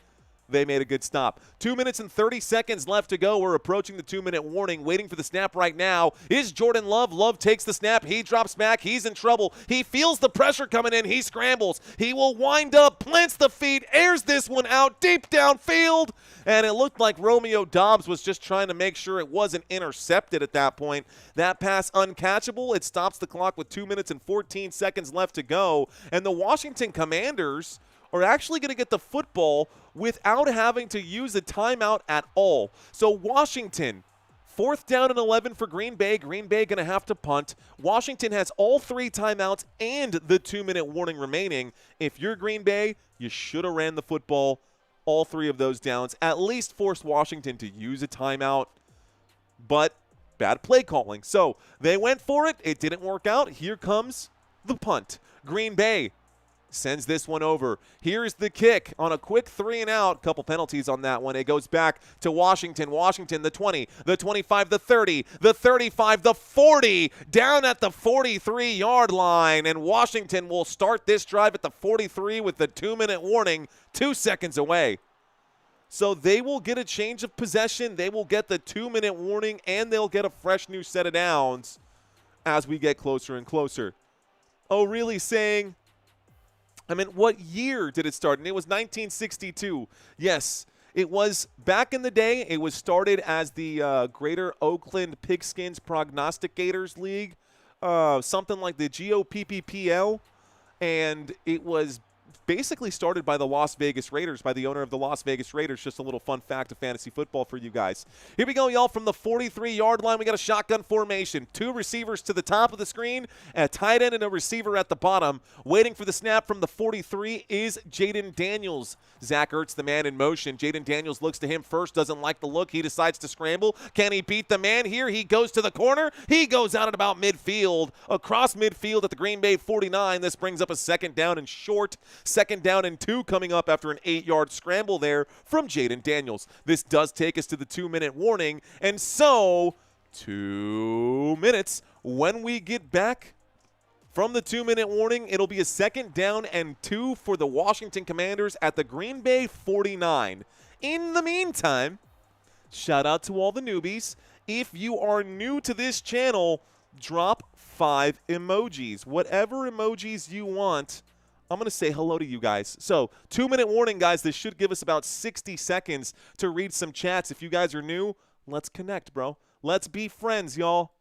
They made a good stop. 2 minutes and 30 seconds left to go. We're approaching the 2-minute warning. Waiting for the snap right now is Jordan Love. Love takes the snap. He drops back. He's in trouble. He feels the pressure coming in. He scrambles. He will wind up, plants the feet, airs this one out deep downfield. And it looked like Romeo Doubs was just trying to make sure it wasn't intercepted at that point. That pass uncatchable. It stops the clock with 2 minutes and 14 seconds left to go. And the Washington Commanders are actually going to get the football without having to use a timeout at all. So Washington, 4th down and 11 for Green Bay. Green Bay going to have to punt. Washington has all 3 timeouts and the 2-minute warning remaining. If you're Green Bay, you should have ran the football all 3 of those downs. At least force Washington to use a timeout, but bad play calling. So they went for it. It didn't work out. Here comes the punt. Green Bay sends this one over. Here's the kick on a quick 3-and-out. Couple penalties on that one. It goes back to Washington. Washington, the 20, the 25, the 30, the 35, the 40, down at the 43-yard line. And Washington will start this drive at the 43 with the 2-minute warning, 2 seconds away. So they will get a change of possession. They will get the 2-minute warning, and they'll get a fresh new set of downs as we get closer and closer. Oh, really saying, what year did it start? And it was 1962. Yes, it was back in the day. It was started as the Greater Oakland Pigskins Prognosticators League, something like the GOPPPL, and it was basically started by the Las Vegas Raiders, by the owner of the Las Vegas Raiders. Just a little fun fact of fantasy football for you guys. Here we go, y'all. From the 43-yard line, we got a shotgun formation. 2 receivers to the top of the screen, a tight end and a receiver at the bottom. Waiting for the snap from the 43 is Jayden Daniels. Zach Ertz, the man in motion. Jayden Daniels looks to him first, doesn't like the look. He decides to scramble. Can he beat the man here? He goes to the corner. He goes out at about midfield, across midfield at the Green Bay 49. This brings up a 2nd down and short. 2nd down and 2 coming up after an 8-yard scramble there from Jayden Daniels. This does take us to the 2-minute warning, and so 2 minutes. When we get back from the 2-minute warning, it'll be a 2nd down and 2 for the Washington Commanders at the Green Bay 49. In the meantime, shout out to all the newbies. If you are new to this channel, drop 5 emojis. Whatever emojis you want, I'm going to say hello to you guys. So 2-minute warning, guys. This should give us about 60 seconds to read some chats. If you guys are new, let's connect, bro. Let's be friends, y'all.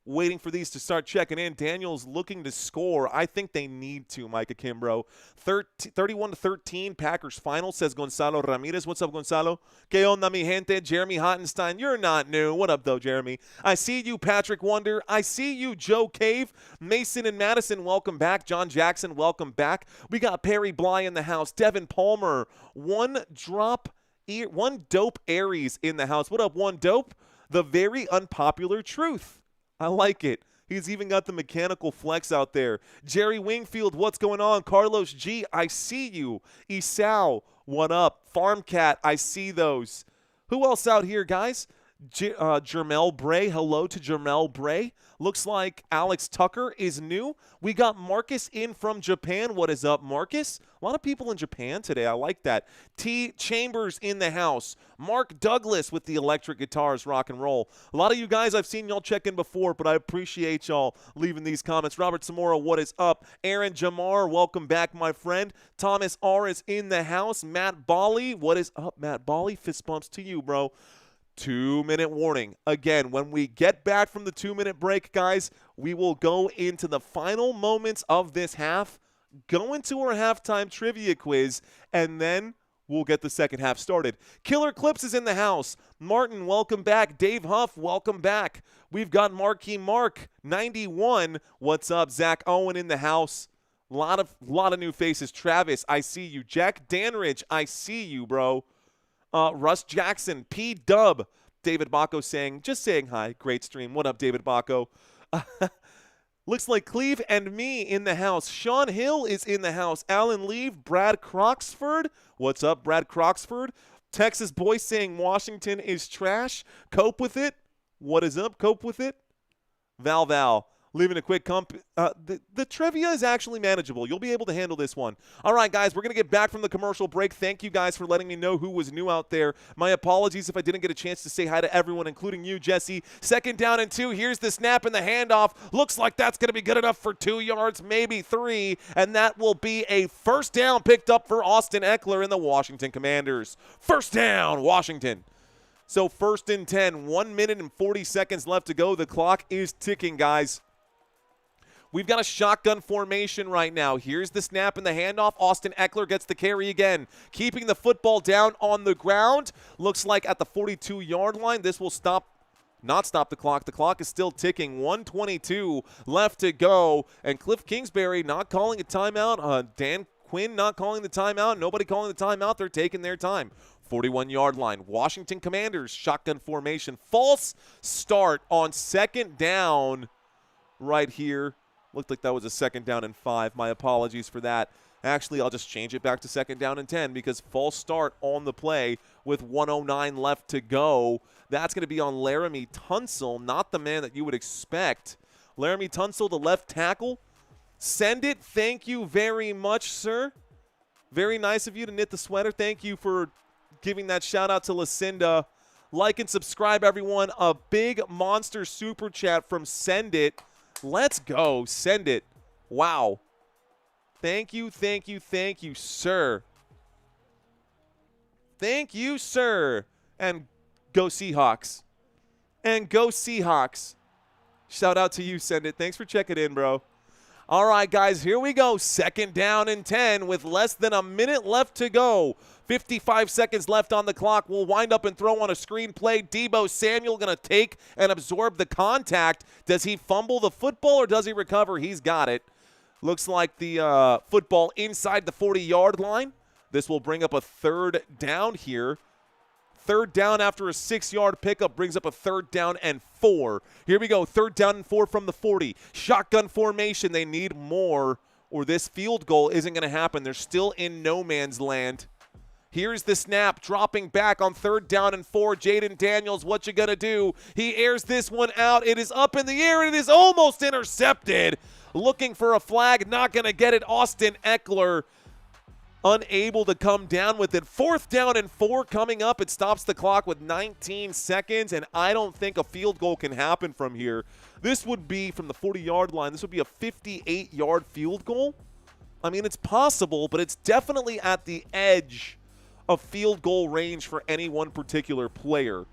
waiting for these to start checking in. Daniels looking to score. I think they need to, Micah Kimbrough. 31-13, Packers final, says Gonzalo Ramirez. What's up, Gonzalo? Que onda, mi gente? Jeremy Hottenstein. You're not new. What up, though, Jeremy? I see you, Patrick Wonder. I see you, Joe Cave. Mason and Madison, welcome back. John Jackson, welcome back. We got Perry Bly in the house. Devin Palmer. One dope Aries in the house. What up, one dope? The very unpopular truth. I like it. He's even got the mechanical flex out there. Jerry Wingfield, what's going on? Carlos G, I see you. Esau, what up? Farm Cat, I see those. Who else out here, guys? Jermel Bray, hello to Jermel Bray. Looks like Alex Tucker is new. We got Marcus in from Japan. What is up, Marcus? A lot of people in Japan today. I like that. T. Chambers in the house. Mark Douglas with the electric guitars, rock and roll. A lot of you guys, I've seen y'all check in before, but I appreciate y'all leaving these comments. Robert Zamora, what is up? Aaron Jamar, welcome back, my friend. Thomas R. is in the house. Matt Bali, what is up, Matt Bali? Fist bumps to you, bro. 2-minute warning. Again, when we get back from the 2-minute break, guys, we will go into the final moments of this half, go into our halftime trivia quiz, and then we'll get the second half started. Killer Clips is in the house. Martin, welcome back. Dave Huff, welcome back. We've got Marquee Mark, 91. What's up? Zach Owen in the house. Lot of new faces. Travis, I see you. Jack Danridge, I see you, bro. Russ Jackson, P. Dub, David Bacco just saying hi. Great stream. What up, David Bacco? Looks like Cleve and me in the house. Sean Hill is in the house. Alan Leave, Brad Croxford. What's up, Brad Croxford? Texas boy saying Washington is trash. Cope with it. What is up? Cope with it. Val. Leaving a quick the trivia is actually manageable. You'll be able to handle this one. All right, guys, we're going to get back from the commercial break. Thank you guys for letting me know who was new out there. My apologies if I didn't get a chance to say hi to everyone, including you, Jesse. 2nd down and 2. Here's the snap and the handoff. Looks like that's going to be good enough for 2 yards, maybe 3, and that will be a first down picked up for Austin Eckler and the Washington Commanders. First down, Washington. So 1st and 10, 1 minute and 40 seconds left to go. The clock is ticking, guys. We've got a shotgun formation right now. Here's the snap and the handoff. Austin Eckler gets the carry again, keeping the football down on the ground. Looks like at the 42-yard line, this will not stop the clock. The clock is still ticking. 1:22 left to go. And Cliff Kingsbury not calling a timeout. Dan Quinn not calling the timeout. Nobody calling the timeout. They're taking their time. 41-yard line. Washington Commanders, shotgun formation. False start on 2nd down right here. Looked like that was a 2nd down and 5. My apologies for that. Actually, I'll just change it back to 2nd down and 10 because false start on the play with 1:09 left to go. That's going to be on Laramie Tunsil, not the man that you would expect. Laramie Tunsil, the left tackle. Send it. Thank you very much, sir. Very nice of you to knit the sweater. Thank you for giving that shout out to Lucinda. Like and subscribe, everyone. A big monster super chat from Send It. Let's go. Send it. Wow. Thank you, sir. Thank you, sir. And go Seahawks. And go Seahawks. Shout out to you, Send It. Thanks for checking in, bro. All right, guys, here we go. 2nd down and 10 with less than a minute left to go. 55 seconds left on the clock. We'll wind up and throw on a screen play. Deebo Samuel going to take and absorb the contact. Does he fumble the football or does he recover? He's got it. Looks like the football inside the 40-yard line. This will bring up a 3rd down here. 3rd down after a 6-yard pickup brings up a 3rd down and 4. Here we go, 3rd down and 4 from the 40. Shotgun formation. They need more or this field goal isn't going to happen. They're still in no man's land. Here's the snap, dropping back on 3rd down and 4. Jayden Daniels, what you going to do? He airs this one out. It is up in the air, and it is almost intercepted. Looking for a flag, not going to get it. Austin Eckler unable to come down with it. 4th down and 4 coming up. It stops the clock with 19 seconds, and I don't think a field goal can happen from here. This would be from the 40-yard line. This would be a 58-yard field goal. I mean, it's possible, but it's definitely at the edge of field goal range for any one particular player.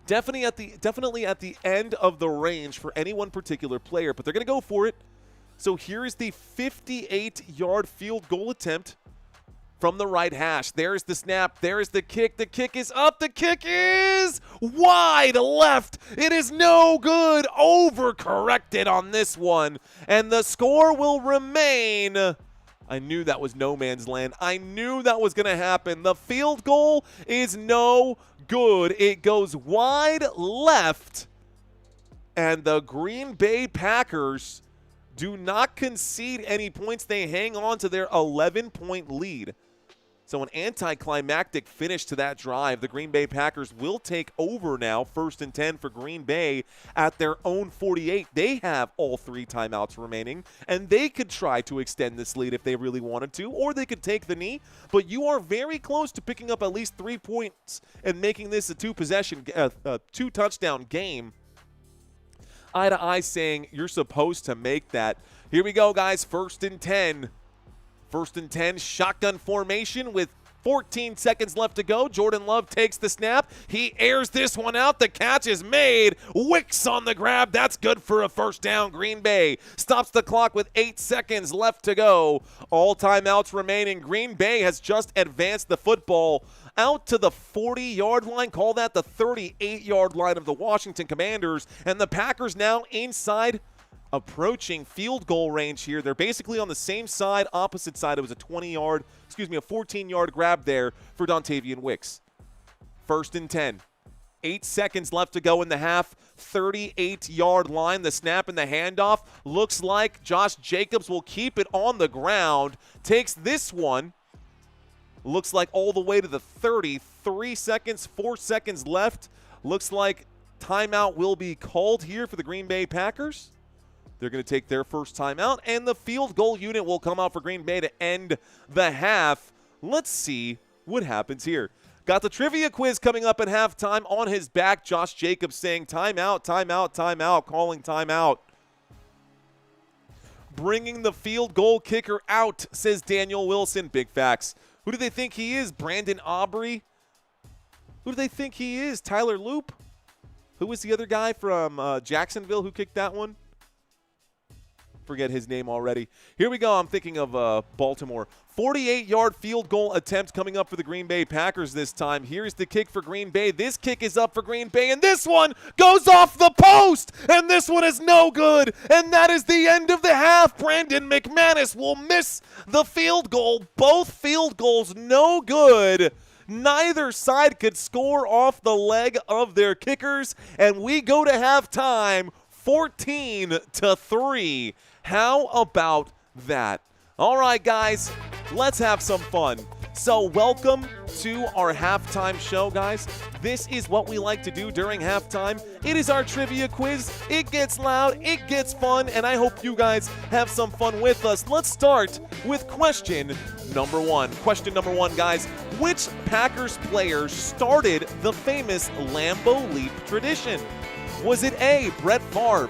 Definitely at the end of the range for any one particular player, but they're going to go for it. So here is the 58-yard field goal attempt from the right hash. There's the snap. There's the kick. The kick is up. The kick is wide left. It is no good. Overcorrected on this one. And the score will remain. I knew that was no man's land. I knew that was going to happen. The field goal is no good. It goes wide left. And the Green Bay Packers do not concede any points. They hang on to their 11-point lead. So an anticlimactic finish to that drive. The Green Bay Packers will take over now, 1st and 10 for Green Bay at their own 48. They have all 3 timeouts remaining, and they could try to extend this lead if they really wanted to, or they could take the knee. But you are very close to picking up at least 3 points and making this a two-touchdown game. Eye to eye saying you're supposed to make that. Here we go, guys. 1st and 10. 1st and 10, shotgun formation with 14 seconds left to go. Jordan Love takes the snap. He airs this one out. The catch is made. Wicks on the grab. That's good for a 1st down. Green Bay stops the clock with 8 seconds left to go. All timeouts remaining. Green Bay has just advanced the football out to the 40-yard line. Call that the 38-yard line of the Washington Commanders. And the Packers now inside, approaching field goal range here. They're basically on the same side, opposite side. It was a 14-yard grab there for Dontavian Wicks. 1st and 10. 8 seconds left to go in the half. 38-yard line. The snap and the handoff. Looks like Josh Jacobs will keep it on the ground. Takes this one. Looks like all the way to the 30. 3 seconds, 4 seconds left. Looks like timeout will be called here for the Green Bay Packers. They're going to take their first timeout, and the field goal unit will come out for Green Bay to end the half. Let's see what happens here. Got the trivia quiz coming up at halftime. On his back, Josh Jacobs saying timeout, timeout, timeout, calling timeout. Bringing the field goal kicker out, says Daniel Wilson. Big facts. Who do they think he is? Brandon Aubrey? Who do they think he is? Tyler Loop? Who was the other guy from Jacksonville who kicked that one? Forget his name already. Here we go. I'm thinking of Baltimore. 48-yard field goal attempt coming up for the Green Bay Packers this time. Here's the kick for Green Bay. This kick is up for Green Bay, and this one goes off the post, and this one is no good, and that is the end of the half. Brandon McManus will miss the field goal. Both field goals no good. Neither side could score off the leg of their kickers, and we go to halftime 14-3. How about that? All right, guys, let's have some fun. So welcome to our halftime show, guys. This is what we like to do during halftime. It is our trivia quiz. It gets loud, it gets fun, and I hope you guys have some fun with us. Let's start with question number 1. Question number 1, guys. Which Packers player started the famous Lambeau Leap tradition? Was it A, Brett Favre?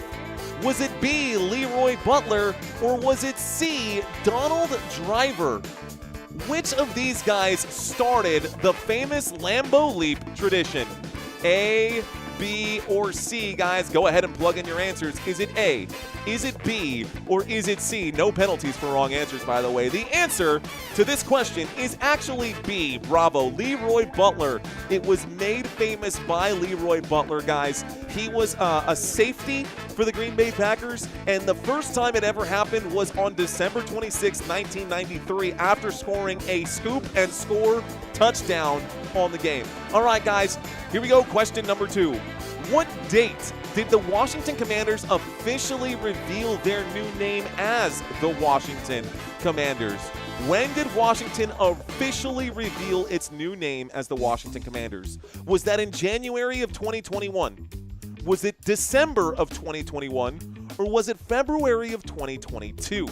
Was it B, Leroy Butler? Or was it C, Donald Driver? Which of these guys started the famous Lambeau Leap tradition? A, B, or C? Guys, go ahead and plug in your answers. Is it A? Is it B? Or is it C? No penalties for wrong answers, by the way. The answer to this question is actually B. Bravo. Leroy Butler. It was made famous by Leroy Butler, guys. He was a safety for the Green Bay Packers, and the first time it ever happened was on December 26, 1993, after scoring a scoop and score touchdown on the game. All right, guys, here we go. Question number 2. What date did the Washington Commanders officially reveal their new name as the Washington Commanders? When did Washington officially reveal its new name as the Washington Commanders? Was that in January of 2021? Was it December of 2021? Or was it February of 2022?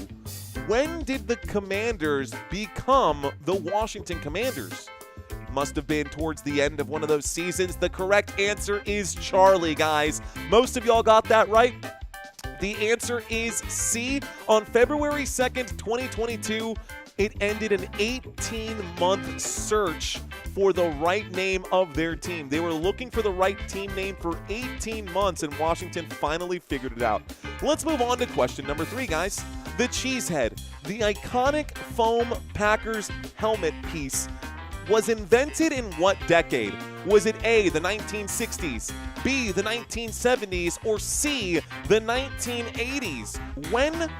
When did the Commanders become the Washington Commanders? Must have been towards the end of one of those seasons. The correct answer is Charlie, guys. Most of y'all got that right. The answer is C. On February 2nd, 2022, it ended an 18-month search for the right name of their team. They were looking for the right team name for 18 months, and Washington finally figured it out. Let's move on to question number 3, guys. The Cheesehead, the iconic foam Packers helmet piece, was invented in what decade? Was it A, the 1960s, B, the 1970s, or C, the 1980s? When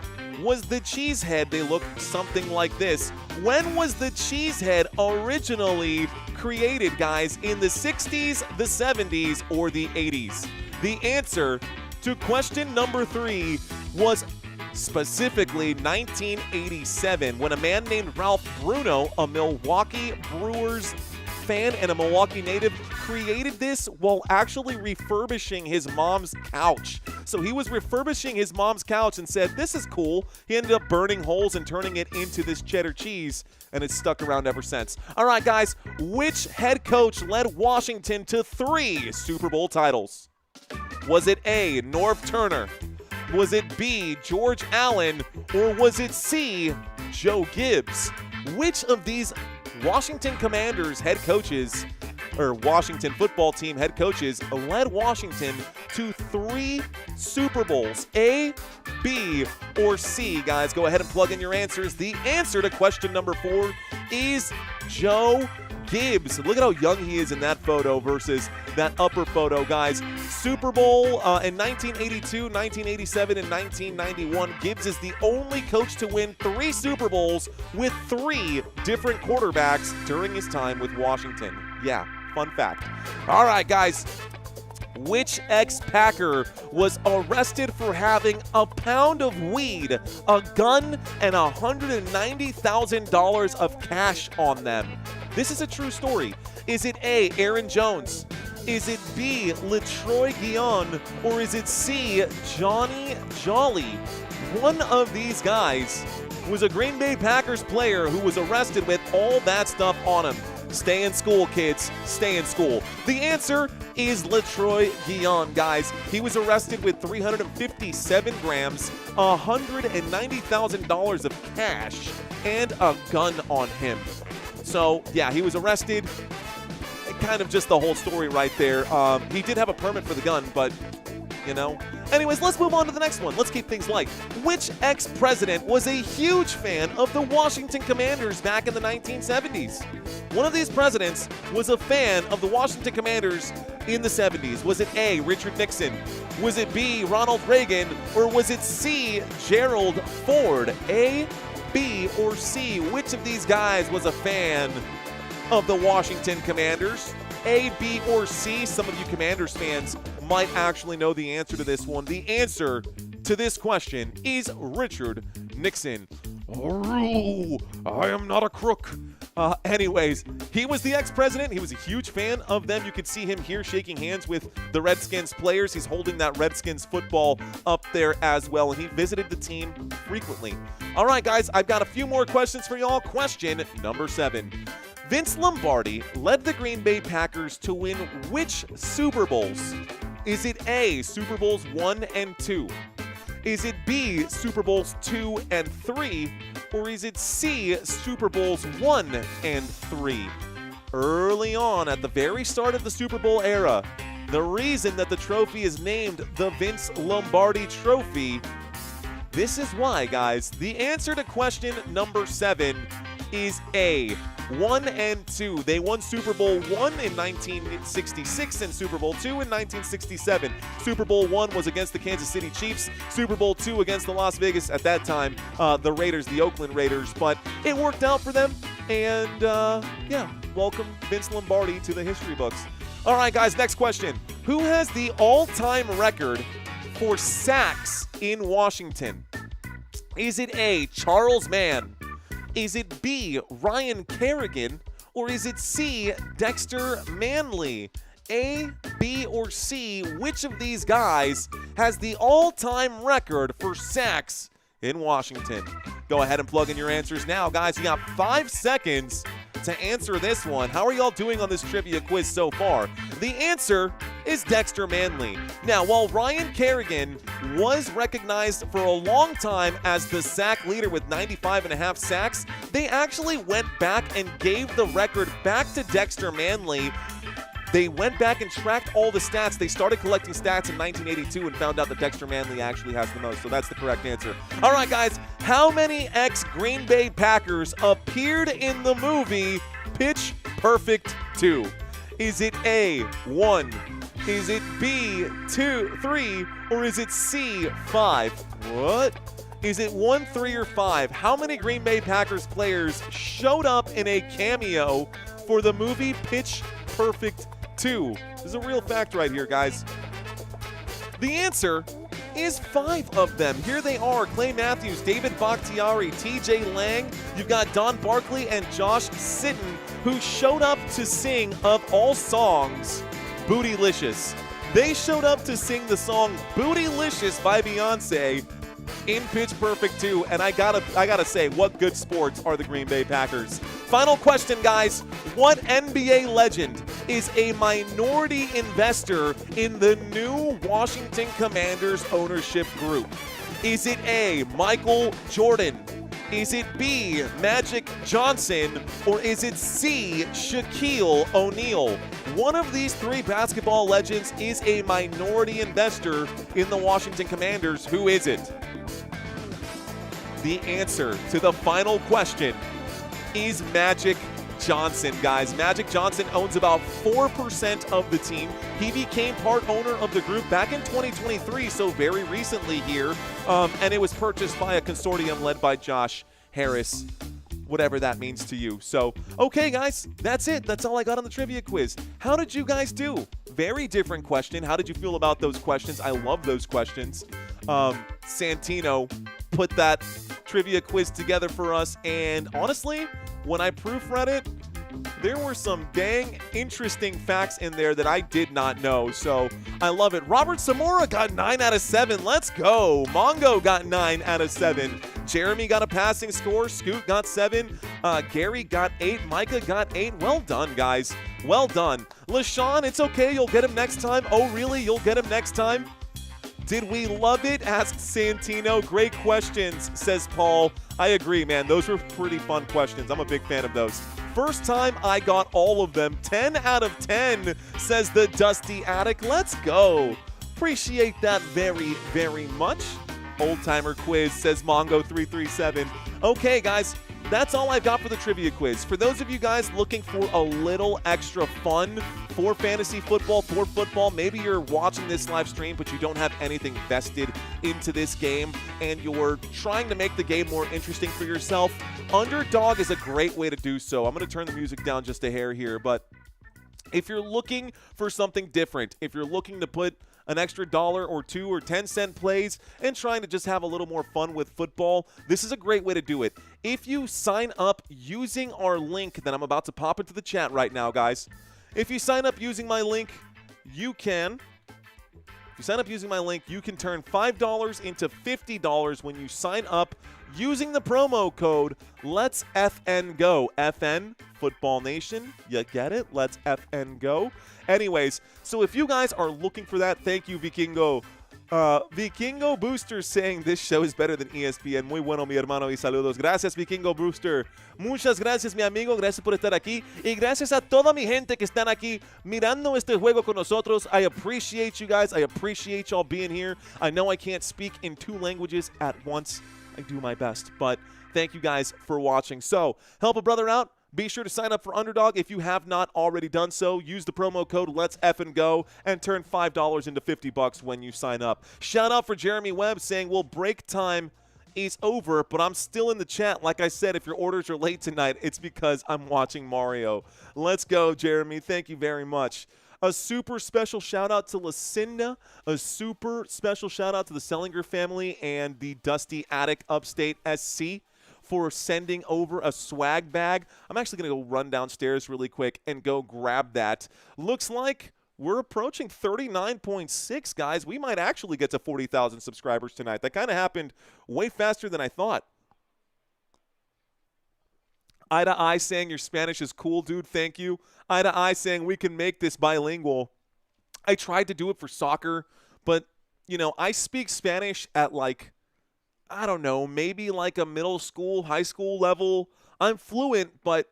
was the Cheesehead? They look something like this. When was the Cheesehead originally created, guys? In the 60s, the 70s, or the 80s? The answer to question number 3 was specifically 1987, when a man named Ralph Bruno, a Milwaukee Brewers fan and a Milwaukee native, created this while actually refurbishing his mom's couch. So he was refurbishing his mom's couch and said, this is cool. He ended up burning holes and turning it into this cheddar cheese, and it's stuck around ever since. All right, guys, which head coach led Washington to 3 Super Bowl titles? Was it A, Norv Turner? Was it B, George Allen? Or was it C, Joe Gibbs? Which of these Washington Commanders head coaches, or Washington football team head coaches, led Washington to 3 Super Bowls? A, B, or C? Guys, go ahead and plug in your answers. The answer to question number 4 is Joe Gibbs. Look at how young he is in that photo versus that upper photo, guys. Super Bowl in 1982, 1987, and 1991. Gibbs is the only coach to win 3 Super Bowls with 3 different quarterbacks during his time with Washington. Yeah, fun fact. All right, guys. Which ex-Packer was arrested for having a pound of weed, a gun, and $190,000 of cash on them? This is a true story. Is it A, Aaron Jones? Is it B, LaTroy Guion? Or is it C, Johnny Jolly? One of these guys was a Green Bay Packers player who was arrested with all that stuff on him. Stay in school, kids. Stay in school. The answer is LaTroy Guion, guys. He was arrested with 357 grams, $190,000 of cash, and a gun on him. So, yeah, he was arrested. Kind of just the whole story right there. He did have a permit for the gun, but, you know. Anyways, let's move on to the next one. Let's keep things light. Which ex-president was a huge fan of the Washington Commanders back in the 1970s? One of these presidents was a fan of the Washington Commanders in the 70s. Was it A, Richard Nixon? Was it B, Ronald Reagan? Or was it C, Gerald Ford? A, B, or C? Which of these guys was a fan of the Washington Commanders? A, B, or C? Some of you Commanders fans might actually know the answer to this one. The answer to this question is Richard Nixon. Oh, I am not a crook. Anyways, he was the ex-president. He was a huge fan of them. You could see him here shaking hands with the Redskins players. He's holding that Redskins football up there as well, and he visited the team frequently. All right, guys, I've got a few more questions for y'all. Question number 7. Vince Lombardi led the Green Bay Packers to win which Super Bowls? Is it A, Super Bowls 1 and 2? Is it B, Super Bowls 2 and 3? Or is it C, Super Bowls 1 and 3? Early on, at the very start of the Super Bowl era, the reason that the trophy is named the Vince Lombardi Trophy, this is why, guys. The answer to question number 7 is A, 1 and 2. They won Super Bowl 1 in 1966 and Super Bowl 2 in 1967. Super Bowl 1 was against the Kansas City Chiefs. Super Bowl 2 against the Las Vegas, at that time, the Raiders, the Oakland Raiders. But it worked out for them. And, yeah, welcome Vince Lombardi to the history books. All right, guys, next question. Who has the all-time record for sacks in Washington? Is it A, Charles Mann? Is it B, Ryan Kerrigan? Or is it C, Dexter Manley? A, B, or C, which of these guys has the all-time record for sacks in Washington? Go ahead and plug in your answers now, guys. You got 5 seconds to answer this one. How are y'all doing on this trivia quiz so far? The answer is Dexter Manley. Now, while Ryan Kerrigan was recognized for a long time as the sack leader with 95.5 sacks, they actually went back and gave the record back to Dexter Manley. They went back and tracked all the stats. They started collecting stats in 1982 and found out that Dexter Manley actually has the most. So that's the correct answer. All right, guys. How many ex-Green Bay Packers appeared in the movie Pitch Perfect 2? Is it A, 1? Is it B, 2, 3? Or is it C, 5? What? Is it 1, 3, or 5? How many Green Bay Packers players showed up in a cameo for the movie Pitch Perfect 2? This is a real fact right here, guys. The answer is 5 of them. Here they are: Clay Matthews, David Bakhtiari, TJ Lang. You've got Don Barkley and Josh Sitton, who showed up to sing, of all songs, Bootylicious. They showed up to sing the song Bootylicious by Beyonce in Pitch Perfect 2, and I gotta say, what good sports are the Green Bay Packers? Final question, guys. What NBA legend is a minority investor in the new Washington Commanders ownership group? Is it A, Michael Jordan? Is it B, Magic Johnson? Or is it C, Shaquille O'Neal? One of these 3 basketball legends is a minority investor in the Washington Commanders. Who is it? The answer to the final question is Magic Johnson, guys. Magic Johnson owns about 4% of the team. He became part owner of the group back in 2023, so very recently here, and it was purchased by a consortium led by Josh Harris, whatever that means to you. So, okay, guys, that's it. That's all I got on the trivia quiz. How did you guys do? Very different question. How did you feel about those questions? I love those questions. Santino put that trivia quiz together for us, and honestly, when I proofread it, there were some dang interesting facts in there that I did not know, so I love it. Robert Zamora got 9 out of 7. Let's go. Mongo got 9 out of 7. Jeremy got a passing score. Scoot got 7. Gary got 8. Micah got 8. Well done, guys. Well done. LaShawn, it's okay. You'll get him next time. Oh, really? You'll get him next time? Did we love it? Asked Santino. Great questions, says Paul. I agree, man. Those were pretty fun questions. I'm a big fan of those. First time I got all of them. 10 out of 10, says the Dusty Attic. Let's go. Appreciate that very, very much. Old Timer Quiz, says Mongo337. Okay, guys. That's all I've got for the trivia quiz. For those of you guys looking for a little extra fun for fantasy football, for football, maybe you're watching this live stream, but you don't have anything vested into this game, and you're trying to make the game more interesting for yourself, Underdog is a great way to do so. I'm going to turn the music down just a hair here, but if you're looking for something different, if you're looking to put an extra $1 or $2 or 10-cent plays and trying to just have a little more fun with football, this is a great way to do it. If you sign up using our link that I'm about to pop into the chat right now, guys, if you sign up using my link, you can turn $5 into $50 when you sign up using the promo code Let's FN Go. FN, Football Nation. You get it? Let's FN Go. Anyways, so if you guys are looking for that, thank you, Vikingo. Vikingo Booster saying this show is better than ESPN. Muy bueno, mi hermano, y saludos. Gracias, Vikingo Booster. Muchas gracias, mi amigo. Gracias por estar aquí. Y gracias a toda mi gente que están aquí mirando este juego con nosotros. I appreciate you guys. I appreciate y'all being here. I know I can't speak in 2 languages at once. I do my best, but thank you guys for watching. So, help a brother out. Be sure to sign up for Underdog if you have not already done so. Use the promo code Let's Effin' Go and turn $5 into $50 when you sign up. Shout out for Jeremy Webb saying, well, break time is over, but I'm still in the chat. Like I said, if your orders are late tonight, it's because I'm watching Mario. Let's go, Jeremy. Thank you very much. A super special shout out to Lucinda. A super special shout out to the Sellinger family and the Dusty Attic Upstate SC for sending over a swag bag. I'm actually going to go run downstairs really quick and go grab that. Looks like we're approaching 39.6, guys. We might actually get to 40,000 subscribers tonight. That kind of happened way faster than I thought. Eye to Eye saying your Spanish is cool, dude. Thank you. Eye to Eye saying we can make this bilingual. I tried to do it for soccer, but, I speak Spanish at I don't know, maybe like a middle school, high school level. I'm fluent, but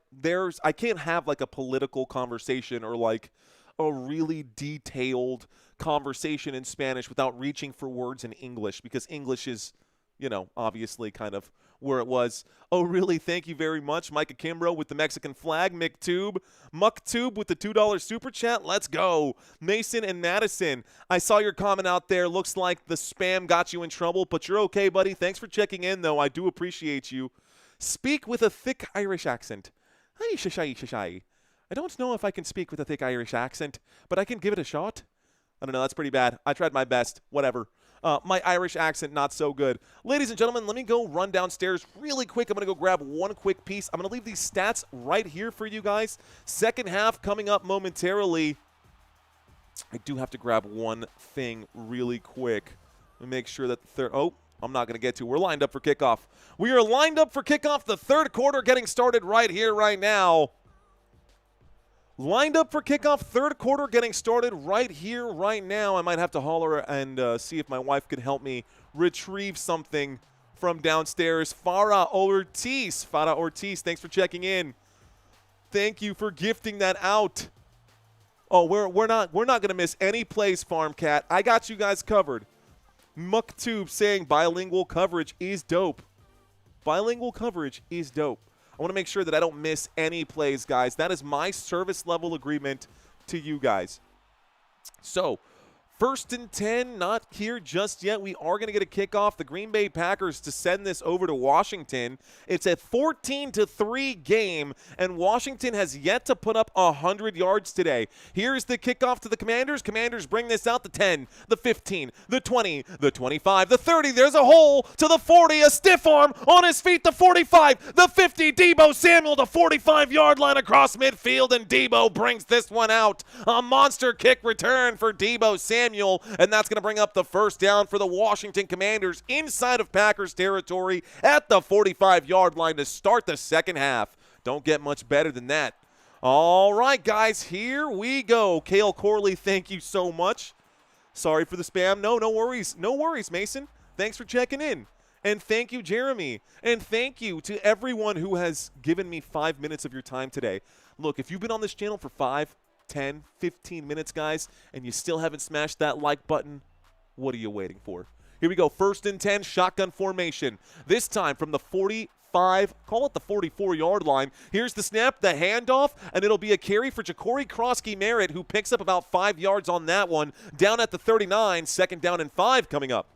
I can't have a political conversation or a really detailed conversation in Spanish without reaching for words in English, because English is, obviously kind of where it was. Oh, really? Thank you very much. Micah Kimbrough with the Mexican flag. Mucktube with the $2 super chat. Let's go. Mason and Madison, I saw your comment out there. Looks like the spam got you in trouble, but you're okay, buddy. Thanks for checking in, though. I do appreciate you. Speak with a thick Irish accent. Hi, shashai. I don't know if I can speak with a thick Irish accent, but I can give it a shot. I don't know. That's pretty bad. I tried my best. Whatever. My Irish accent, not so good. Ladies and gentlemen, let me go run downstairs really quick. I'm going to go grab one quick piece. I'm going to leave these stats right here for you guys. Second half coming up momentarily. I do have to grab one thing really quick. Let me make sure that the third... Oh, I'm not going to get to. We're lined up for kickoff. We are lined up for kickoff. The third quarter getting started right here, right now. Lined up for kickoff, third quarter getting started right here, right now. I might have to holler and see if my wife could help me retrieve something from downstairs. Farah Ortiz, thanks for checking in. Thank you for gifting that out. Oh, we're not going to miss any plays, Farm Cat. I got you guys covered. Mucktube saying bilingual coverage is dope. Bilingual coverage is dope. I want to make sure that I don't miss any plays, guys. That is my service level agreement to you guys. So, 1st and 10, not here just yet. We are going to get a kickoff. The Green Bay Packers to send this over to Washington. It's a 14-3 game, and Washington has yet to put up 100 yards today. Here's the kickoff to the Commanders. Commanders bring this out the 10, the 15, the 20, the 25, the 30. There's a hole to the 40, a stiff arm on his feet, the 45, the 50. Deebo Samuel, the 45-yard line across midfield, and Deebo brings this one out. A monster kick return for Deebo Samuel. And that's going to bring up the first down for the Washington Commanders inside of Packers territory at the 45-yard line to start the second half. Don't get much better than that. All right, guys, here we go. Kale Corley, thank you so much. Sorry for the spam. No worries. No worries, Mason. Thanks for checking in. And thank you, Jeremy. And thank you to everyone who has given me 5 minutes of your time today. Look, if you've been on this channel for 5, 10, 15 minutes, guys, and you still haven't smashed that like button, what are you waiting for? Here we go. 1st and 10, shotgun formation. This time from the 45, call it the 44-yard line. Here's the snap, the handoff, and it'll be a carry for Ja'Cory Krosky-Merritt, who picks up about 5 yards on that one. Down at the 39, 2nd down and 5 coming up.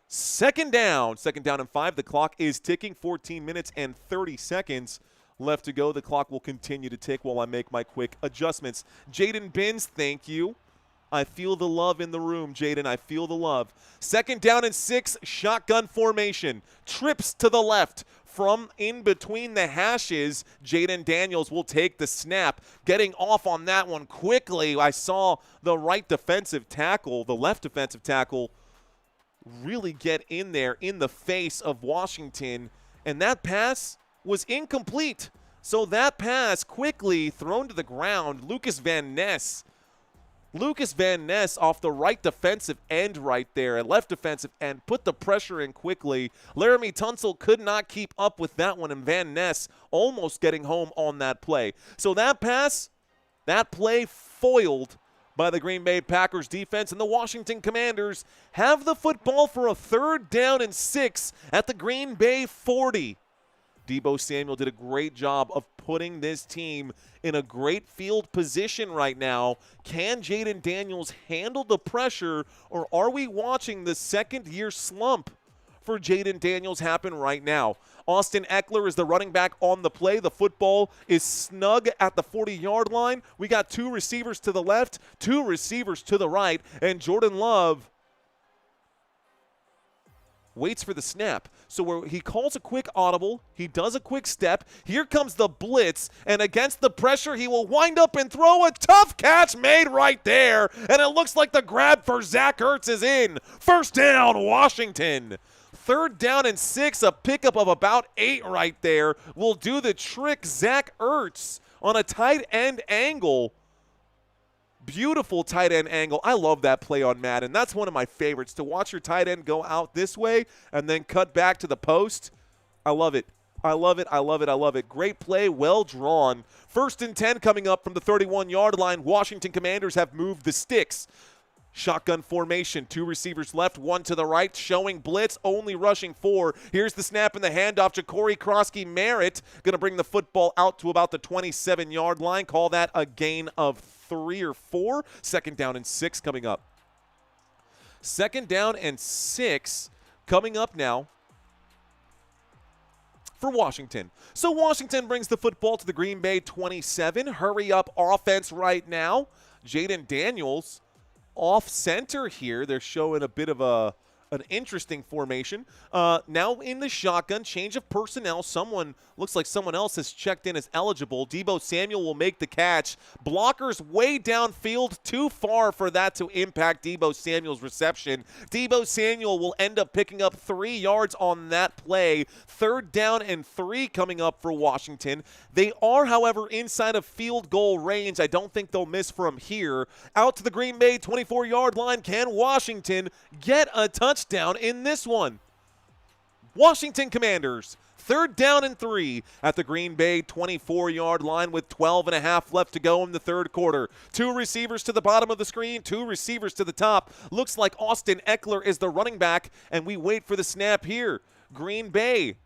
Second down and 5. The clock is ticking, 14 minutes and 30 seconds. Left to go. The clock will continue to tick while I make my quick adjustments. Jayden Bins, thank you. I feel the love in the room, Jayden. I feel the love. 2nd down and 6, shotgun formation. Trips to the left from in between the hashes. Jayden Daniels will take the snap. Getting off on that one quickly. I saw the left defensive tackle really get in there in the face of Washington. And that pass was incomplete. So that pass quickly thrown to the ground. Lucas Van Ness off the right defensive end right there, and left defensive end, put the pressure in quickly. Laramie Tunsil could not keep up with that one, and Van Ness almost getting home on that play. So that play foiled by the Green Bay Packers defense, and the Washington Commanders have the football for a 3rd down and 6 at the Green Bay 40. Deebo Samuel did a great job of putting this team in a great field position right now. Can Jayden Daniels handle the pressure, or are we watching the second-year slump for Jayden Daniels happen right now? Austin Eckler is the running back on the play. The football is snug at the 40-yard line. We got 2 receivers to the left, 2 receivers to the right, and Jordan Love waits for the snap. So he calls a quick audible. He does a quick step. Here comes the blitz, and against the pressure, he will wind up and throw a tough catch made right there. And it looks like the grab for Zach Ertz is in. 1st down, Washington. 3rd down and 6, a pickup of about 8 right there will do the trick. Zach Ertz on a tight end angle. Beautiful tight end angle. I love that play on Madden. That's one of my favorites, to watch your tight end go out this way and then cut back to the post. I love it. I love it. I love it. I love it. Great play, well drawn. 1st and 10 coming up from the 31-yard line. Washington Commanders have moved the sticks. Shotgun formation, 2 receivers left, 1 to the right, showing blitz, only rushing 4. Here's the snap and the handoff. Ja'Cory Krosky-Merritt going to bring the football out to about the 27-yard line. Call that a gain of 3 or 4. 2nd down and 6 coming up. 2nd down and 6 coming up now for Washington. So Washington brings the football to the Green Bay 27. Hurry up offense right now. Jayden Daniels off center here. They're showing a bit of an interesting formation. Now in the shotgun, change of personnel. Looks like someone else has checked in as eligible. Deebo Samuel will make the catch. Blockers way downfield, too far for that to impact Deebo Samuel's reception. Deebo Samuel will end up picking up 3 yards on that play. 3rd down and 3 coming up for Washington. They are, however, inside of field goal range. I don't think they'll miss from here. Out to the Green Bay 24-yard line. Can Washington get a touchdown in this one? Washington Commanders, 3rd down and 3 at the Green Bay 24-yard line with 12 and a half left to go in the 3rd quarter. 2 receivers to the bottom of the screen, 2 receivers to the top. Looks like Austin Eckler is the running back, and we wait for the snap here. Green Bay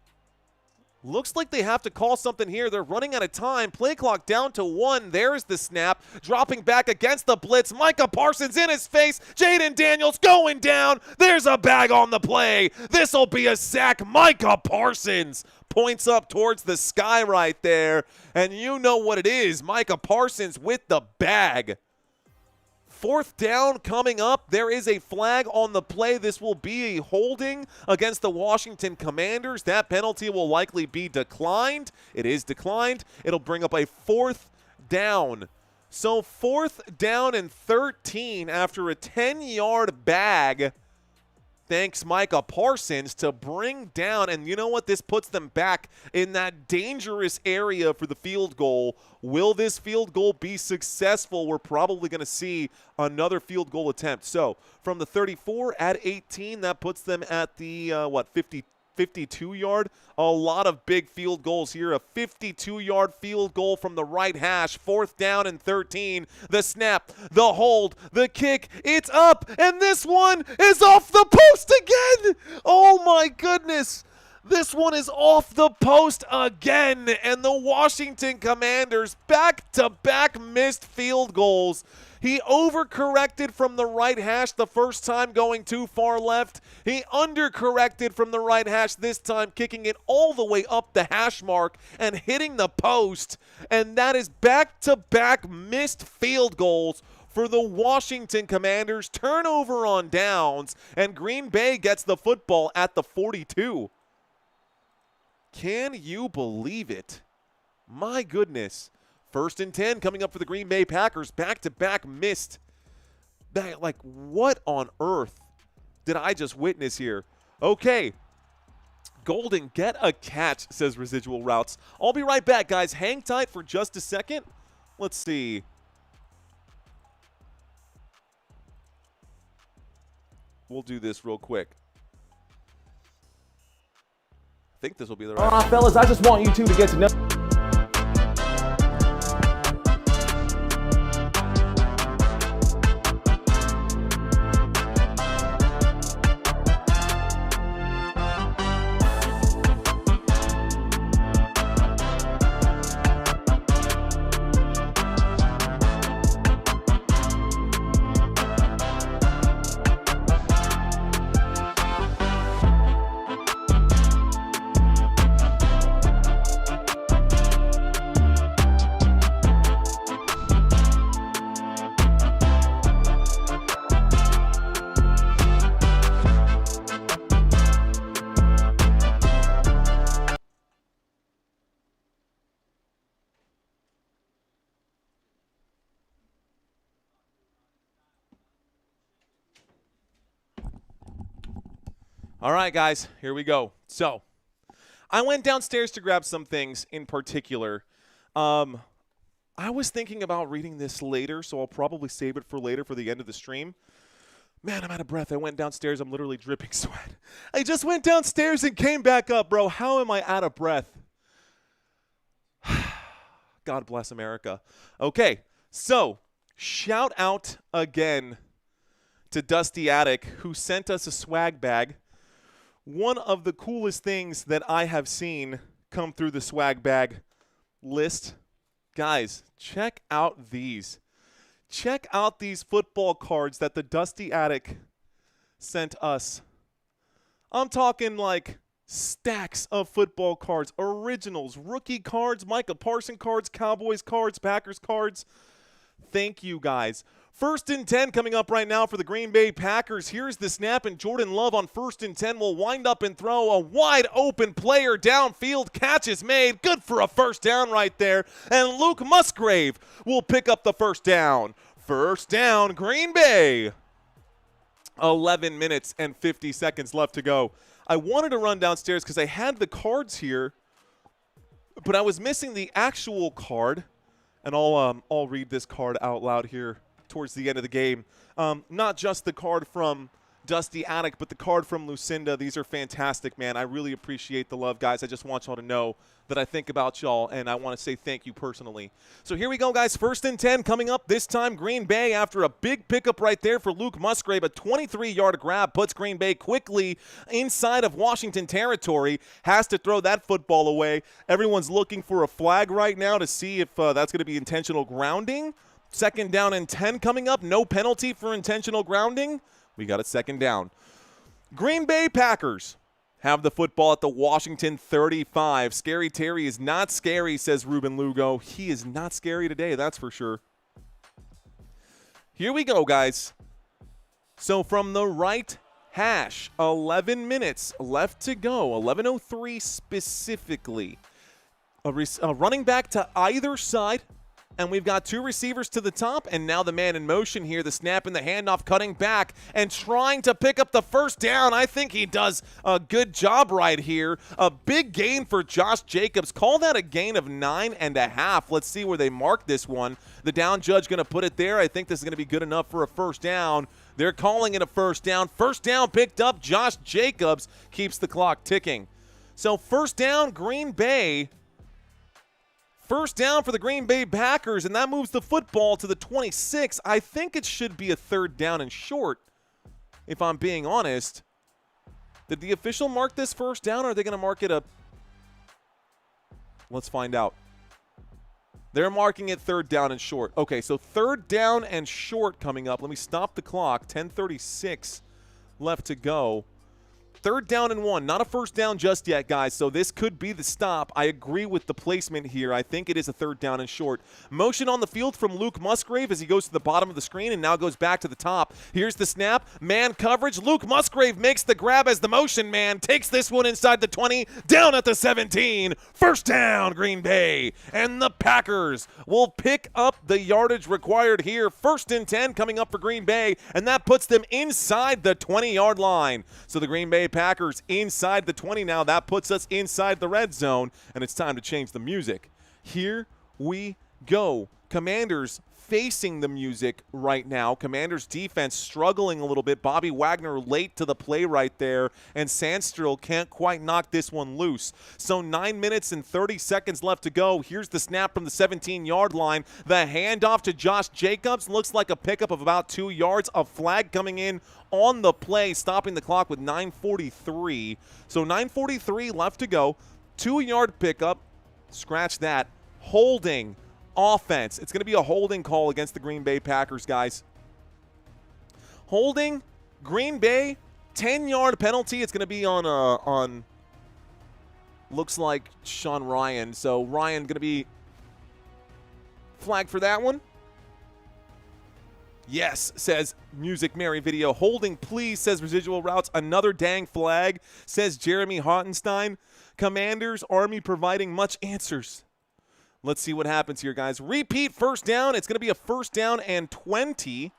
looks like they have to call something here. They're running out of time. Play clock down to 1. There's the snap. Dropping back against the blitz. Micah Parsons in his face. Jayden Daniels going down. There's a bag on the play. This'll be a sack. Micah Parsons points up towards the sky right there. And you know what it is. Micah Parsons with the bag. 4th down coming up. There is a flag on the play. This will be a holding against the Washington Commanders. That penalty will likely be declined. It is declined. It'll bring up a 4th down. So 4th down and 13 after a 10-yard bag. Thanks, Micah Parsons, to bring down. And you know what? This puts them back in that dangerous area for the field goal. Will this field goal be successful? We're probably going to see another field goal attempt. So from the 34 at 18, that puts them at the, 52-yard. A lot of big field goals here. A 52-yard field goal from the right hash. 4th down and 13. The snap, the hold, the kick. It's up, and this one is off the post again. Oh, my goodness. This one is off the post again, and the Washington Commanders back-to-back missed field goals. He overcorrected from the right hash the first time, going too far left. He undercorrected from the right hash this time, kicking it all the way up the hash mark and hitting the post. And that is back-to-back missed field goals for the Washington Commanders. Turnover on downs, and Green Bay gets the football at the 42. Can you believe it? My goodness. 1st and 10 coming up for the Green Bay Packers. Back-to-back missed. Like, what on earth did I just witness here? Okay. Golden, get a catch, says Residual Routes. I'll be right back, guys. Hang tight for just a second. Let's see. We'll do this real quick. I think this will be the right. All right, fellas, I just want you two to get to know. All right, guys, here we go. So I went downstairs to grab some things in particular. I was thinking about reading this later, so I'll probably save it for later for the end of the stream. Man, I'm out of breath. I went downstairs. I'm literally dripping sweat. I just went downstairs and came back up, bro. How am I out of breath? God bless America. Okay, so shout out again to Dusty Attic, who sent us a swag bag. One of the coolest things that I have seen come through the swag bag list. Guys, check out these. Check out these football cards that the Dusty Attic sent us. I'm talking like stacks of football cards, originals, rookie cards, Micah Parsons cards, Cowboys cards, Packers cards. Thank you, guys. 1st and 10 coming up right now for the Green Bay Packers. Here's the snap, and Jordan Love on 1st and 10 will wind up and throw a wide open player downfield. Catch is made. Good for a first down right there. And Luke Musgrave will pick up the first down. First down, Green Bay. 11 minutes and 50 seconds left to go. I wanted to run downstairs because I had the cards here, but I was missing the actual card. And I'll read this card out loud here towards the end of the game. Not just the card from Dusty Attic, but the card from Lucinda. These are fantastic, man. I really appreciate the love, guys. I just want y'all to know that I think about y'all, and I want to say thank you personally. So here we go, guys. 1st and 10 coming up. This time Green Bay after a big pickup right there for Luke Musgrave. A 23-yard grab puts Green Bay quickly inside of Washington territory. Has to throw that football away. Everyone's looking for a flag right now to see if that's going to be intentional grounding. 2nd down and 10 coming up. No penalty for intentional grounding. We got a 2nd down. Green Bay Packers have the football at the Washington 35. Scary Terry is not scary, says Ruben Lugo. He is not scary today, that's for sure. Here we go, guys. So from the right hash, 11 minutes left to go. 11:03 specifically. A running back to either side. And we've got 2 receivers to the top, and now the man in motion here, the snap and the handoff, cutting back and trying to pick up the first down. I think he does a good job right here. A big gain for Josh Jacobs. Call that a gain of 9.5. Let's see where they mark this one. The down judge going to put it there. I think this is going to be good enough for a first down. They're calling it a first down. First down picked up. Josh Jacobs keeps the clock ticking. So first down, Green Bay. First down for the Green Bay Packers, and that moves the football to the 26. I think it should be a 3rd down and short, if I'm being honest. Did the official mark this first down, or are they going to mark it a... Let's find out. They're marking it 3rd down and short. Okay, so 3rd down and short coming up. Let me stop the clock. 10:36 left to go. 3rd down and 1. Not a first down just yet, guys, so this could be the stop. I agree with the placement here. I think it is a 3rd down and short. Motion on the field from Luke Musgrave as he goes to the bottom of the screen and now goes back to the top. Here's the snap. Man coverage. Luke Musgrave makes the grab as the motion man takes this one inside the 20, down at the 17. First down, Green Bay. And the Packers will pick up the yardage required here. 1st and 10 coming up for Green Bay, and that puts them inside the 20-yard line. So the Green Bay Packers inside the 20 now. That puts us inside the red zone, and it's time to change the music. Here we go. Commanders facing the music right now. Commanders defense struggling a little bit. Bobby Wagner late to the play right there, and Sandstrill can't quite knock this one loose. So 9 minutes and 30 seconds left to go. Here's the snap from the 17-yard line. The handoff to Josh Jacobs looks like a pickup of about 2 yards. A flag coming in on the play, stopping the clock with 9:43. So 9:43 left to go. 2-yard pickup. Scratch that. Holding offense. It's going to be a holding call against the Green Bay Packers, guys. Holding, Green Bay, 10-yard penalty. It's going to be on looks like Sean Ryan. So Ryan going to be flagged for that one. Yes, says Music Mary Video. Holding, please, says Residual Routes. Another dang flag, says Jeremy Hottenstein. Commanders, Army providing much answers. Let's see what happens here, guys. Repeat first down. It's going to be a 1st down and 20.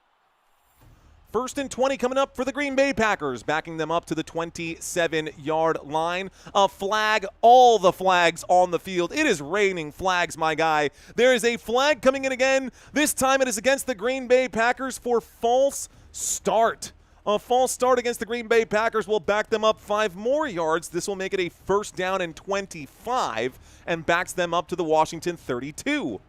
First and 20 coming up for the Green Bay Packers, backing them up to the 27-yard line. A flag, all the flags on the field. It is raining flags, my guy. There is a flag coming in again. This time it is against the Green Bay Packers for false start. A false start against the Green Bay Packers will back them up 5 more yards. This will make it a first down and 25 and backs them up to the Washington 32.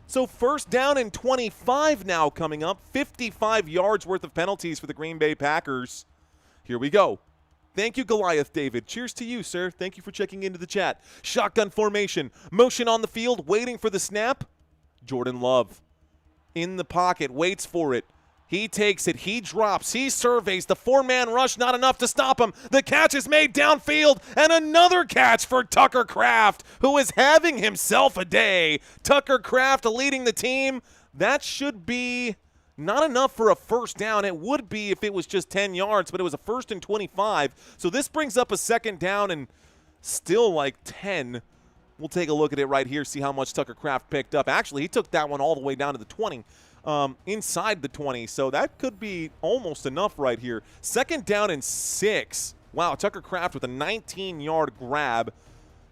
So first down and 25 now coming up. 55 yards worth of penalties for the Green Bay Packers. Here we go. Thank you, Goliath David. Cheers to you, sir. Thank you for checking into the chat. Shotgun formation. Motion on the field, waiting for the snap. Jordan Love in the pocket, waits for it. He takes it, he drops, he surveys, the 4-man rush, not enough to stop him. The catch is made downfield, and another catch for Tucker Kraft, who is having himself a day. Tucker Kraft leading the team. That should be not enough for a first down. It would be if it was just 10 yards, but it was a first and 25. So this brings up a second down and still like 10. We'll take a look at it right here, see how much Tucker Kraft picked up. Actually, he took that one all the way down to the 20. Inside the 20, so that could be almost enough right here. Second down and 6. Wow, Tucker Kraft with a 19-yard grab.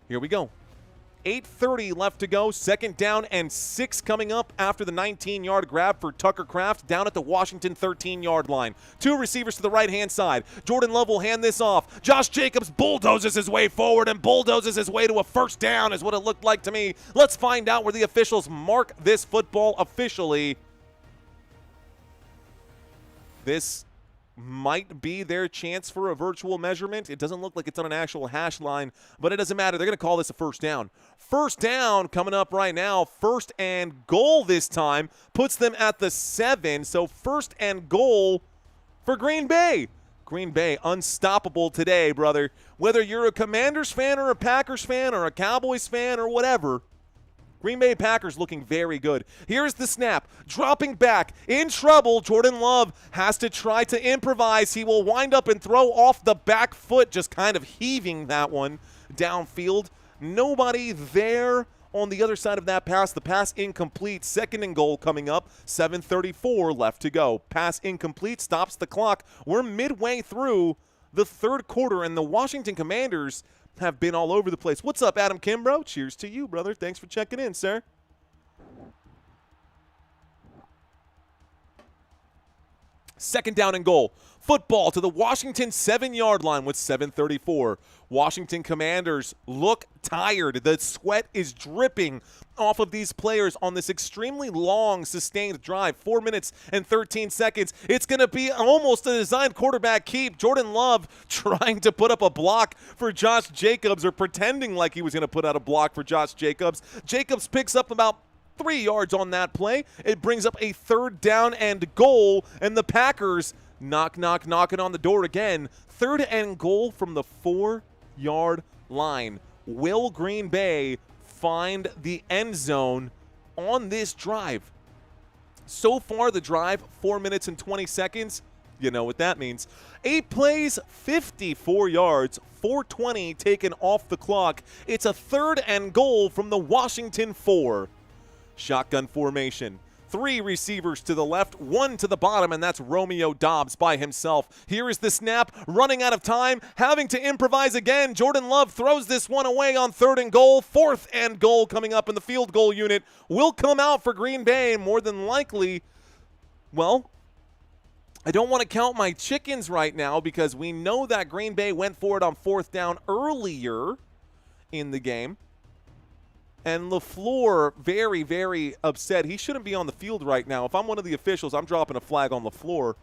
Here we go. 8:30 left to go. Second down and 6 coming up after the 19-yard grab for Tucker Kraft down at the Washington 13-yard line. 2 receivers to the right-hand side. Jordan Love will hand this off. Josh Jacobs bulldozes his way forward and bulldozes his way to a first down is what it looked like to me. Let's find out where the officials mark this football officially. This might be their chance for a virtual measurement. It doesn't look like it's on an actual hash line, but it doesn't matter. They're going to call this a first down. First down coming up right now. First and goal this time. Puts them at the 7. So first and goal for Green Bay. Green Bay unstoppable today, brother. Whether you're a Commanders fan or a Packers fan or a Cowboys fan or whatever, Green Bay Packers looking very good. Here's the snap. Dropping back. In trouble. Jordan Love has to try to improvise. He will wind up and throw off the back foot, just kind of heaving that one downfield. Nobody there on the other side of that pass. The pass incomplete. Second and goal coming up. 7:34 left to go. Pass incomplete. Stops the clock. We're midway through the third quarter, and the Washington Commanders have been all over the place. What's up, Adam Kimbrough? Cheers to you, brother. Thanks for checking in, sir. Second down and goal. Football to the Washington 7-yard line with 7:34. Washington Commanders look tired. The sweat is dripping off of these players on this extremely long, sustained drive. 4 minutes and 13 seconds. It's going to be almost a designed quarterback keep. Jordan Love trying to put up a block for Josh Jacobs, or pretending like he was going to put out a block for Josh Jacobs. Jacobs picks up about 3 yards on that play. It brings up a third down and goal, and the Packers knocking on the door again. Third and goal from the 4-yard line. Will Green Bay find the end zone on this drive? So far, the drive, 4 minutes and 20 seconds. You know what that means. 8 plays, 54 yards, 4:20 taken off the clock. It's a third and goal from the Washington 4. Shotgun formation. 3 receivers to the left, 1 to the bottom, and that's Romeo Doubs by himself. Here is the snap, running out of time, having to improvise again. Jordan Love throws this one away on third and goal. Fourth and goal coming up in the field goal unit will come out for Green Bay, more than likely. Well, I don't want to count my chickens right now because we know that Green Bay went for it on fourth down earlier in the game. And LaFleur, very, very upset. He shouldn't be on the field right now. If I'm one of the officials, I'm dropping a flag on LaFleur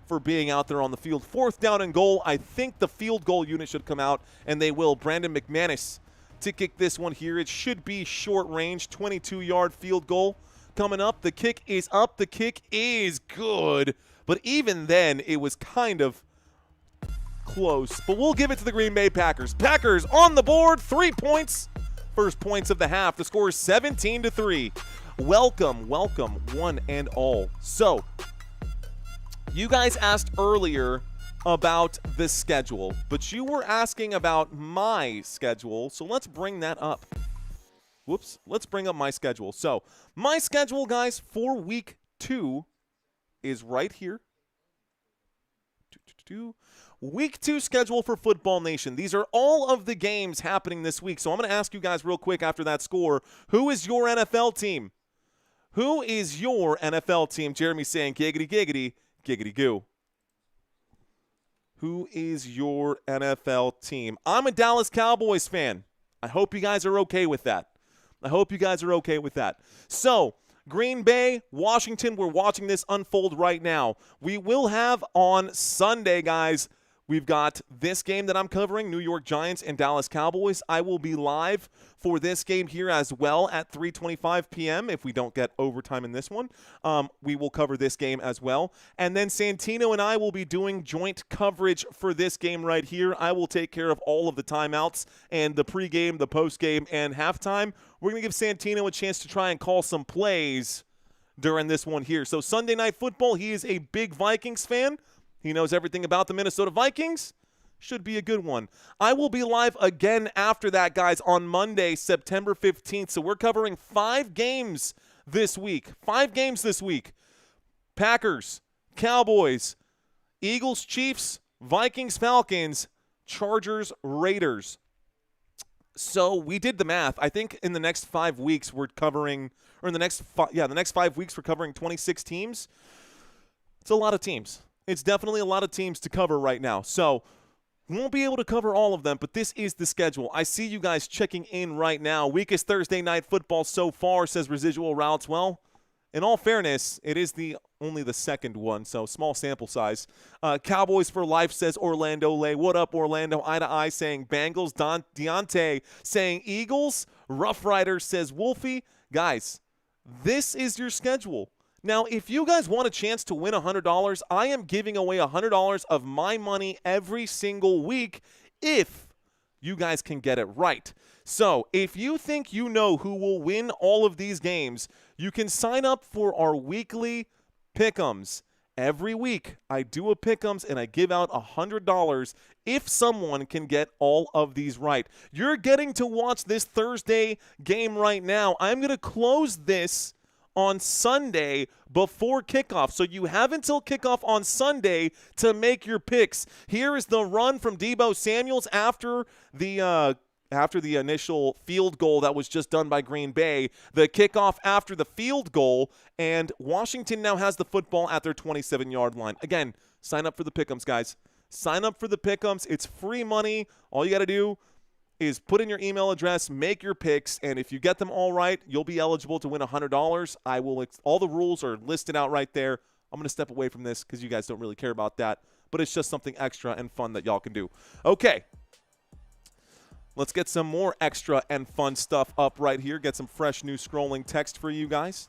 for being out there on the field. Fourth down and goal. I think the field goal unit should come out, and they will. Brandon McManus to kick this one here. It should be short range, 22-yard field goal coming up. The kick is up. The kick is good. But even then, it was kind of close. But we'll give it to the Green Bay Packers. Packers on the board, 3 points. First points of the half. The score is 17-3. Welcome, one and all. So, you guys asked earlier about the schedule, but you were asking about my schedule, so let's bring that up. Whoops, let's bring up my schedule. So, my schedule, guys, for week 2 is right here. Week 2 schedule for Football Nation. These are all of the games happening this week. So I'm going to ask you guys real quick after that score, who is your NFL team? Who is your NFL team? Jeremy's saying giggity, giggity, giggity goo. Who is your NFL team? I'm a Dallas Cowboys fan. I hope you guys are okay with that. So, Green Bay, Washington, we're watching this unfold right now. We will have on Sunday, guys, we've got this game that I'm covering, New York Giants and Dallas Cowboys. I will be live for this game here as well at 3:25 p.m. If we don't get overtime in this one, we will cover this game as well. And then Santino and I will be doing joint coverage for this game right here. I will take care of all of the timeouts and the pregame, the postgame, and halftime. We're going to give Santino a chance to try and call some plays during this one here. So Sunday Night Football, he is a big Vikings fan. He knows everything about the Minnesota Vikings. Should be a good one. I will be live again after that, guys, on Monday, September 15th. So we're covering 5 games this week. 5 games this week. Packers, Cowboys, Eagles, Chiefs, Vikings, Falcons, Chargers, Raiders. So we did the math. I think in the next 5 weeks we're covering, or in the next 5 weeks we're covering 26 teams. It's a lot of teams. It's definitely a lot of teams to cover right now. So we won't be able to cover all of them, but this is the schedule. I see you guys checking in right now. Weakest Thursday Night Football so far, says Residual Routes. Well, in all fairness, it is only the second one, so small sample size. Cowboys for Life, says Orlando Lay. What up, Orlando? Eye to Eye saying Bengals. Deontay saying Eagles. Rough Rider says Wolfie. Guys, this is your schedule. Now, if you guys want a chance to win $100, I am giving away $100 of my money every single week if you guys can get it right. So, if you think you know who will win all of these games, you can sign up for our weekly pick'ems. Every week, I do a pick'ems and I give out $100 if someone can get all of these right. You're getting to watch this Thursday game right now. I'm going to close this on Sunday before kickoff. So you have until kickoff on Sunday to make your picks. Here is the run from Deebo Samuels after the initial field goal that was just done by Green Bay, the kickoff after the field goal, and Washington now has the football at their 27-yard line. Again, sign up for the pick'ems, guys. Sign up for the pick'ems. It's free money. All you got to do is put in your email address, make your picks, and if you get them all right, you'll be eligible to win $100. All the rules are listed out right there. I'm going to step away from this because you guys don't really care about that, but it's just something extra and fun that y'all can do. Okay. Let's get some more extra and fun stuff up right here. Get some fresh new scrolling text for you guys.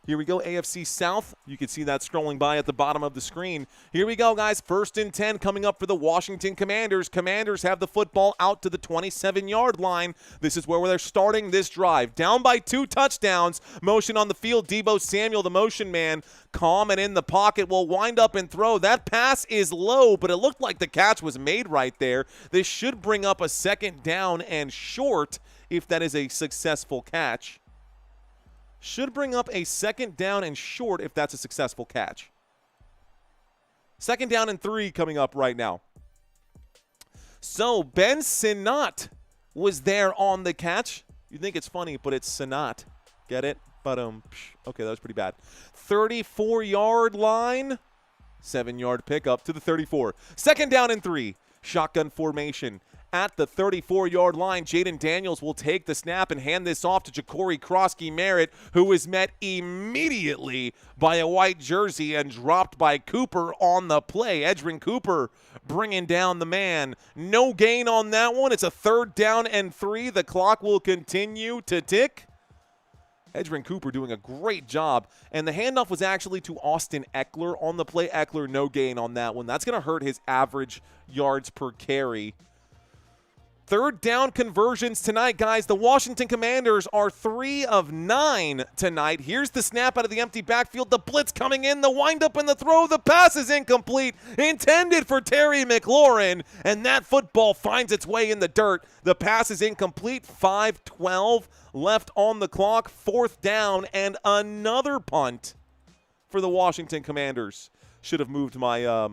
Here we go, AFC South. You can see that scrolling by at the bottom of the screen. Here we go, guys. 1st and 10 coming up for the Washington Commanders. Commanders have the football out to the 27-yard line. This is where they're starting this drive. Down by 2 touchdowns. Motion on the field. Deebo Samuel, the motion man, calm and in the pocket, will wind up and throw. That pass is low, but it looked like the catch was made right there. This should bring up a 2nd down and short if that is a successful catch. Should bring up a 2nd down and short if that's a successful catch. 2nd down and 3 coming up right now. So Ben Sinnott was there on the catch. You think it's funny, but it's Sinnott. Get it? But okay, that was pretty bad. 34-yard line. 7-yard pickup to the 34. 2nd down and 3. Shotgun formation. At the 34-yard line, Jayden Daniels will take the snap and hand this off to Ja'Cory Krosky-Merritt, who is met immediately by a white jersey and dropped by Cooper on the play. Edgerrin Cooper bringing down the man. No gain on that one. It's a 3rd down and 3. The clock will continue to tick. Edgerrin Cooper doing a great job. And the handoff was actually to Austin Eckler on the play. Eckler, no gain on that one. That's going to hurt his average yards per carry. 3rd down conversions tonight, guys. The Washington Commanders are 3 of 9 tonight. Here's the snap out of the empty backfield. The blitz coming in. The windup and the throw. The pass is incomplete. Intended for Terry McLaurin. And that football finds its way in the dirt. The pass is incomplete. 5:12 left on the clock. 4th down and another punt for the Washington Commanders. Should have moved my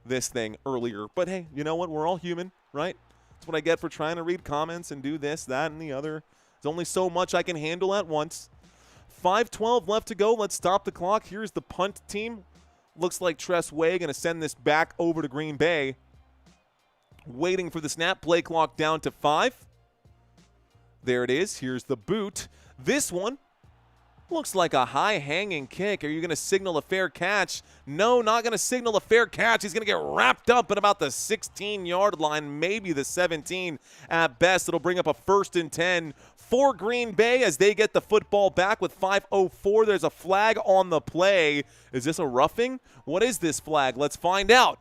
this thing earlier. But hey, you know what? We're all human, right? That's what I get for trying to read comments and do this, that, and the other. There's only so much I can handle at once. 5:12 left to go. Let's stop the clock. Here's the punt team. Looks like Tress Way going to send this back over to Green Bay. Waiting for the snap. Play clock down to 5. There it is. Here's the boot. This one looks like a high-hanging kick. Are you going to signal a fair catch? No, not going to signal a fair catch. He's going to get wrapped up at about the 16-yard line, maybe the 17 at best. It'll bring up a 1st and 10 for Green Bay as they get the football back with 5:04. There's a flag on the play. Is this a roughing? What is this flag? Let's find out.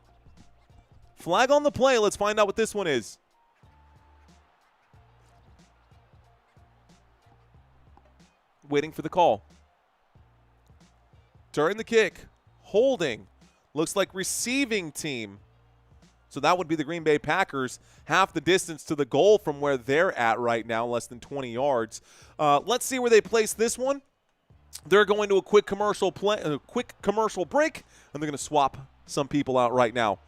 Flag on the play. Let's find out what this one is. Waiting for the call. During the kick, holding. Looks like receiving team. So that would be the Green Bay Packers, half the distance to the goal from where they're at right now, less than 20 yards. Let's see where they place this one. They're going to a quick commercial break, and they're going to swap some people out right now.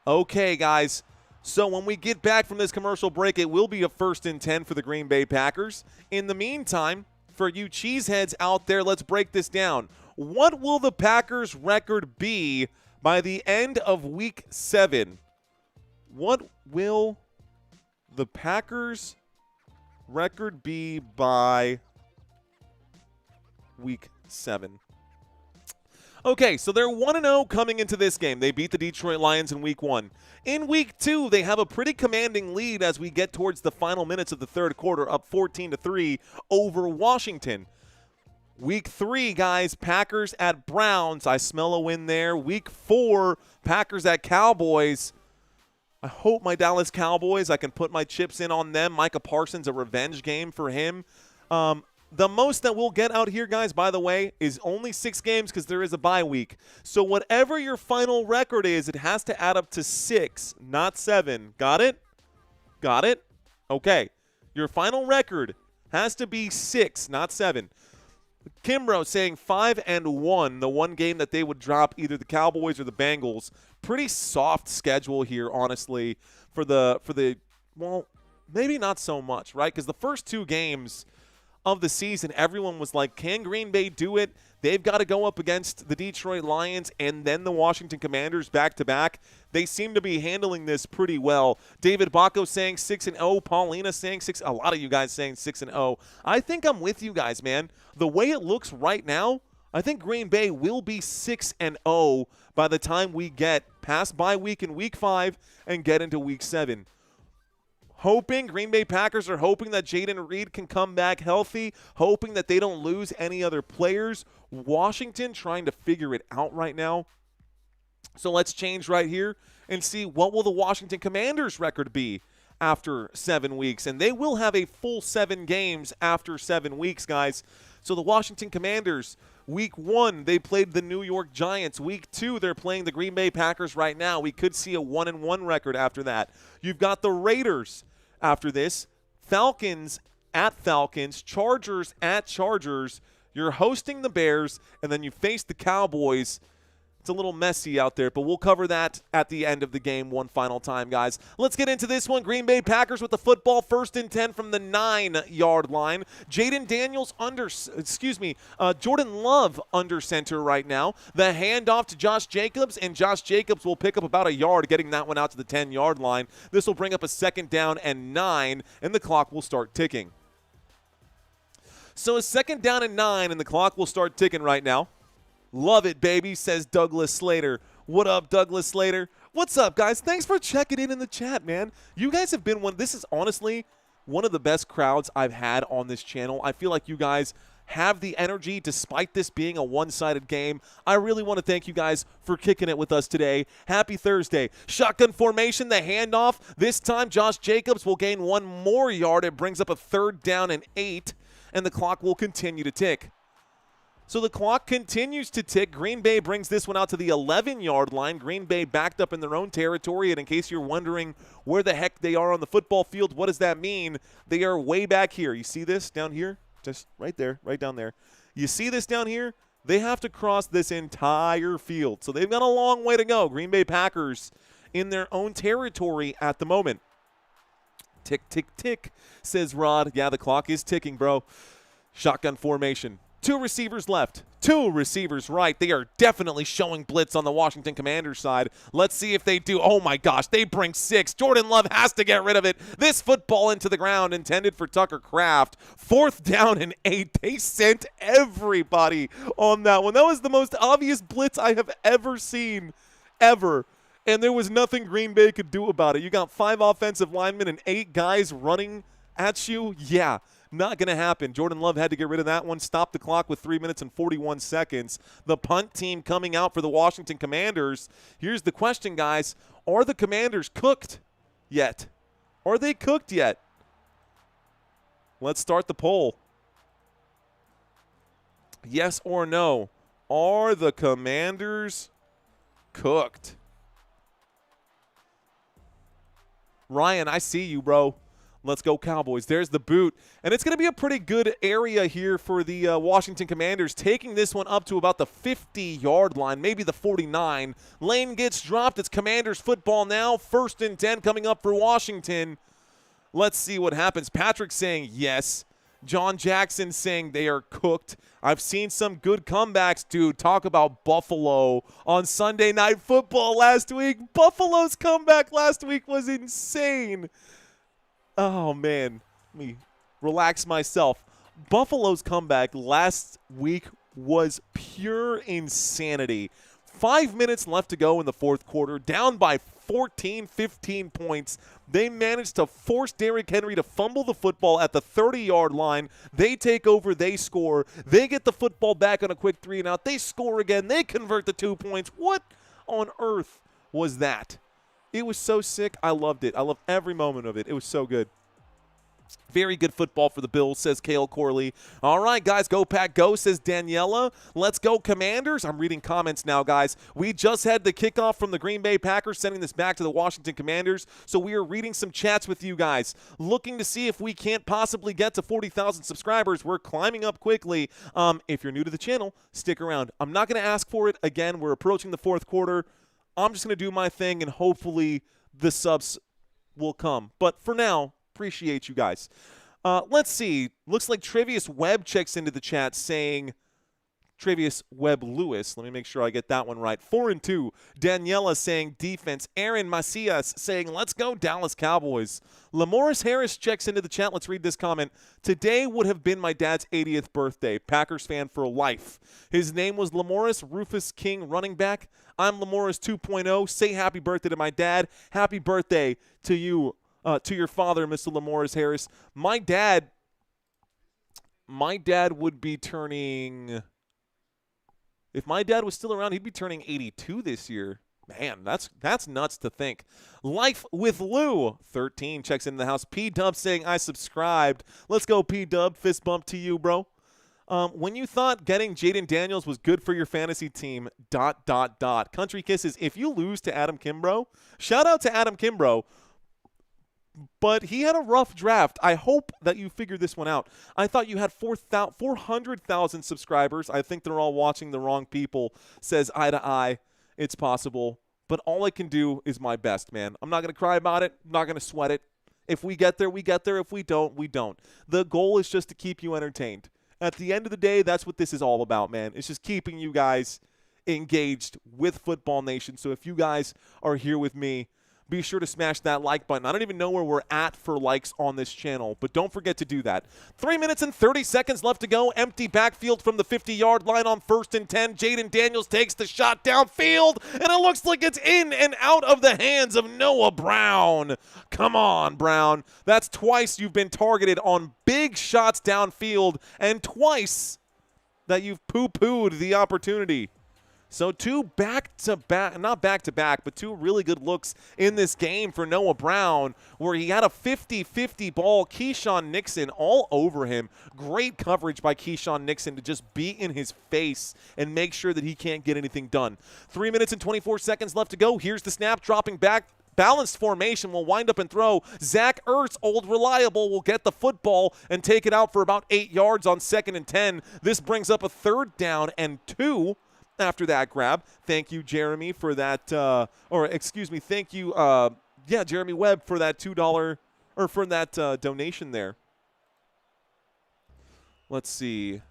Okay, guys. So when we get back from this commercial break, it will be a 1st and 10 for the Green Bay Packers. In the meantime, for you cheeseheads out there, let's break this down. What will the Packers' record be by the end of Week 7? What will the Packers' record be by Week 7? Okay, so they're 1-0 coming into this game. They beat the Detroit Lions in Week 1. In Week 2, they have a pretty commanding lead as we get towards the final minutes of the third quarter, up 14-3 over Washington. Week 3, guys, Packers at Browns. I smell a win there. Week 4, Packers at Cowboys. I hope my Dallas Cowboys, I can put my chips in on them. Micah Parsons, a revenge game for him. The most that we'll get out here, guys, by the way, is only 6 games because there is a bye week. So whatever your final record is, it has to add up to 6, not 7. Got it? Got it? Okay. Your final record has to be 6, not 7. Kimbrough saying 5-1, the one game that they would drop either the Cowboys or the Bengals. Pretty soft schedule here, honestly, for the well, maybe not so much, right? Because the first 2 games of the season, everyone was like, can Green Bay do it? They've got to go up against the Detroit Lions and then the Washington Commanders back-to-back. They seem to be handling this pretty well. David Bacco saying 6-0. Paulina saying 6. A lot of you guys saying 6-0. I think I'm with you guys, man. The way it looks right now, I think Green Bay will be 6-0 by the time we get past bye week in Week 5 and get into Week 7. Green Bay Packers are hoping that Jayden Reed can come back healthy, hoping that they don't lose any other players. Washington trying to figure it out right now. So let's change right here and see what will the Washington Commanders record be after 7 weeks. And they will have a full 7 games after 7 weeks, guys. So the Washington Commanders, Week 1, they played the New York Giants. Week 2, they're playing the Green Bay Packers right now. We could see a 1-1 record after that. You've got the Raiders after this, Falcons at Falcons, Chargers at Chargers. You're hosting the Bears, and then you face the Cowboys. It's a little messy out there, but we'll cover that at the end of the game one final time, guys. Let's get into this one. Green Bay Packers with the football, 1st and 10 from the 9-yard line. Jayden Daniels Jordan Love under center right now. The handoff to Josh Jacobs, and Josh Jacobs will pick up about a yard, getting that one out to the 10-yard line. This will bring up a 2nd down and 9, and the clock will start ticking. So a 2nd down and 9, and the clock will start ticking right now. Love it, baby, says Douglas Slater. What up, Douglas Slater? What's up, guys? Thanks for checking in the chat, man. You guys have been this is honestly one of the best crowds I've had on this channel. I feel like you guys have the energy despite this being a one-sided game. I really want to thank you guys for kicking it with us today. Happy Thursday. Shotgun formation, the handoff. This time, Josh Jacobs will gain 1 more yard. It brings up a 3rd down and 8, and the clock will continue to tick. So the clock continues to tick. Green Bay brings this one out to the 11-yard line. Green Bay backed up in their own territory, and in case you're wondering where the heck they are on the football field, what does that mean? They are way back here. You see this down here? Just right there, right down there. You see this down here? They have to cross this entire field. So they've got a long way to go. Green Bay Packers in their own territory at the moment. Tick, tick, tick, says Rod. Yeah, the clock is ticking, bro. Shotgun formation. 2 receivers left. 2 receivers right. They are definitely showing blitz on the Washington Commanders side. Let's see if they do. Oh, my gosh. They bring 6. Jordan Love has to get rid of it. This football into the ground intended for Tucker Kraft. 4th down and 8. They sent everybody on that one. That was the most obvious blitz I have ever seen, ever. And there was nothing Green Bay could do about it. You got 5 offensive linemen and 8 guys running at you. Yeah. Not going to happen. Jordan Love had to get rid of that one. Stop the clock with 3 minutes and 41 seconds. The punt team coming out for the Washington Commanders. Here's the question, guys. Are the Commanders cooked yet? Are they cooked yet? Let's start the poll. Yes or no? Are the Commanders cooked? Ryan, I see you, bro. Let's go Cowboys. There's the boot. And it's going to be a pretty good area here for the Washington Commanders, taking this one up to about the 50-yard line, maybe the 49. Lane gets dropped. It's Commanders football now. 1st and 10 coming up for Washington. Let's see what happens. Patrick saying yes. John Jackson saying they are cooked. I've seen some good comebacks, dude. Talk about Buffalo on Sunday Night Football last week. Buffalo's comeback last week was insane. Oh, man. Let me relax myself. Buffalo's comeback last week was pure insanity. 5 minutes left to go in the 4th quarter, down by 14, 15 points. They managed to force Derrick Henry to fumble the football at the 30-yard line. They take over. They score. They get the football back on a quick 3-and-out. They score again. They convert the 2 points. What on earth was that? It was so sick. I loved it. I loved every moment of it. It was so good. Very good football for the Bills, says Cale Corley. All right, guys, go Pack go, says Daniela. Let's go Commanders. I'm reading comments now, guys. We just had the kickoff from the Green Bay Packers, sending this back to the Washington Commanders. So we are reading some chats with you guys, looking to see if we can't possibly get to 40,000 subscribers. We're climbing up quickly. If you're new to the channel, stick around. I'm not going to ask for it. Again, we're approaching the 4th quarter. I'm just going to do my thing, and hopefully the subs will come. But for now, appreciate you guys. Let's see. Looks like Travius Webb checks into the chat saying, Travius Webb Lewis. Let me make sure I get that one right. 4-2. Daniela saying defense. Aaron Macias saying, let's go Dallas Cowboys. Lamoris Harris checks into the chat. Let's read this comment. Today would have been my dad's 80th birthday. Packers fan for life. His name was Lamoris Rufus King, running back. I'm Lamoris 2.0. Say happy birthday to my dad. Happy birthday to you. To your father, Mr. Lamoris Harris. My dad would be turning, if my dad was still around, he'd be turning 82 this year. Man, that's nuts to think. Life with Lou, 13, checks into the house. P-Dub saying, I subscribed. Let's go, P-Dub. Fist bump to you, bro. When you thought getting Jayden Daniels was good for your fantasy team, ... Country Kisses, if you lose to Adam Kimbrough, shout out to Adam Kimbrough. But he had a rough draft. I hope that you figured this one out. I thought you had 400,000 subscribers. I think they're all watching the wrong people, says Eye to Eye. It's possible. But all I can do is my best, man. I'm not going to cry about it. I'm not going to sweat it. If we get there, we get there. If we don't, we don't. The goal is just to keep you entertained. At the end of the day, that's what this is all about, man. It's just keeping you guys engaged with Football Nation. So if you guys are here with me, be sure to smash that like button. I don't even know where we're at for likes on this channel, but don't forget to do that. 3 minutes and 30 seconds left to go. Empty backfield from the 50-yard line on 1st and 10. Jayden Daniels takes the shot downfield, and it looks like it's in and out of the hands of Noah Brown. Come on, Brown. That's twice you've been targeted on big shots downfield, and twice that you've poo-pooed the opportunity. So 2 back-to-back, not back-to-back, but 2 really good looks in this game for Noah Brown, where he had a 50-50 ball. Keyshawn Nixon all over him. Great coverage by Keyshawn Nixon to just be in his face and make sure that he can't get anything done. 3 minutes and 24 seconds left to go. Here's the snap, dropping back. Balanced formation will wind up and throw. Zach Ertz, old reliable, will get the football and take it out for about 8 yards on 2nd and 10. This brings up a 3rd down and 2 after that grab. Thank you, Jeremy, for that. Thank you, Jeremy Webb for that $2 or for that donation there. Let's see.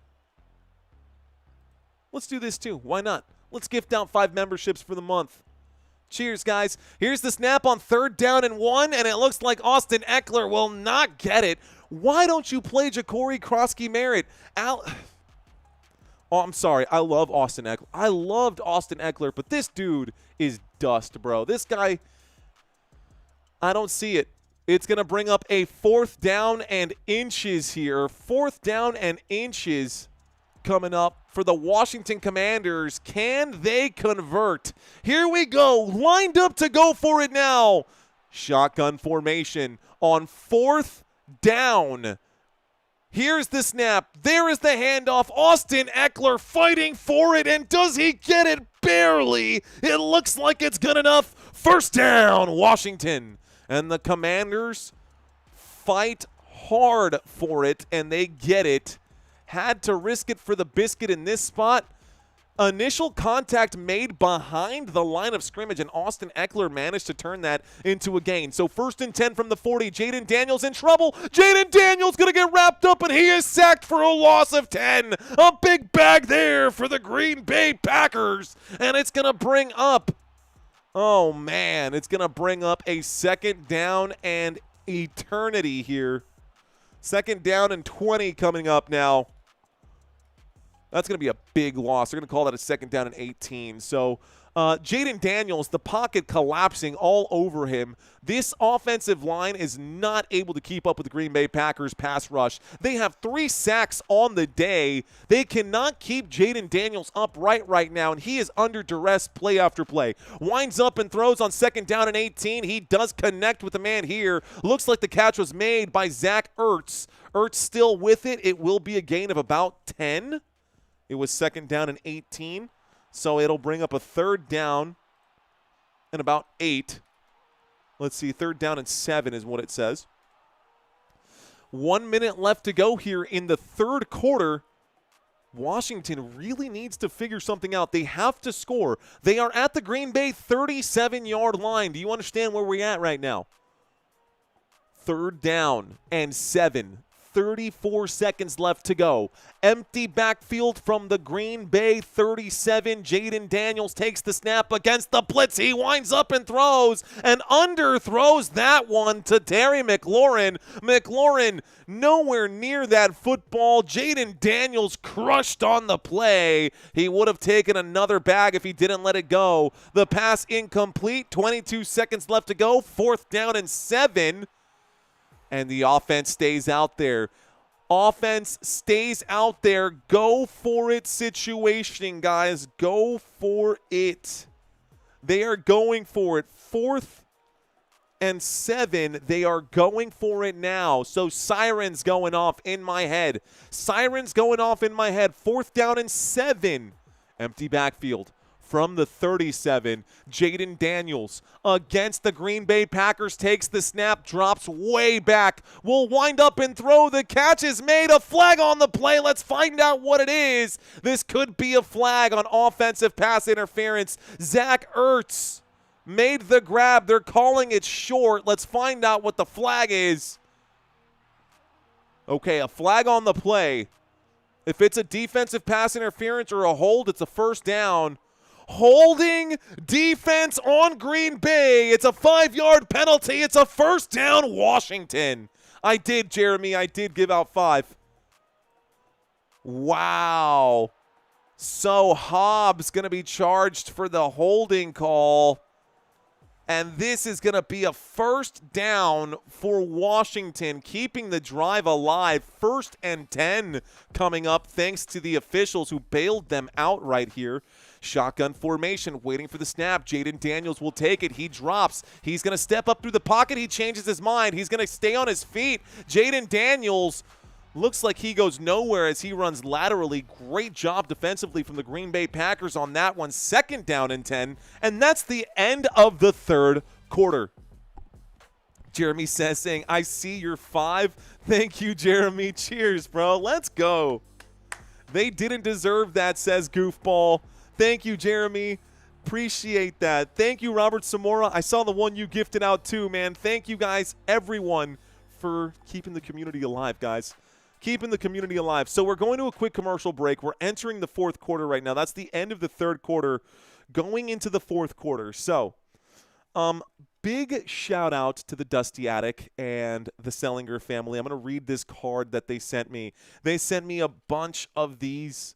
Let's do this too. Why not? Let's gift out 5 memberships for the month. Cheers, guys. Here's the snap on 3rd down and 1, and it looks like Austin Eckler will not get it. Why don't you play Ja'Cory Krosky-Merritt? Oh, I'm sorry. I love Austin Eckler. I loved Austin Eckler, but this dude is dust, bro. This guy, I don't see it. It's going to bring up a 4th down and inches here. 4th down and inches coming up for the Washington Commanders. Can they convert? Here we go. Lined up to go for it now. Shotgun formation on 4th down. Here's the snap. There is the handoff. Austin Eckler fighting for it, and does he get it? Barely. It looks like it's good enough. 1st down, Washington. And the Commanders fight hard for it, and they get it. Had to risk it for the biscuit in this spot. Initial contact made behind the line of scrimmage, and Austin Eckler managed to turn that into a gain. So 1st and 10 from the 40. Jayden Daniels in trouble. Jayden Daniels going to get wrapped up, and he is sacked for a loss of 10. A big bag there for the Green Bay Packers, and it's going to bring up, oh man, it's going to bring up a 2nd down and eternity here. 2nd down and 20 coming up now. That's going to be a big loss. They're going to call that a 2nd down and 18. So Jayden Daniels, the pocket collapsing all over him. This offensive line is not able to keep up with the Green Bay Packers pass rush. They have 3 sacks on the day. They cannot keep Jayden Daniels upright right now, and he is under duress play after play. Winds up and throws on 2nd down and 18. He does connect with the man here. Looks like the catch was made by Zach Ertz. Ertz still with it. It will be a gain of about 10. It was 2nd down and 18, so it'll bring up a 3rd down and about 8. Let's see, 3rd down and 7 is what it says. 1 minute left to go here in the 3rd quarter. Washington really needs to figure something out. They have to score. They are at the Green Bay 37-yard line. Do you understand where we're at right now? 3rd down and 7. 34 seconds left to go. Empty backfield from the Green Bay 37. Jayden Daniels takes the snap against the blitz. He winds up and throws and underthrows that one to Terry McLaurin. McLaurin nowhere near that football. Jayden Daniels crushed on the play. He would have taken another bag if he didn't let it go. The pass incomplete. 22 seconds left to go. 4th down and 7. And the offense stays out there. Offense stays out there. Go for it situation, guys. Go for it. They are going for it. 4th and 7. They are going for it now. So sirens going off in my head. Sirens going off in my head. 4th down and 7. Empty backfield. From the 37, Jayden Daniels against the Green Bay Packers takes the snap, drops way back, will wind up and throw. The catch is made. A flag on the play. Let's find out what it is. This could be a flag on offensive pass interference. Zach Ertz made the grab. They're calling it short. Let's find out what the flag is. Okay, a flag on the play. If it's a defensive pass interference or a hold, it's a 1st down. Holding defense on Green Bay. It's a 5-yard penalty. It's a 1st down, Washington. I did, Jeremy. I did give out 5. Wow. So Hobbs going to be charged for the holding call. And this is going to be a 1st down for Washington, keeping the drive alive. 1st and 10 coming up thanks to the officials who bailed them out right here. Shotgun formation, waiting for the snap. Jayden Daniels will take it. He drops. He's going to step up through the pocket. He changes his mind. He's going to stay on his feet. Jayden Daniels looks like he goes nowhere as he runs laterally. Great job defensively from the Green Bay Packers on that one. 2nd down and 10. And that's the end of the 3rd quarter. Jeremy says, saying, I see your 5. Thank you, Jeremy. Cheers, bro. Let's go. They didn't deserve that, says Goofball. Thank you, Jeremy. Appreciate that. Thank you, Robert Samora. I saw the one you gifted out too, man. Thank you guys, everyone, for keeping the community alive, guys. Keeping the community alive. So we're going to a quick commercial break. We're entering the fourth quarter right now. That's the end of the third quarter, going into the fourth quarter. So, big shout out to the Dusty Attic and the Sellinger family. I'm going to read this card that they sent me. They sent me a bunch of these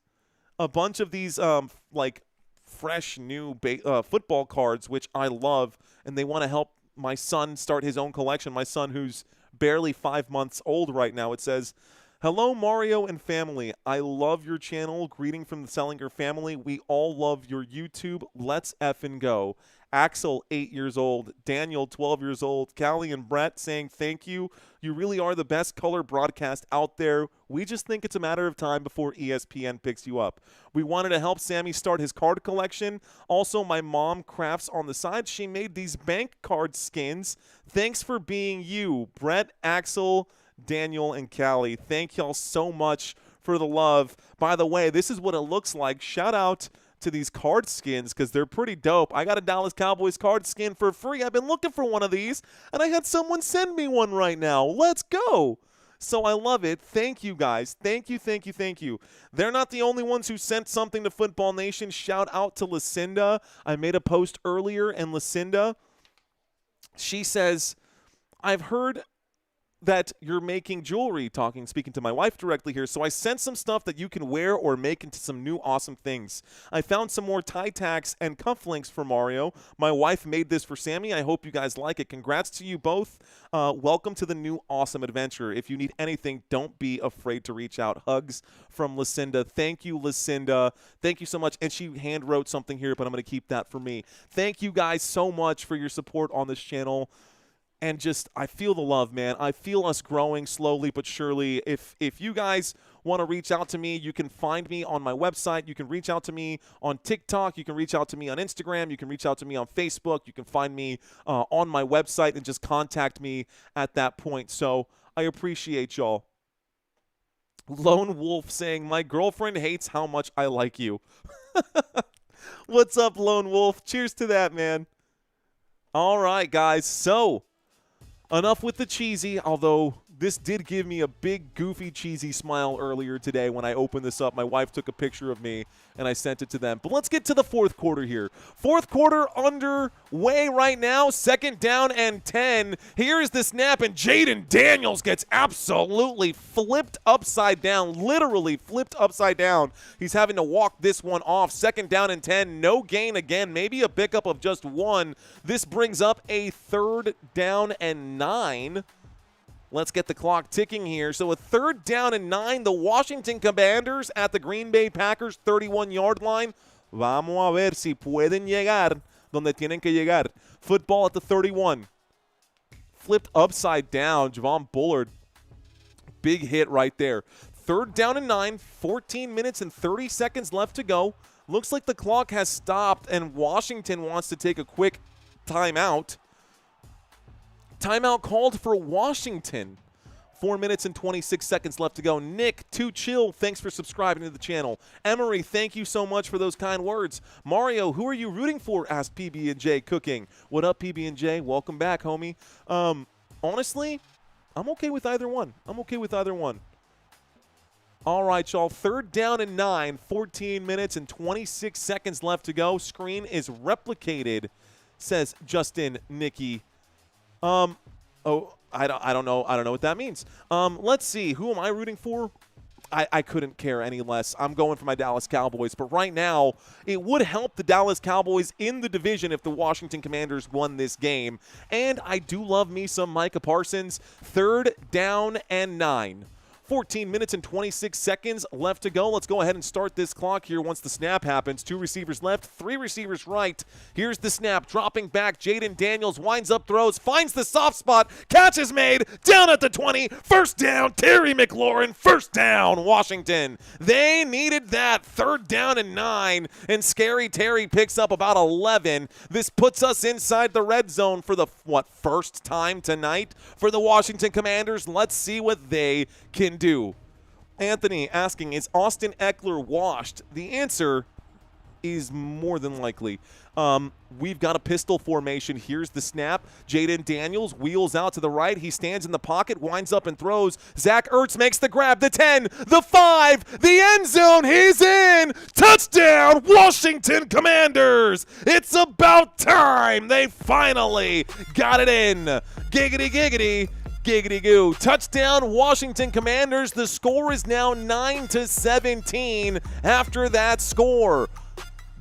like fresh new football cards, which I love, and they want to help my son start his own collection. My son, who's barely 5 months old right now. It says, hello, Mario and family. I love your channel. Greeting from the Sellinger family. We all love your YouTube. Let's effing go. Axel, 8 years old. Daniel, 12 years old. Callie and Brett saying thank you. You really are the best color broadcast out there. We just think it's a matter of time before ESPN picks you up. We wanted to help Sammy start his card collection. Also, my mom crafts on the side. She made these bank card skins. Thanks for being you, Brett, Axel, Daniel, and Callie. Thank y'all so much for the love. By the way, this is what it looks like. Shout out to these card skins because they're pretty dope. I got a Dallas Cowboys card skin for free. I've been looking for one of these, and I had someone send me one right now. Let's go. So I love it. Thank you, guys. Thank you, thank you, thank you. They're not the only ones who sent something to Football Nation. Shout out to Lucinda. I made a post earlier, and Lucinda, she says, I've heard that you're making jewelry, speaking to my wife directly here, so I sent some stuff that you can wear or make into some new awesome things. I found some more tie tacks and cufflinks for Mario. My wife made this for Sammy. I hope you guys like it. Congrats to you both. Welcome to the new awesome adventure. If you need anything, don't be afraid to reach out. Hugs from Lucinda. Thank you, Lucinda. Thank you so much. And she hand wrote something here, but I'm going to keep that for me. Thank you guys so much for your support on this channel. And just, I feel the love, man. I feel us growing slowly but surely. If you guys want to reach out to me, you can find me on my website. You can reach out to me on TikTok. You can reach out to me on Instagram. You can reach out to me on Facebook. You can find me on my website and just contact me at that point. So I appreciate y'all. Lone Wolf saying, my girlfriend hates how much I like you. What's up, Lone Wolf? Cheers to that, man. All right, guys. So enough with the cheesy, although this did give me a big, goofy, cheesy smile earlier today when I opened this up. My wife took a picture of me, and I sent it to them. But let's get to the fourth quarter here. Fourth quarter underway right now. 2nd down and 10. Here's the snap, and Jayden Daniels gets absolutely flipped upside down, literally flipped upside down. He's having to walk this one off. 2nd down and 10. No gain again. Maybe a pickup of just 1. This brings up a 3rd down and 9. Let's get the clock ticking here. So a 3rd down and 9. The Washington Commanders at the Green Bay Packers 31-yard line. Vamos a ver si pueden llegar donde tienen que llegar. Football at the 31. Flipped upside down. Javon Bullard. Big hit right there. 3rd down and 9. 14 minutes and 30 seconds left to go. Looks like the clock has stopped, and Washington wants to take a quick timeout. Timeout called for Washington. 4 minutes and 26 seconds left to go. Nick, Too Chill, thanks for subscribing to the channel. Emery, thank you so much for those kind words. Mario, who are you rooting for? Asked PB&J Cooking. What up, PB&J? Welcome back, homie. Honestly, I'm okay with either one. All right, y'all. 3rd down and 9. 14 minutes and 26 seconds left to go. Screen is replicated, says Justin Nicky. I don't know what that means. Let's see. Who am I rooting for? I couldn't care any less. I'm going for my Dallas Cowboys. But right now, it would help the Dallas Cowboys in the division if the Washington Commanders won this game. And I do love me some Micah Parsons. 3rd down and 9. 14 minutes and 26 seconds left to go. Let's go ahead and start this clock here once the snap happens. 2 receivers left, 3 receivers right. Here's the snap, dropping back. Jayden Daniels winds up, throws, finds the soft spot. Catch is made, down at the 20. First down, Terry McLaurin. First down, Washington. They needed that. 3rd down and 9, and Scary Terry picks up about 11. This puts us inside the red zone for the, first time tonight for the Washington Commanders. Let's see what they can do. Anthony asking, is Austin Eckler washed? The answer is more than likely. We've got a pistol formation. Here's the snap. Jayden Daniels wheels out to the right. He stands in the pocket, winds up and throws. Zach Ertz makes the grab. The 10, the 5, the end zone. He's in. Touchdown, Washington Commanders. It's about time. They finally got it in. Giggity, giggity. Giggity goo. Touchdown, Washington Commanders. The score is now 9-17 after that score.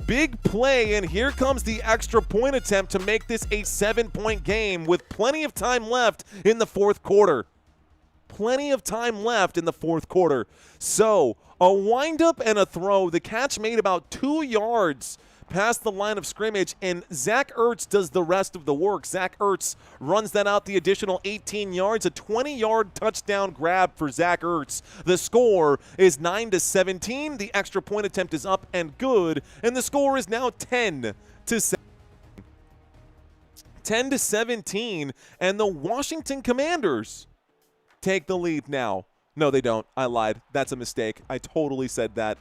Big play, and here comes the extra point attempt to make this a 7-point game with plenty of time left in the 4th quarter. Plenty of time left in the 4th quarter. So, a windup and a throw. The catch made about 2 yards past the line of scrimmage, and Zach Ertz does the rest of the work. Zach Ertz runs that out the additional 18 yards, a 20-yard touchdown grab for Zach Ertz. The score is 9-17. The extra point attempt is up and good, and the score is now 10-17. 10-17, and the Washington Commanders take the lead now. No, they don't. I lied. That's a mistake. I totally said that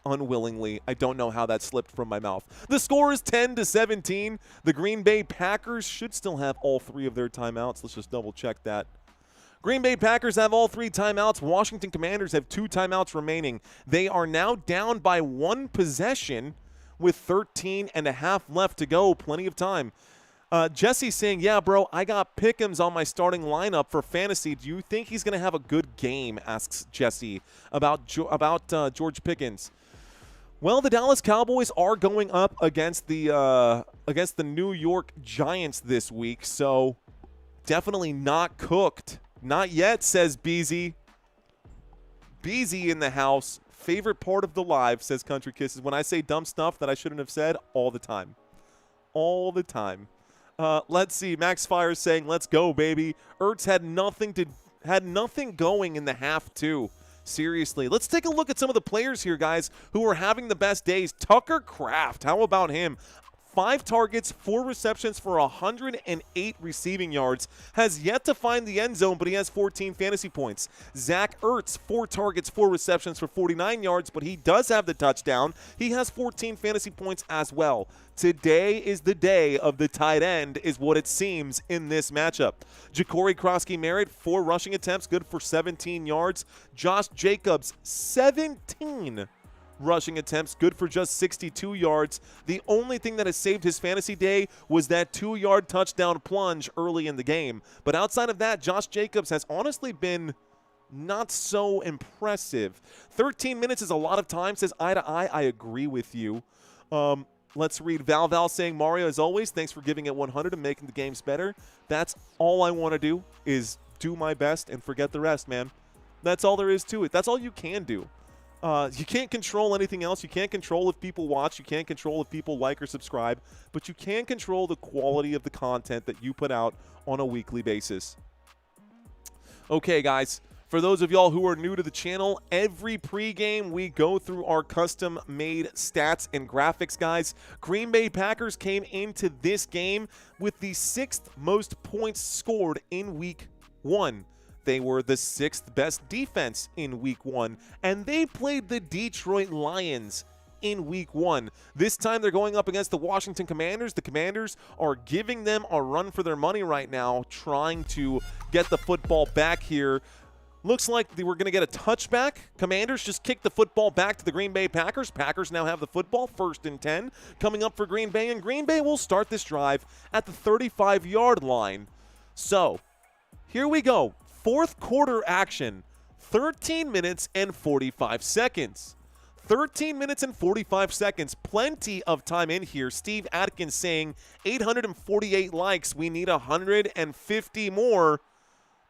unwillingly. I don't know how that slipped from my mouth. The score is 10-17. The Green Bay Packers should still have all 3 of their timeouts. Let's just double check that. Green Bay Packers have all 3 timeouts. Washington Commanders have 2 timeouts remaining. They are now down by 1 possession with 13 and a half left to go. Plenty of time. Jesse saying, yeah, bro, I got Pickens on my starting lineup for fantasy. Do you think he's going to have a good game, asks Jesse about George Pickens. Well, the Dallas Cowboys are going up against the New York Giants this week, so definitely not cooked. Not yet, says Beezy. Beezy in the house. Favorite part of the live, says Country Kisses. When I say dumb stuff that I shouldn't have said, all the time. All the time. Let's see. Max Fire saying, let's go, baby. Ertz had nothing going in the half, too. Seriously. Let's take a look at some of the players here, guys, who are having the best days. Tucker Kraft, how about him? 5 targets, 4 receptions for 108 receiving yards. Has yet to find the end zone, but he has 14 fantasy points. Zach Ertz, 4 targets, 4 receptions for 49 yards, but he does have the touchdown. He has 14 fantasy points as well. Today is the day of the tight end, is what it seems in this matchup. Ja'Cory Krosky-Merritt, 4 rushing attempts, good for 17 yards. Josh Jacobs, 17 rushing attempts, good for just 62 yards. The only thing that has saved his fantasy day was that 2-yard touchdown plunge early in the game. But outside of that, Josh Jacobs has honestly been not so impressive. 13 minutes is a lot of time, says Eye to Eye. I agree with you. Let's read Val saying, Mario, as always, thanks for giving it 100 and making the games better. That's all I want to do, is do my best and forget the rest, man. That's all there is to it. That's all you can do. You can't control anything else. You can't control if people watch. You can't control if people like or subscribe. But you can control the quality of the content that you put out on a weekly basis. Okay, guys. For those of y'all who are new to the channel, every pregame we go through our custom-made stats and graphics, guys. Green Bay Packers came into this game with the 6th most points scored in Week 1. They were the 6th best defense in Week 1, and they played the Detroit Lions in Week 1. This time they're going up against the Washington Commanders. The Commanders are giving them a run for their money right now, trying to get the football back here. Looks like they were going to get a touchback. Commanders just kicked the football back to the Green Bay Packers. Packers now have the football, 1st and 10, coming up for Green Bay, and Green Bay will start this drive at the 35-yard line. So, here we go. 4th quarter action, 13 minutes and 45 seconds. 13 minutes and 45 seconds. Plenty of time in here. Steve Atkins saying 848 likes. We need 150 more.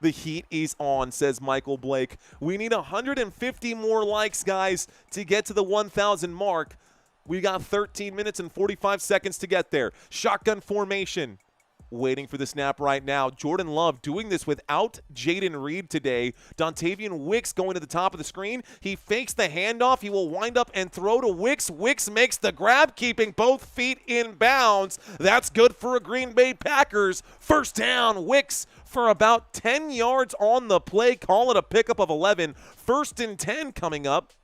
The heat is on, says Michael Blake. We need 150 more likes, guys, to get to the 1,000 mark. We got 13 minutes and 45 seconds to get there. Shotgun formation. Waiting for the snap right now. Jordan Love doing this without Jayden Reed today. Dontavian Wicks going to the top of the screen. He fakes the handoff. He will wind up and throw to Wicks. Wicks makes the grab, keeping both feet in bounds. That's good for a Green Bay Packers. First down, Wicks for about 10 yards on the play. Call it a pickup of 11. First and 10 coming up.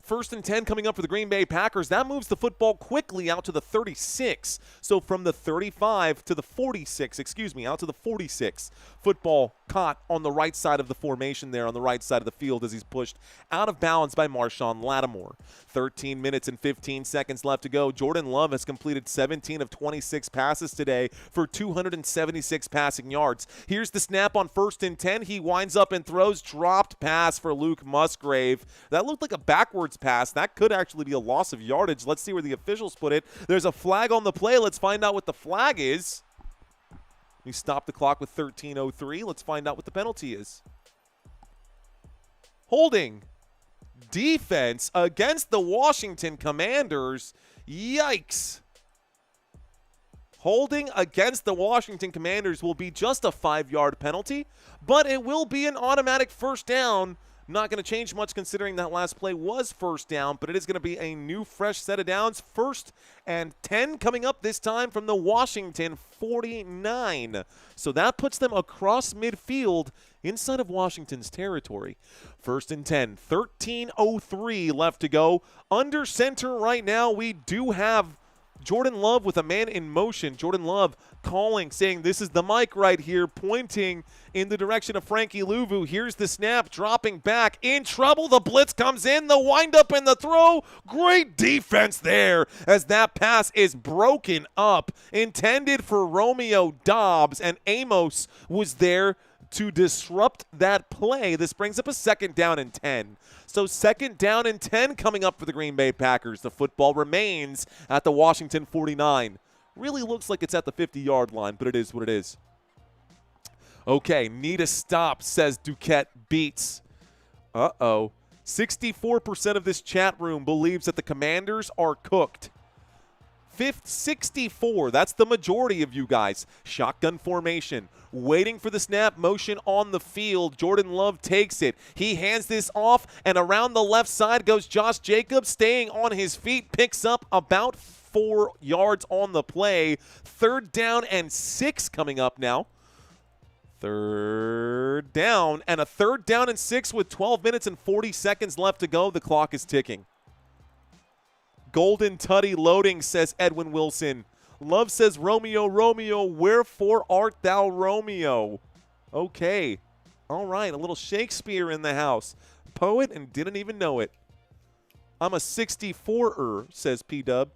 First and 10 coming up for the Green Bay Packers. That moves the football quickly out to the 36. So from the 35 to the 46, out to the 46. Football caught on the right side of the formation there, on the right side of the field as he's pushed out of bounds by Marshawn Lattimore. 13 minutes and 15 seconds left to go. Jordan Love has completed 17 of 26 passes today for 276 passing yards. Here's the snap on first and 10. He winds up and throws. Dropped pass for Luke Musgrave. That looked like a backwards pass. That could actually be a loss of yardage. Let's see where the officials put it. There's a flag on the play. Let's find out what the flag is. We stop the clock with 13:03. Let's find out what the penalty is. Holding. Defense against the Washington Commanders. Yikes. Holding against the Washington Commanders will be just a 5-yard penalty, but it will be an automatic first down. Not going to change much considering that last play was first down, but it is going to be a new fresh set of downs. First and 10 coming up this time from the Washington 49. So that puts them across midfield inside of Washington's territory. First and 10, 13:03 left to go. Under center right now, we do have Jordan Love with a man in motion. Jordan Love calling, saying this is the mic right here, pointing in the direction of Frankie Louvu. Here's the snap, dropping back, in trouble. The blitz comes in, the windup and the throw. Great defense there as that pass is broken up. Intended for Romeo Doubs, and Amos was there to disrupt that play. This brings up a second down and 10. So second down and 10 coming up for the Green Bay Packers. The football remains at the Washington 49. Really looks like it's at the 50-yard line, but it is what it is. Okay, need a stop, says Duquette Beats. 64% of this chat room believes that the Commanders are cooked. 64, that's the majority of you guys. Shotgun formation, waiting for the snap, motion on the field. Jordan Love takes it. He hands this off, and around the left side goes Josh Jacobs, staying on his feet, picks up about 4 yards on the play. Third down and 6 coming up now. Third down, and a third down and 6 with 12 minutes and 40 seconds left to go. The clock is ticking. Golden Tutty loading, says Edwin Wilson. Love says, Romeo, Romeo, wherefore art thou Romeo? Okay. All right, a little Shakespeare in the house. Poet and didn't even know it. I'm a 64er, says P-Dub.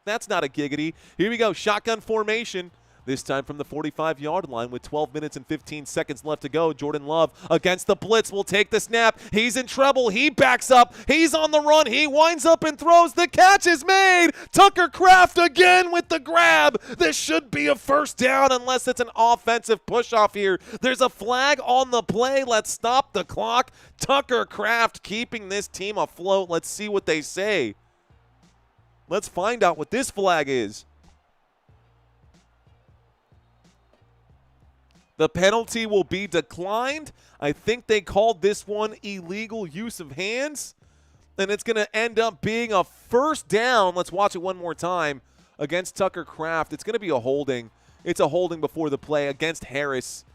That's not a giggity. Here we go, shotgun formation. This time from the 45-yard line with 12 minutes and 15 seconds left to go. Jordan Love against the blitz will take the snap. He's in trouble. He backs up. He's on the run. He winds up and throws. The catch is made. Tucker Kraft again with the grab. This should be a first down unless it's an offensive push-off here. There's a flag on the play. Let's stop the clock. Tucker Kraft keeping this team afloat. Let's see what they say. Let's find out what this flag is. The penalty will be declined. I think they called this one illegal use of hands, and it's going to end up being a first down. Let's watch it one more time against Tucker Kraft. It's going to be a holding. It's a holding before the play against Harris.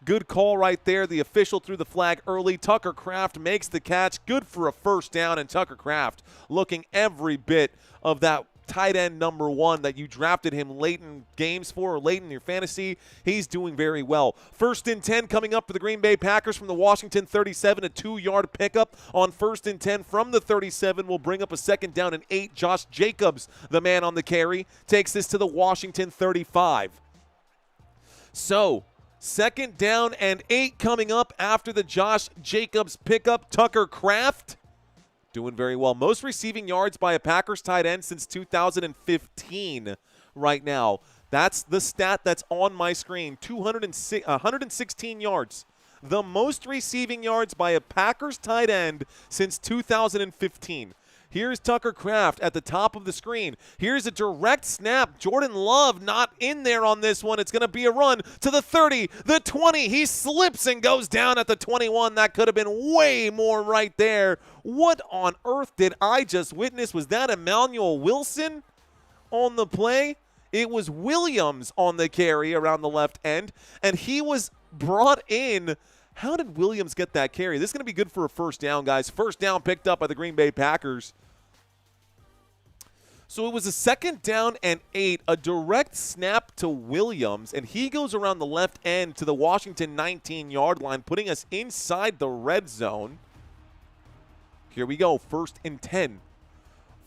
Good call right there. The official threw the flag early. Tucker Kraft makes the catch. Good for a first down, and Tucker Kraft looking every bit of that tight end number 1 that you drafted him late in games for, or late in your fantasy. He's doing very well. First and 10 coming up for the Green Bay Packers from the Washington 37. A 2-yard pickup on first and 10 from the 37 will bring up a second down and 8. Josh Jacobs, the man on the carry, takes this to the Washington 35. So second down and 8 coming up after the Josh Jacobs pickup. Tucker Kraft doing very well. Most receiving yards by a Packers tight end since 2015 right now. That's the stat that's on my screen. 116 yards. The most receiving yards by a Packers tight end since 2015. Here's Tucker Kraft at the top of the screen. Here's a direct snap. Jordan Love not in there on this one. It's going to be a run to the 30, the 20. He slips and goes down at the 21. That could have been way more right there. What on earth did I just witness? Was that Emmanuel Wilson on the play? It was Williams on the carry around the left end, and he was brought in. How did Williams get that carry? This is going to be good for a first down, guys. First down picked up by the Green Bay Packers. So it was a 2nd down and 8, a direct snap to Williams, and he goes around the left end to the Washington 19-yard line, putting us inside the red zone. Here we go, 1st and 10.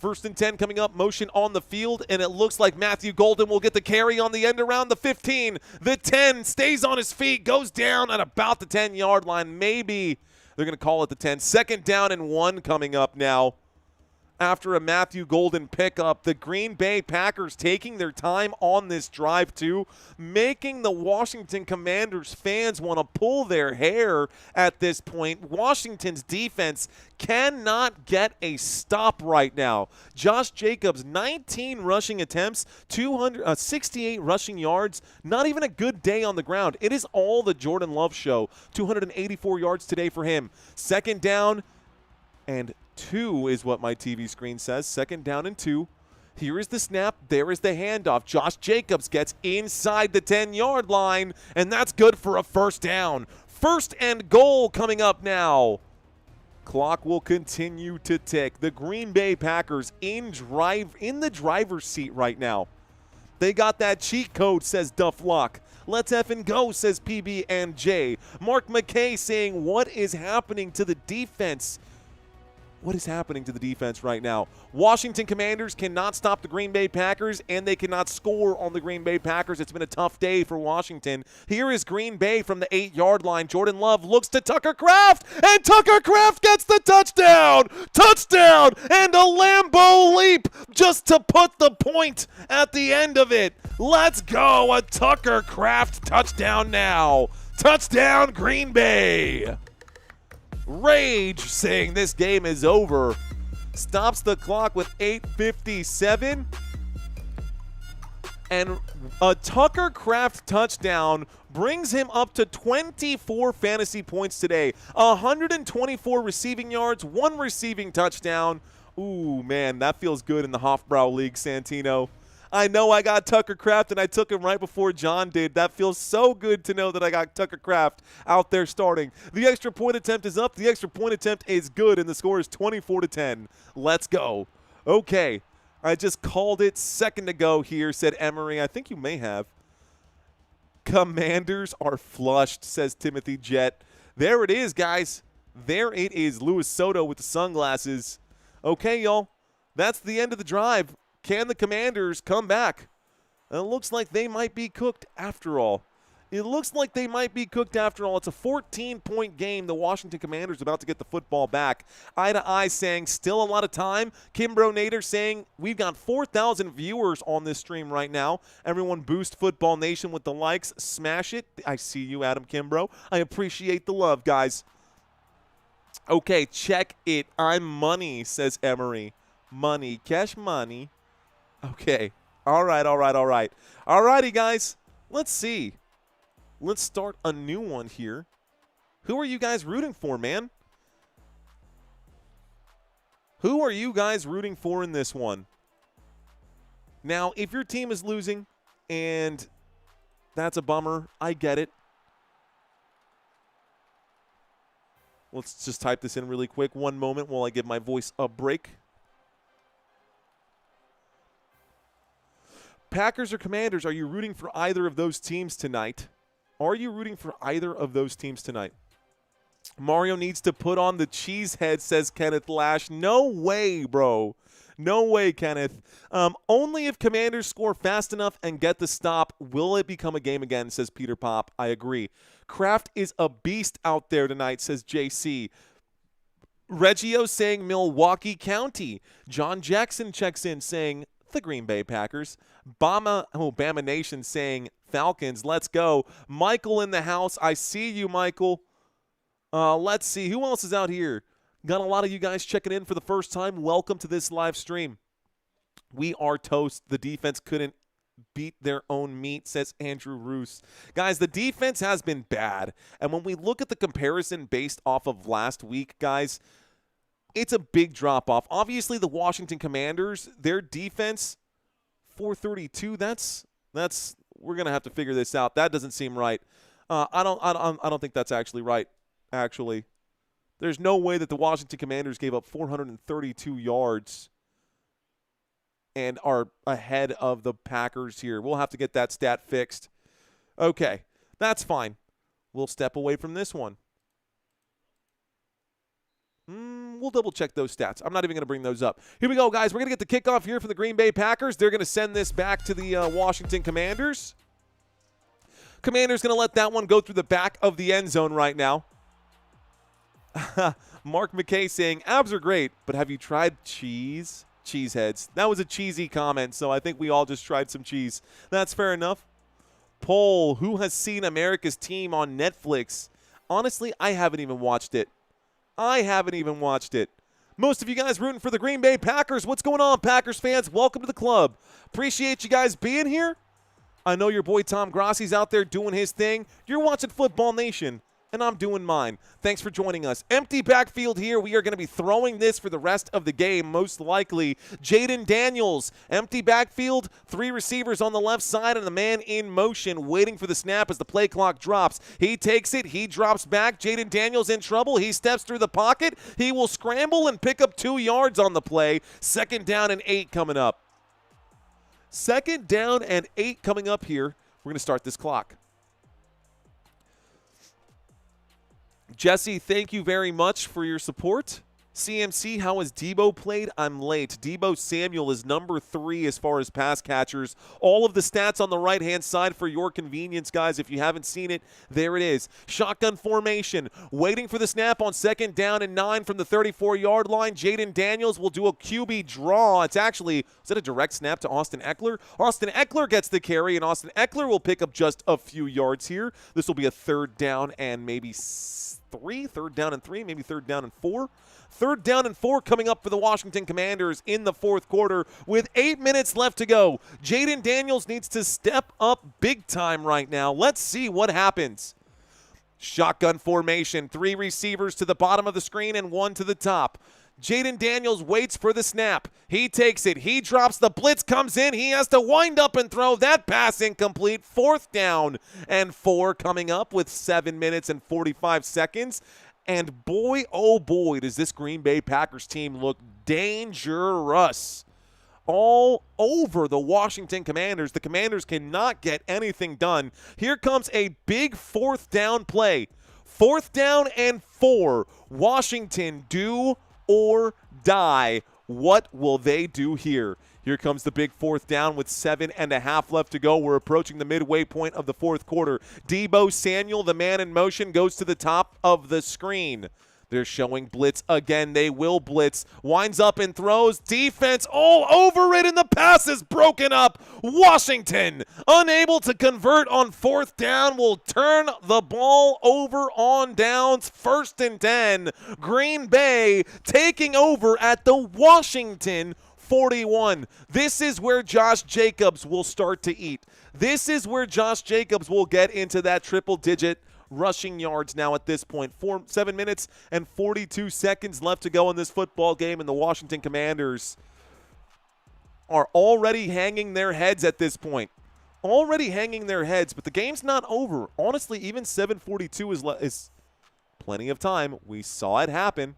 1st and 10 coming up, motion on the field, and it looks like Matthew Golden will get the carry on the end around the 15. The 10 stays on his feet, goes down at about the 10-yard line. Maybe they're going to call it the 10. 2nd down and 1 coming up now. After a Matthew Golden pickup, the Green Bay Packers taking their time on this drive too, making the Washington Commanders fans want to pull their hair at this point. Washington's defense cannot get a stop right now. Josh Jacobs, 19 rushing attempts, 268 rushing yards, not even a good day on the ground. It is all the Jordan Love show. 284 yards today for him. 2nd down and 2 is what my TV screen says. 2nd down and 2. Here is the snap. There is the handoff. Josh Jacobs gets inside the 10-yard line, and that's good for a 1st down. 1st and goal coming up now. Clock will continue to tick. The Green Bay Packers in the driver's seat right now. They got that cheat code, says Duff Luck. Let's effing go, says PB and J. Mark McKay saying, what is happening to the defense? What is happening to the defense right now? Washington Commanders cannot stop the Green Bay Packers, and they cannot score on the Green Bay Packers. It's been a tough day for Washington. Here is Green Bay from the 8-yard line. Jordan Love looks to Tucker Kraft, and Tucker Kraft gets the touchdown! Touchdown! And a Lambeau leap just to put the point at the end of it. Let's go! A Tucker Kraft touchdown now. Touchdown, Green Bay! Rage saying this game is over. Stops the clock with 8:57. And a Tucker Kraft touchdown brings him up to 24 fantasy points today. 124 receiving yards, 1 receiving touchdown. Ooh, man, that feels good in the Hofbrau League, Santino. I know I got Tucker Kraft, and I took him right before John did. That feels so good to know that I got Tucker Kraft out there starting. The extra point attempt is up. The extra point attempt is good, and the score is 24-10. Let's go. Okay, I just called it second ago here, said Emery. I think you may have. Commanders are flushed, says Timothy Jett. There it is, guys. There it is. Luis Soto with the sunglasses. Okay, y'all. That's the end of the drive. Can the Commanders come back? It looks like they might be cooked after all. It looks like they might be cooked after all. It's a 14-point game. The Washington Commanders about to get the football back. Eye to Eye saying still a lot of time. Kimbrough Nader saying we've got 4,000 viewers on this stream right now. Everyone boost Football Nation with the likes. Smash it. I see you, Adam Kimbrough. I appreciate the love, guys. Okay, check it. I'm money, says Emery. Money. Cash money. Okay. All right. All righty, guys. Let's see. Let's start a new one here. Who are you guys rooting for, man? Who are you guys rooting for in this one? Now, if your team is losing, and that's a bummer, I get it. Let's just type this in really quick. One moment while I give my voice a break. Packers or Commanders, are you rooting for either of those teams tonight? Are you rooting for either of those teams tonight? Mario needs to put on the cheese head, says Kenneth Lash. No way, bro. No way, Kenneth. Only if Commanders score fast enough and get the stop will it become a game again, says Peter Pop. I agree. Kraft is a beast out there tonight, says JC. Reggio saying Milwaukee County. John Jackson checks in saying the Green Bay Packers. Bama Nation saying Falcons, let's go. Michael in the house. I see you, Michael. Let's see. Who else is out here? Got a lot of you guys checking in for the first time. Welcome to this live stream. We are toast. The defense couldn't beat their own meat, says Andrew Roos. Guys, the defense has been bad. And when we look at the comparison based off of last week, guys, it's a big drop-off. Obviously, the Washington Commanders, their defense, 432. That's we're gonna have to figure this out. That doesn't seem right. I don't think that's actually right. Actually, there's no way that the Washington Commanders gave up 432 yards and are ahead of the Packers here. We'll have to get that stat fixed. Okay, that's fine. We'll step away from this one. We'll double-check those stats. I'm not even going to bring those up. Here we go, guys. We're going to get the kickoff here for the Green Bay Packers. They're going to send this back to the Washington Commanders. Commanders going to let that one go through the back of the end zone right now. Mark McKay saying, abs are great, but have you tried cheese? Cheeseheads. That was a cheesy comment, so I think we all just tried some cheese. That's fair enough. Poll, who has seen America's Team on Netflix? Honestly, I haven't even watched it. Most of you guys rooting for the Green Bay Packers. What's going on, Packers fans? Welcome to the club. Appreciate you guys being here. I know your boy Tom Grossi's out there doing his thing. You're watching Football Nation, and I'm doing mine. Thanks for joining us. Empty backfield here. We are going to be throwing this for the rest of the game, most likely. Jayden Daniels, empty backfield, 3 receivers on the left side, and the man in motion waiting for the snap as the play clock drops. He takes it. He drops back. Jayden Daniels in trouble. He steps through the pocket. He will scramble and pick up 2 yards on the play. 2nd down and 8 coming up. 2nd down and 8 coming up here. We're going to start this clock. Jesse, thank you very much for your support. CMC, how has Deebo played? I'm late. Deebo Samuel is number 3 as far as pass catchers. All of the stats on the right-hand side for your convenience, guys. If you haven't seen it, there it is. Shotgun formation. Waiting for the snap on 2nd down and 9 from the 34-yard line. Jayden Daniels will do a QB draw. It's actually, is it a direct snap to Austin Eckler? Austin Eckler gets the carry, and Austin Eckler will pick up just a few yards here. This will be a 3rd down and maybe 3rd down and 3, maybe 3rd down and 4. 3rd down and 4 coming up for the Washington Commanders in the 4th quarter with 8 minutes left to go. Jayden Daniels needs to step up big time right now. Let's see what happens. Shotgun formation, 3 receivers to the bottom of the screen and 1 to the top. Jayden Daniels waits for the snap. He takes it. He drops. The blitz comes in. He has to wind up and throw. That pass incomplete. 4th down and 4 coming up with 7 minutes and 45 seconds. And boy, oh boy, does this Green Bay Packers team look dangerous. All over the Washington Commanders. The Commanders cannot get anything done. Here comes a big 4th down play. 4th down and 4. Washington, do or die. What will they do here? Here comes the big 4th down with 7.5 left to go. We're approaching the midway point of the 4th quarter. Deebo Samuel, the man in motion, goes to the top of the screen. They're showing blitz again. They will blitz. Winds up and throws. Defense all over it, and the pass is broken up. Washington, unable to convert on 4th down, will turn the ball over on downs. 1st and 10. Green Bay taking over at the Washington 41. This is where Josh Jacobs will start to eat. This is where Josh Jacobs will get into that triple-digit rushing yards now at this point. 7 minutes and 42 seconds left to go in this football game, and the Washington Commanders are already hanging their heads at this point. Already hanging their heads, but the game's not over. Honestly, even 7:42 is plenty of time. We saw it happen.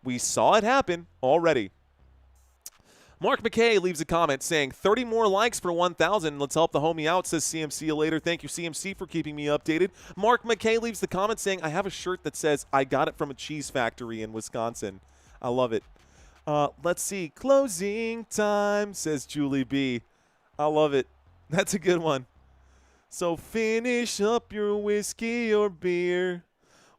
We saw it happen already. Mark McKay leaves a comment saying, 30 more likes for 1,000. Let's help the homie out, says CMC later. Thank you, CMC, for keeping me updated. Mark McKay leaves the comment saying, I have a shirt that says, I got it from a cheese factory in Wisconsin. I love it. Let's see. Closing time, says Julie B. I love it. That's a good one. So finish up your whiskey or beer.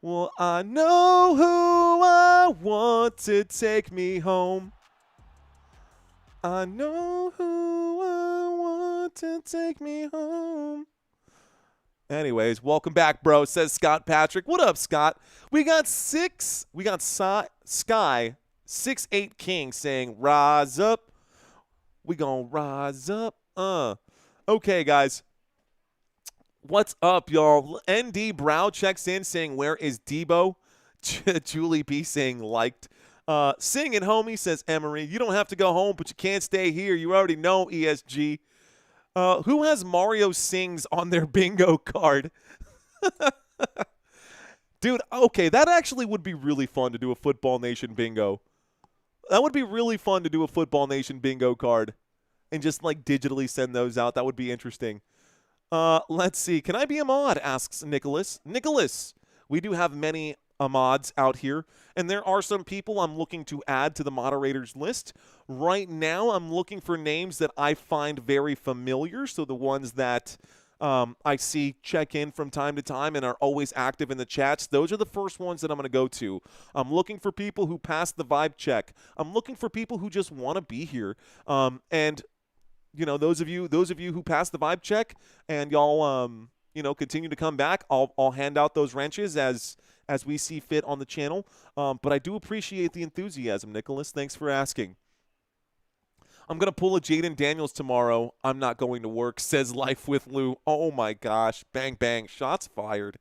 Well, I know who I want to take me home. I know who I want to take me home. Anyways, welcome back, bro, says Scott Patrick. What up, Scott? We got Sky 68 King saying, rise up. We gonna rise up. Okay, guys. What's up, y'all? ND Brow checks in saying, where is Deebo? Julie B saying, liked. Sing it, homie, says Emery. You don't have to go home, but you can't stay here. You already know, ESG. Who has Mario Sings on their bingo card? Dude, okay, that actually would be really fun to do a Football Nation bingo. That would be really fun to do a Football Nation bingo card and just, like, digitally send those out. That would be interesting. Let's see. Can I be a mod? Asks Nicholas. Nicholas, we do have many mods out here, and there are some people I'm looking to add to the moderators list. Right now, I'm looking for names that I find very familiar, so the ones that I see check in from time to time and are always active in the chats. Those are the first ones that I'm going to go to. I'm looking for people who pass the vibe check. I'm looking for people who just want to be here. And you know, those of you who pass the vibe check and y'all continue to come back, I'll hand out those wrenches as we see fit on the channel. But I do appreciate the enthusiasm, Nicholas. Thanks for asking. I'm going to pull a Jayden Daniels tomorrow. I'm not going to work, says Life with Lou. Oh, my gosh. Bang, bang. Shots fired.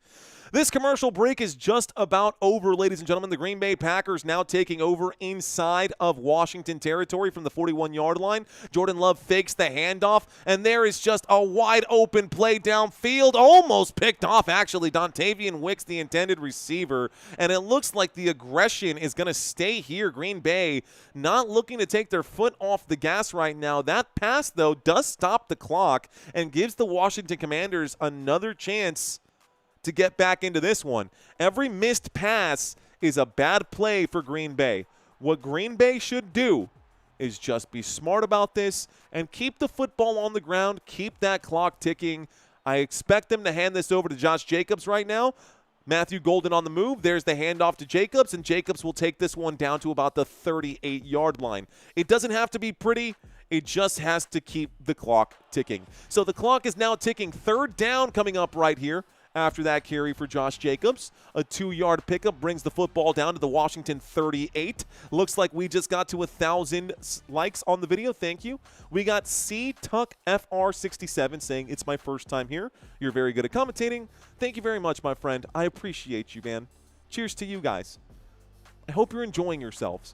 This commercial break is just about over, ladies and gentlemen. The Green Bay Packers now taking over inside of Washington territory from the 41-yard line. Jordan Love fakes the handoff, and there is just a wide-open play downfield. Almost picked off, actually. Dontavian Wicks, the intended receiver, and it looks like the aggression is going to stay here. Green Bay not looking to take their foot off the gas right now. That pass, though, does stop the clock and gives the Washington Commanders another chance to get back into this one. Every missed pass is a bad play for Green Bay. What Green Bay should do is just be smart about this and keep the football on the ground, keep that clock ticking. I expect them to hand this over to Josh Jacobs right now. Matthew Golden on the move. There's the handoff to Jacobs, and Jacobs will take this one down to about the 38-yard line. It doesn't have to be pretty. It just has to keep the clock ticking. So the clock is now ticking. Third down coming up right here. After that carry for Josh Jacobs, a 2-yard pickup brings the football down to the Washington 38. Looks like we just got to 1,000 likes on the video. Thank you. We got C Tuck FR67 saying, it's my first time here. You're very good at commentating. Thank you very much, my friend. I appreciate you, man. Cheers to you guys. I hope you're enjoying yourselves.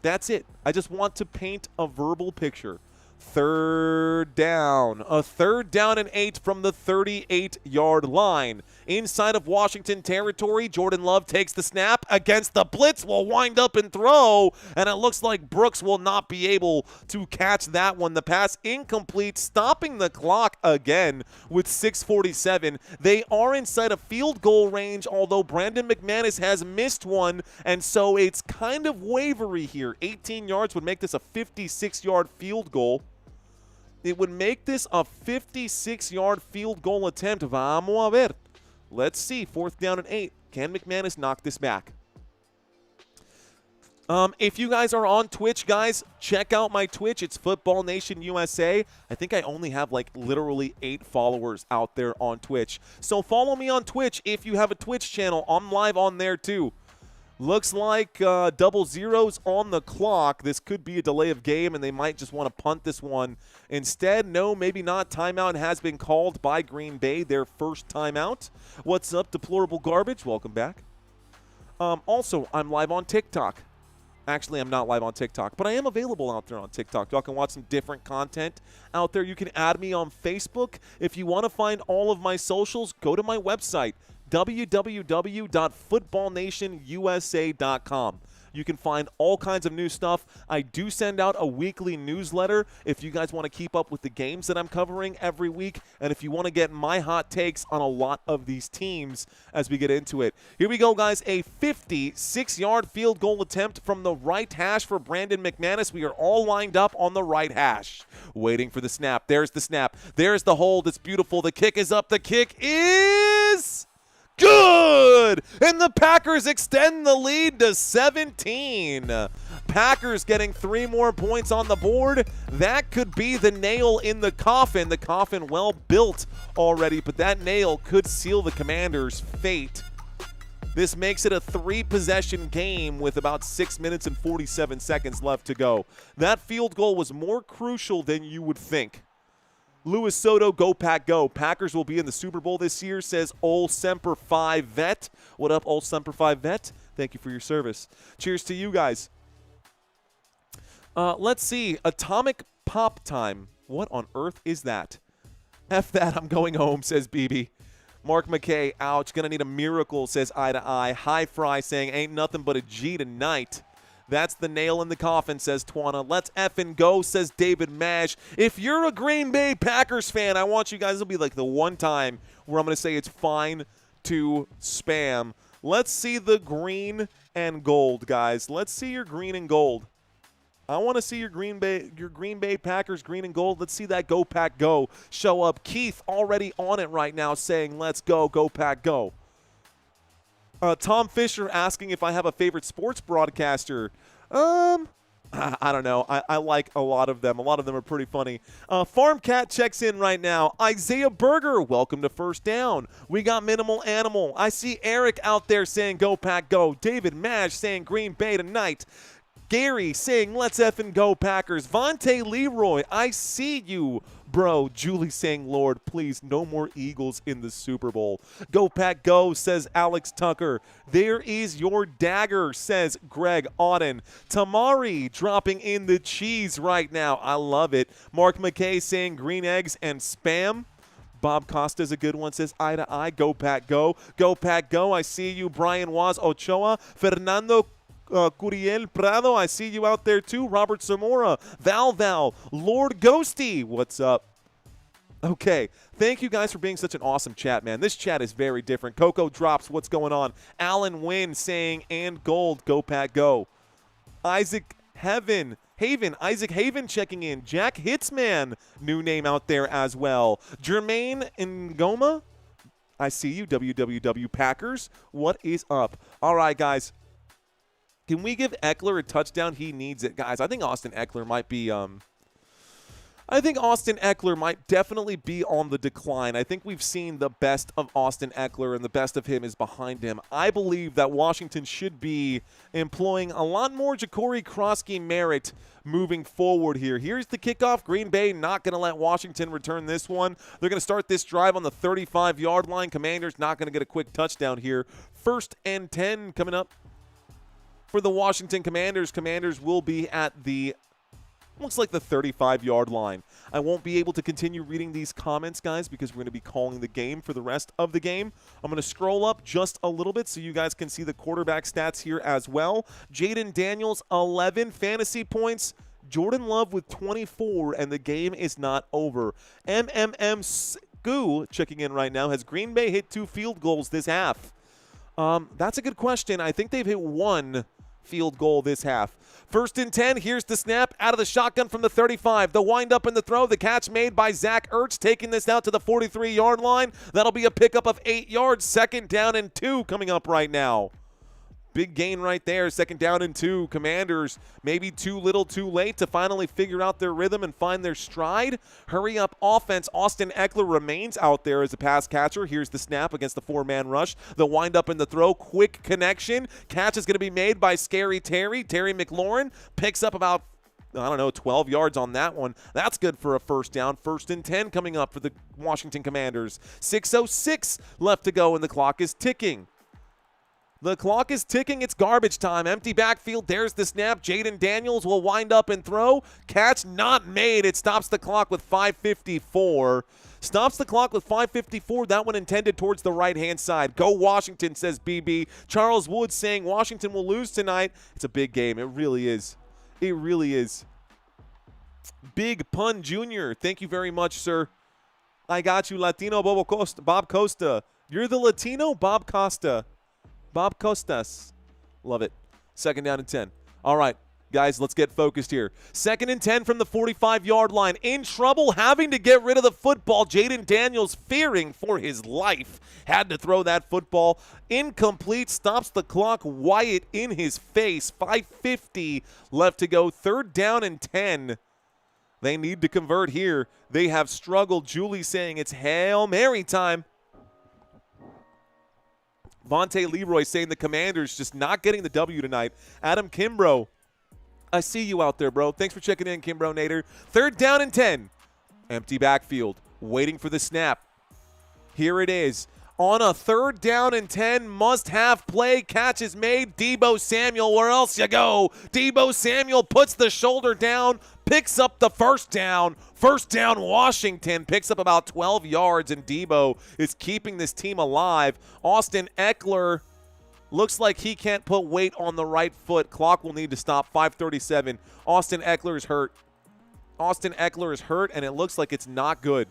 That's it. I just want to paint a verbal picture. Third down. A 3rd down and 8 from the 38-yard line. Inside of Washington territory, Jordan Love takes the snap against the blitz, will wind up and throw, and it looks like Brooks will not be able to catch that one. The pass incomplete, stopping the clock again with 6:47. They are inside of field goal range, although Brandon McManus has missed one, and so it's kind of wavery here. 18 yards would make this a 56-yard field goal. It would make this a 56-yard field goal attempt. Vamos a ver. Let's see. 4th down and 8. Can McManus knock this back? If you guys are on Twitch, guys, check out my Twitch. It's Football Nation USA. I think I only have like literally 8 followers out there on Twitch. So follow me on Twitch if you have a Twitch channel. I'm live on there too. Looks like double zeros on the clock. This could be a delay of game, and they might just want to punt this one. Instead, no, maybe not. Timeout has been called by Green Bay, their first timeout. What's up, Deplorable Garbage? Welcome back. Also, I'm live on TikTok. Actually, I'm not live on TikTok, but I am available out there on TikTok. Y'all can watch some different content out there. You can add me on Facebook. If you want to find all of my socials, go to my website, www.footballnationusa.com. You can find all kinds of new stuff. I do send out a weekly newsletter if you guys want to keep up with the games that I'm covering every week, and if you want to get my hot takes on a lot of these teams as we get into it. Here we go, guys. A 56-yard field goal attempt from the right hash for Brandon McManus. We are all lined up on the right hash, waiting for the snap. There's the snap. There's the hold. It's beautiful. The kick is up. The kick is good, and the Packers extend the lead to 17. Packers getting 3 more points on the board. That could be the nail in the coffin. The coffin well built already, but that nail could seal the Commanders' fate. This makes it a 3-possession game with about 6 minutes and 47 seconds left to go. That field goal was more crucial than you would think. Luis Soto, go Pack go. Packers will be in the Super Bowl this year, says Ol Semper Fi Vet. What up, Ol Semper Fi Vet? Thank you for your service. Cheers to you guys. Let's see. Atomic Pop Time. What on earth is that? F that, I'm going home, says BB. Mark McKay, ouch. Gonna need a miracle, says Eye to Eye. High Fry saying, ain't nothing but a G tonight. That's the nail in the coffin, says Twana. Let's effing go, says David Mash. If you're a Green Bay Packers fan, I want you guys to be like the one time where I'm going to say it's fine to spam. Let's see the green and gold, guys. Let's see your green and gold. I want to see your Green Bay Packers green and gold. Let's see that Go Pack Go show up. Keith already on it right now saying, let's go, Go Pack Go. Tom Fisher asking if I have a favorite sports broadcaster. I don't know. I like a lot of them. A lot of them are pretty funny. Farm Cat checks in right now. Isaiah Berger, welcome to First Down. We got Minimal Animal. I see Eric out there saying Go Pack Go. David Mash saying Green Bay tonight. Gary saying, let's effing go Packers. Vontae Leroy, I see you, bro. Julie saying, Lord, please, no more Eagles in the Super Bowl. Go Pack Go, says Alex Tucker. There is your dagger, says Greg Auden. Tamari dropping in the cheese right now. I love it. Mark McKay saying green eggs and spam. Bob Costa's a good one, says Eye to Eye. Go Pack Go. Go Pack Go. I see you, Brian Waz Ochoa. Fernando Curiel Prado, I see you out there too. Robert Zamora, Val, Lord Ghosty, what's up? Okay, thank you guys for being such an awesome chat, man. This chat is very different. Coco drops, what's going on? Alan Wynn saying, and gold, Go Pack Go. Isaac Haven, Isaac Haven checking in. Jack Hitzman, new name out there as well. Jermaine Ngoma, I see you, WWW Packers. What is up? All right, guys. Can we give Eckler a touchdown? He needs it, guys. I think Austin Eckler might be definitely be on the decline. I think we've seen the best of Austin Eckler, and the best of him is behind him. I believe that Washington should be employing a lot more Ja'Cory Krosky merit moving forward here. Here's the kickoff. Green Bay not going to let Washington return this one. They're going to start this drive on the 35-yard line. Commanders not going to get a quick touchdown here. 1st and 10 coming up for the Washington Commanders. Commanders will be at the, looks like the 35-yard line. I won't be able to continue reading these comments, guys, because we're going to be calling the game for the rest of the game. I'm going to scroll up just a little bit so you guys can see the quarterback stats here as well. Jayden Daniels, 11 fantasy points. Jordan Love with 24, and the game is not over. Goo checking in right now. Has Green Bay hit 2 field goals this half? That's a good question. I think they've hit 1 field goal this half. 1st and 10. Here's the snap out of the shotgun from the 35. The wind up and the throw. The catch made by Zach Ertz, taking this out to the 43-yard line. That'll be a pickup of 8 yards. 2nd down and 2 coming up right now. Big gain right there. 2nd down and 2. Commanders maybe too little too late to finally figure out their rhythm and find their stride. Hurry up offense. Austin Eckler remains out there as a pass catcher. Here's the snap against the 4-man rush. The wind up and the throw. Quick connection. Catch is going to be made by Scary Terry. Terry McLaurin picks up about, I don't know, 12 yards on that one. That's good for a 1st down. 1st and 10 coming up for the Washington Commanders. 6:06 left to go, and the clock is ticking. The clock is ticking. It's garbage time. Empty backfield. There's the snap. Jayden Daniels will wind up and throw. Catch not made. It stops the clock with 5:54. Stops the clock with 5:54. That one intended towards the right-hand side. Go Washington, says BB. Charles Wood saying Washington will lose tonight. It's a big game. It really is. It really is. Big Pun Jr. Thank you very much, sir. I got you, Latino Bob Costa. You're the Latino Bob Costa. Bob Costas. Love it. 2nd down and 10. All right. Guys, let's get focused here. 2nd and 10 from the 45-yard line. In trouble, having to get rid of the football. Jayden Daniels, fearing for his life, had to throw that football. Incomplete, stops the clock. Wyatt in his face. 5:50 left to go. 3rd down and 10. They need to convert here. They have struggled. Julie saying it's Hail Mary time. Vontae Leroy saying the Commanders just not getting the W tonight. Adam Kimbrough, I see you out there, bro. Thanks for checking in, Kimbrough Nader. 3rd down and 10. Empty backfield, waiting for the snap. Here it is. On a 3rd down and 10, must-have play. Catch is made. Deebo Samuel, where else you go? Deebo Samuel puts the shoulder down, picks up the 1st down. 1st down, Washington picks up about 12 yards, and Deebo is keeping this team alive. Austin Eckler looks like he can't put weight on the right foot. Clock will need to stop. 5:37. Austin Eckler is hurt. Austin Eckler is hurt, and it looks like it's not good.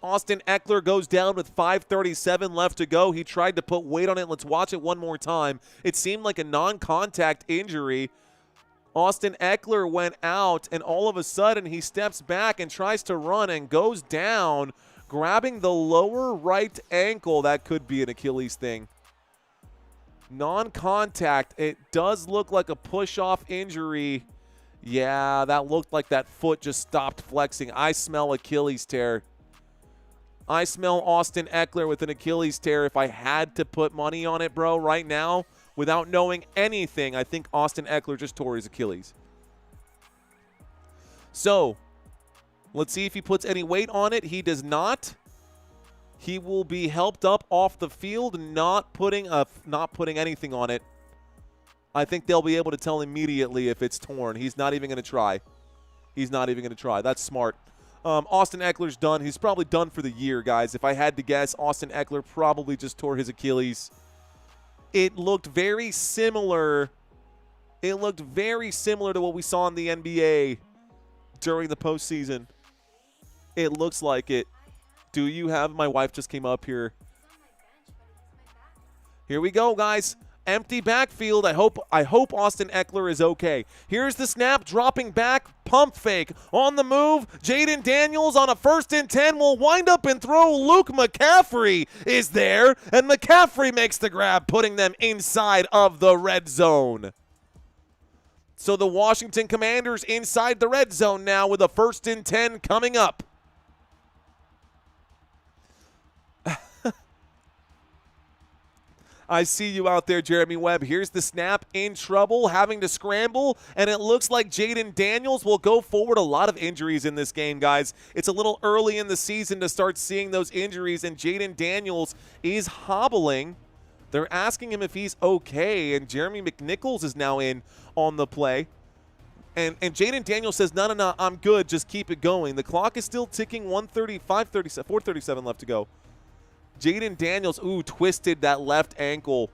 Austin Eckler goes down with 5:37 left to go. He tried to put weight on it. Let's watch it one more time. It seemed like a non-contact injury. Austin Eckler went out, and all of a sudden he steps back and tries to run and goes down, grabbing the lower right ankle. That could be an Achilles thing. Non-contact. It does look like a push-off injury. Yeah, that looked like that foot just stopped flexing. I smell Achilles tear. I smell Austin Eckler with an Achilles tear. If I had to put money on it, bro, right now, without knowing anything, I think Austin Eckler just tore his Achilles. So, let's see if he puts any weight on it. He does not. He will be helped up off the field, not putting anything on it. I think they'll be able to tell immediately if it's torn. He's not even going to try. He's not even going to try. That's smart. Austin Eckler's done. He's probably done for the year, guys. If I had to guess, Austin Eckler probably just tore his Achilles. It looked very similar. It looked very similar to what we saw in the NBA during the postseason. It looks like it. Do you have? My wife just came up here. Here we go, guys. Empty backfield. I hope Austin Eckler is okay. Here's the snap, dropping back, pump fake. On the move, Jayden Daniels on a 1st and 10 will wind up and throw. Luke McCaffrey is there, and McCaffrey makes the grab, putting them inside of the red zone. So the Washington Commanders inside the red zone now with a 1st and 10 coming up. I see you out there, Jeremy Webb. Here's the snap, in trouble, having to scramble, and it looks like Jayden Daniels will go forward. A lot of injuries in this game, guys. It's a little early in the season to start seeing those injuries, and Jayden Daniels is hobbling. They're asking him if he's okay, and Jeremy McNichols is now in on the play. And Jayden Daniels says, no, I'm good. Just keep it going. The clock is still ticking. 4:37 left to go. Jayden Daniels, twisted that left ankle.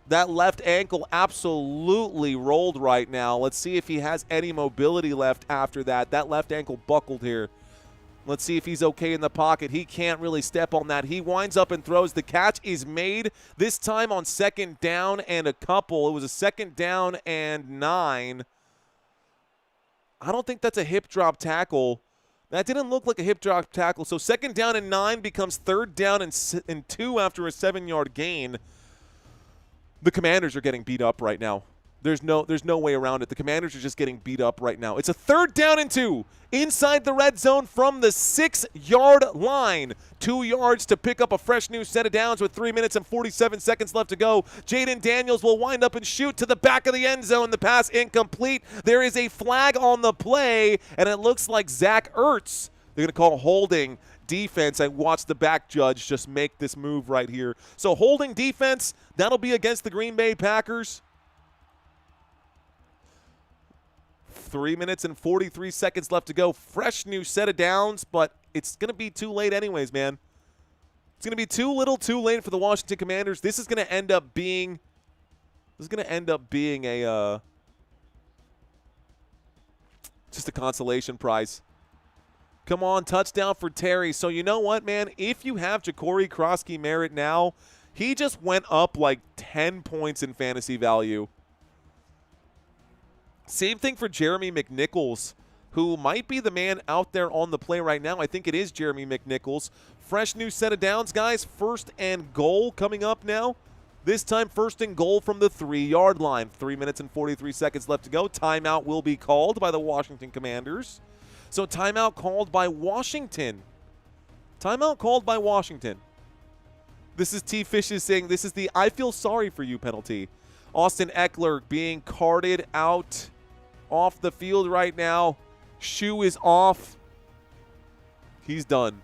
That left ankle absolutely rolled right now. Let's see if he has any mobility left after that. That left ankle buckled here. Let's see if he's okay in the pocket. He can't really step on that. He winds up and throws. The catch is made, this time on 2nd down and a couple. It was a 2nd down and 9. I don't think that's a hip drop tackle. That didn't look like a hip drop tackle. So 2nd down and 9 becomes 3rd down and 2 after a 7-yard gain. The Commanders are getting beat up right now. There's no way around it. The Commanders are just getting beat up right now. It's a 3rd down and 2 inside the red zone from the 6-yard line. 2 yards to pick up a fresh new set of downs with 3 minutes and 47 seconds left to go. Jayden Daniels will wind up and shoot to the back of the end zone. The pass incomplete. There is a flag on the play, and it looks like Zach Ertz. They're going to call holding defense. I watched the back judge just make this move right here. So holding defense, that'll be against the Green Bay Packers. 3 minutes and 43 seconds left to go. Fresh new set of downs, but it's going to be too late anyways, man. It's going to be too little too late for the Washington Commanders. This is going to end up being a just a consolation prize. Come on, touchdown for Terry. So you know what, man? If you have Ja'Cory Krosky-Merritt now, he just went up like 10 points in fantasy value. Same thing for Jeremy McNichols, who might be the man out there on the play right now. I think it is Jeremy McNichols. Fresh new set of downs, guys. 1st and goal coming up now. This time 1st and goal from the 3-yard line. 3 minutes and 43 seconds left to go. Timeout will be called by the Washington Commanders. So timeout called by Washington. Timeout called by Washington. This is T. Fishes saying this is the I feel sorry for you penalty. Austin Eckler being carted out off the field right now. Shoe is off. He's done.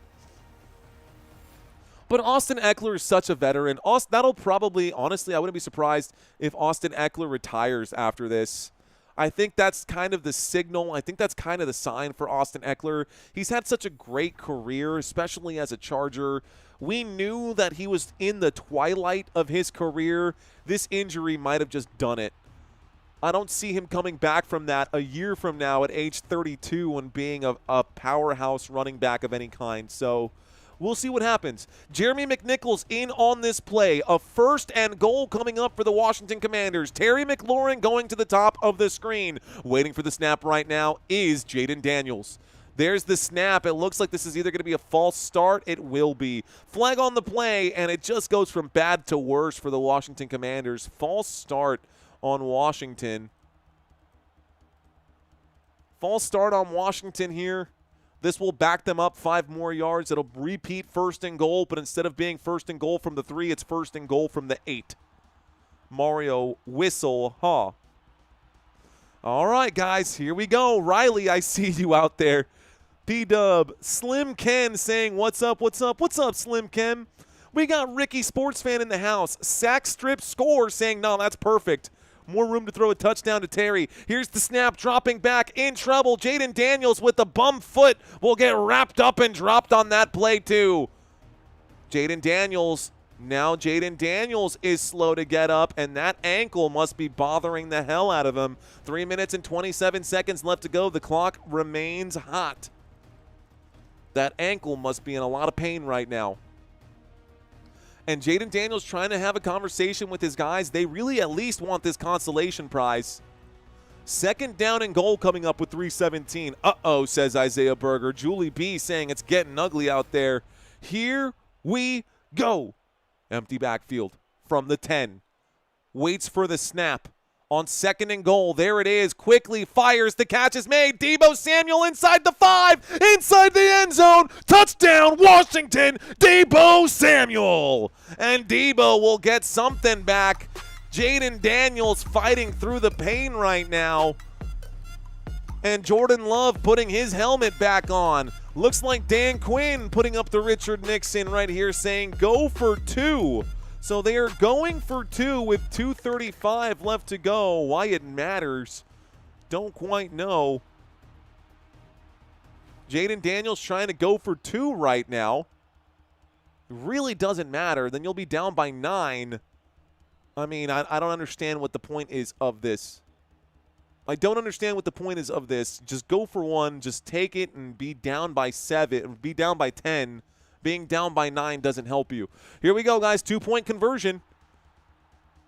But Austin Eckler is such a veteran. That'll probably, honestly, I wouldn't be surprised if Austin Eckler retires after this. I think that's kind of the signal. I think that's kind of the sign for Austin Eckler. He's had such a great career, especially as a Charger. We knew that he was in the twilight of his career. This injury might have just done it. I don't see him coming back from that a year from now at age 32 and being a powerhouse running back of any kind. So we'll see what happens. Jeremy McNichols in on this play. A 1st and goal coming up for the Washington Commanders. Terry McLaurin going to the top of the screen. Waiting for the snap right now is Jayden Daniels. There's the snap. It looks like this is either going to be a false start. It will be. Flag on the play, and it just goes from bad to worse for the Washington Commanders. False start on Washington. False start on Washington here. This will back them up 5 more yards. It'll repeat 1st and goal, but instead of being 1st and goal from the 3, it's 1st and goal from the 8. Mario whistle, huh? All right, guys, here we go. Riley, I see you out there. P-Dub, Slim Ken saying, what's up, what's up, what's up, Slim Ken? We got Ricky Sports Fan in the house. Sack strip score saying, no, that's perfect. More room to throw a touchdown to Terry. Here's the snap, dropping back, in trouble. Jayden Daniels with the bum foot will get wrapped up and dropped on that play too. Jayden Daniels, now Jayden Daniels is slow to get up, and that ankle must be bothering the hell out of him. 3 minutes and 27 seconds left to go. The clock remains hot. That ankle must be in a lot of pain right now. And Jayden Daniels trying to have a conversation with his guys. They really at least want this consolation prize. 2nd down and goal coming up with 3:17. Uh-oh, says Isaiah Berger. Julie B saying it's getting ugly out there. Here we go. Empty backfield from the 10. Waits for the snap. On 2nd and goal, there it is. Quickly fires. The catch is made. Deebo Samuel inside the 5, inside the end zone. Touchdown, Washington. Deebo Samuel. And Deebo will get something back. Jayden Daniels fighting through the pain right now. And Jordan Love putting his helmet back on. Looks like Dan Quinn putting up the Richard Nixon right here saying go for 2. So they are going for 2 with 2:35 left to go. Why it matters, don't quite know. Jayden Daniels trying to go for 2 right now. Really doesn't matter. Then you'll be down by 9. I mean, I don't understand what the point is of this. I don't understand what the point is of this. Just go for 1. Just take it and be down by 7. Be down by 10. Being down by 9 doesn't help you. Here we go, guys. 2-point conversion.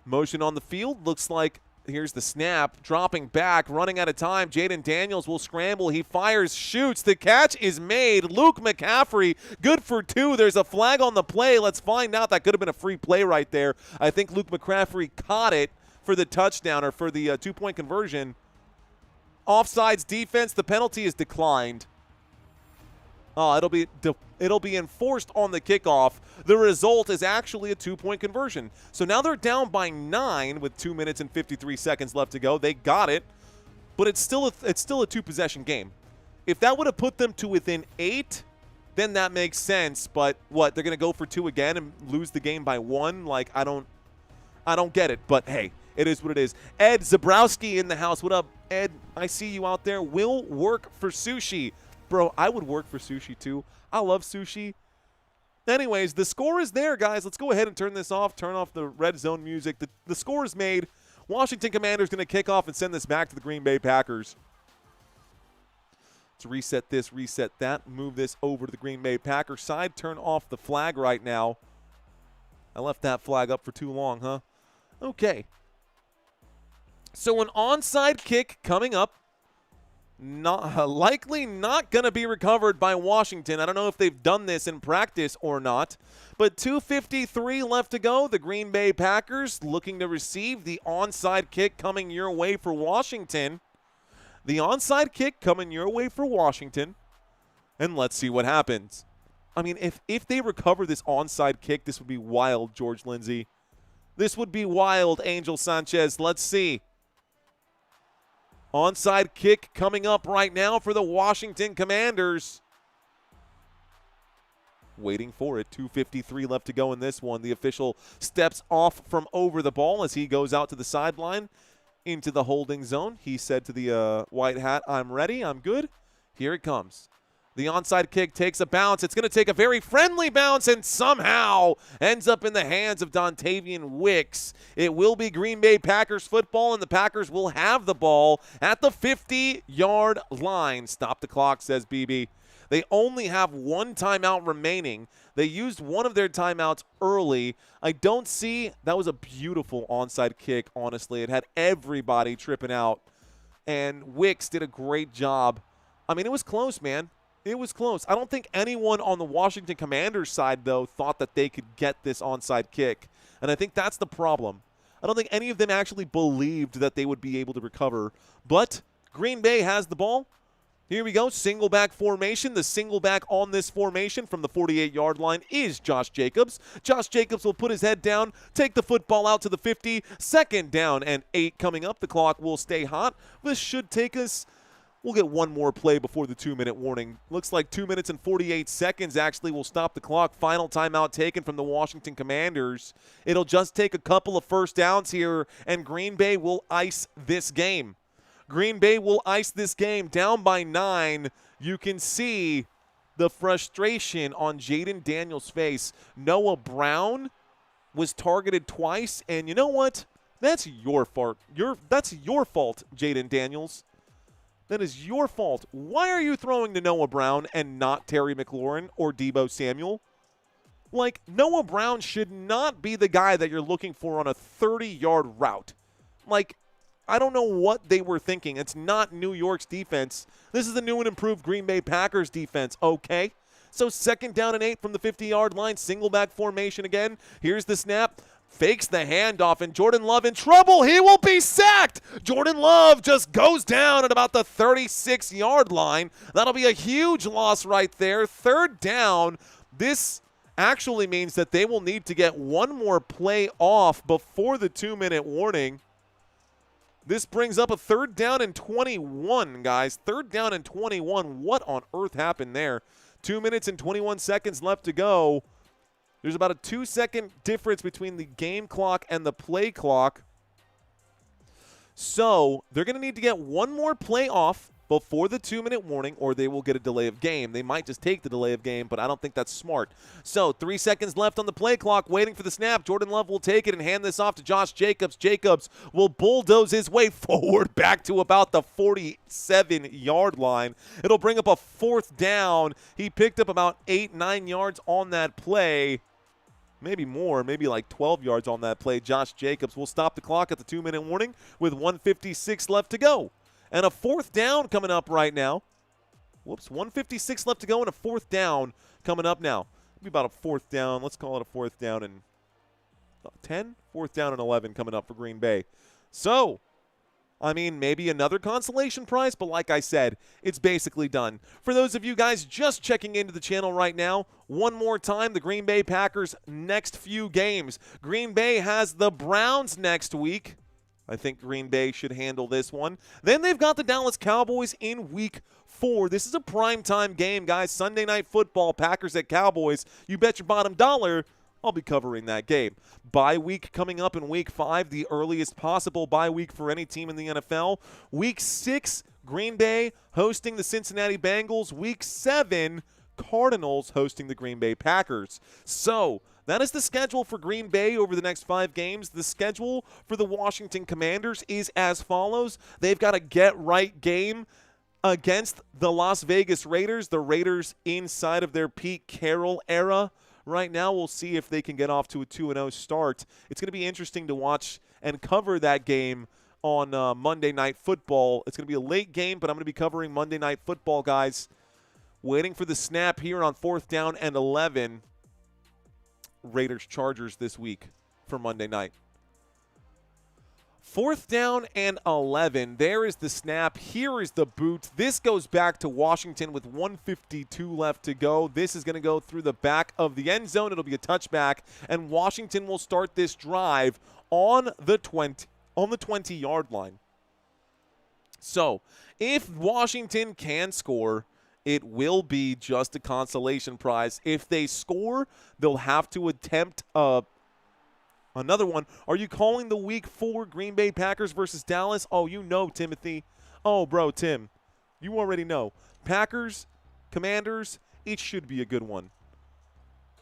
Motion on the field. Looks like here's the snap. Dropping back. Running out of time. Jayden Daniels will scramble. He fires. Shoots. The catch is made. Luke McCaffrey. Good for 2. There's a flag on the play. Let's find out. That could have been a free play right there. I think Luke McCaffrey caught it for the touchdown or for the 2-point conversion. Offsides defense. The penalty is declined. Oh, it'll be enforced on the kickoff. The result is actually a 2-point conversion. So now they're down by 9 with 2 minutes and 53 seconds left to go. They got it, but it's still a 2-possession game. If that would have put them to within 8, then that makes sense. But what, they're going to go for 2 again and lose the game by 1? Like, I don't get it. But hey, it is what it is. Ed Zabrowski in the house. What up, Ed? I see you out there. Will work for sushi. Bro, I would work for sushi too. I love sushi. Anyways, the score is there, guys. Let's go ahead and turn this off. Turn off the red zone music. The score is made. Washington Commanders going to kick off and send this back to the Green Bay Packers. Let's reset this, reset that. Move this over to the Green Bay Packers side. Turn off the flag right now. I left that flag up for too long, huh? Okay. So an onside kick coming up. Likely not going to be recovered by Washington. I don't know if they've done this in practice or not. But 2:53 left to go. The Green Bay Packers looking to receive the onside kick coming your way for Washington. The onside kick coming your way for Washington. And let's see what happens. I mean, if they recover this onside kick, this would be wild, George Lindsey. This would be wild, Angel Sanchez. Let's see. Onside kick coming up right now for the Washington Commanders. Waiting for it. 2:53 left to go in this one. The official steps off from over the ball as he goes out to the sideline into the holding zone. He said to the white hat, "I'm ready. I'm good." Here it comes. The onside kick takes a bounce. It's going to take a very friendly bounce and somehow ends up in the hands of Dontavian Wicks. It will be Green Bay Packers football, and the Packers will have the ball at the 50-yard line. Stop the clock, says BB. They only have one timeout remaining. They used one of their timeouts early. I don't see – that was a beautiful onside kick, honestly. It had everybody tripping out, and Wicks did a great job. I mean, it was close, man. It was close. I don't think anyone on the Washington Commanders side, though, thought that they could get this onside kick. And I think that's the problem. I don't think any of them actually believed that they would be able to recover. But Green Bay has the ball. Here we go. Single back formation. The single back on this formation from the 48-yard line is Josh Jacobs. Josh Jacobs will put his head down, take the football out to the 50. 2nd down and 8 coming up. The clock will stay hot. This should take us... We'll get one more play before the 2-minute warning. Looks like 2 minutes and 48 seconds actually will stop the clock. Final timeout taken from the Washington Commanders. It'll just take a couple of first downs here, and Green Bay will ice this game. Green Bay will ice this game down by 9. You can see the frustration on Jayden Daniels' face. Noah Brown was targeted twice, and you know what? That's your fault. That's your fault, Jayden Daniels. That is your fault. Why are you throwing to Noah Brown and not Terry McLaurin or Deebo Samuel? Like, Noah Brown should not be the guy that you're looking for on a 30-yard route. Like, I don't know what they were thinking. It's not New York's defense. This is the new and improved Green Bay Packers defense, okay? So 2nd down and 8 from the 50-yard line. Single back formation again. Here's the snap. Fakes the handoff, and Jordan Love in trouble. He will be sacked. Jordan Love just goes down at about the 36-yard line. That'll be a huge loss right there. 3rd down. This actually means that they will need to get one more play off before the 2-minute warning. This brings up a 3rd down and 21, guys. 3rd down and 21. What on earth happened there? 2 minutes and 21 seconds left to go. There's about a 2-second difference between the game clock and the play clock. So they're going to need to get one more play off before the 2-minute warning, or they will get a delay of game. They might just take the delay of game, but I don't think that's smart. So 3 seconds left on the play clock, waiting for the snap. Jordan Love will take it and hand this off to Josh Jacobs. Jacobs will bulldoze his way forward back to about the 47-yard line. It'll bring up a 4th down. He picked up about 8-9 yards on that play. Maybe more, maybe like 12 yards on that play. Josh Jacobs will stop the clock at the 2-minute warning with 1:56 left to go. And a 4th down coming up right now. Whoops, 1:56 left to go and a 4th down coming up now. Maybe about a 4th down. Let's call it a 4th down and 10? 4th down and 11 coming up for Green Bay. So, I mean, maybe another consolation prize, but like I said, it's basically done. For those of you guys just checking into the channel right now, one more time, the Green Bay Packers' next few games. Green Bay has the Browns next week. I think Green Bay should handle this one. Then they've got the Dallas Cowboys in week 4. This is a primetime game, guys. Sunday Night Football, Packers at Cowboys. You bet your bottom dollar I'll be covering that game. Bye week coming up in week 5, the earliest possible bye week for any team in the NFL. Week 6, Green Bay hosting the Cincinnati Bengals. Week 7, Cardinals hosting the Green Bay Packers. So that is the schedule for Green Bay over the next 5 games. The schedule for the Washington Commanders is as follows. They've got a get-right game against the Las Vegas Raiders. The Raiders inside of their Pete Carroll era. Right now, we'll see if they can get off to a 2-0 start. It's going to be interesting to watch and cover that game on Monday Night Football. It's going to be a late game, but I'm going to be covering Monday Night Football, guys. Waiting for the snap here on 4th down and 11. Raiders-Chargers this week for Monday night. 4th down and 11. There is the snap. Here is the boot. This goes back to Washington with 1:52 left to go. This is going to go through the back of the end zone. It'll be a touchback, and Washington will start this drive on the 20-yard line. So, if Washington can score, it will be just a consolation prize. If they score, they'll have to attempt another one. Are you calling the Week 4 Green Bay Packers versus Dallas? Oh, you know, Timothy. Oh, bro, Tim. You already know. Packers, Commanders, it should be a good one.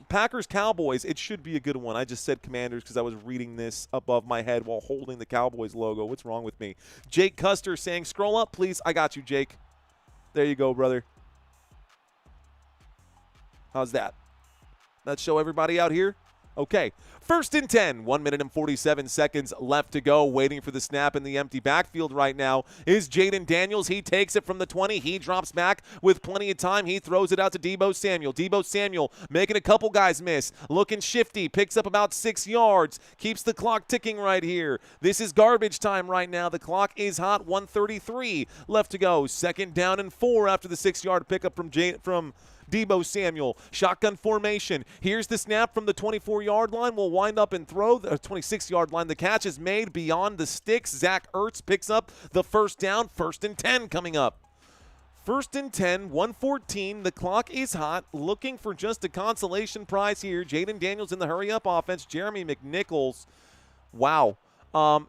Packers, Cowboys, it should be a good one. I just said Commanders because I was reading this above my head while holding the Cowboys logo. What's wrong with me? Jake Custer saying, scroll up, please. I got you, Jake. There you go, brother. How's that? Let's show everybody out here. Okay, 1st and 10, 1 minute and 47 seconds left to go. Waiting for the snap in the empty backfield right now is Jayden Daniels. He takes it from the 20. He drops back with plenty of time. He throws it out to Deebo Samuel. Deebo Samuel making a couple guys miss. Looking shifty. Picks up about 6 yards. Keeps the clock ticking right here. This is garbage time right now. The clock is hot. 1:33 left to go. 2nd down and 4 after the 6-yard pickup from Deebo Samuel. Shotgun formation. Here's the snap from the 24-yard line. Will wind up and throw the 26-yard line. The catch is made beyond the sticks. Zach Ertz picks up the 1st down. 1st and 10 coming up. 1st and 10, 1:14. The clock is hot. Looking for just a consolation prize here. Jayden Daniels in the hurry-up offense. Jeremy McNichols. Wow.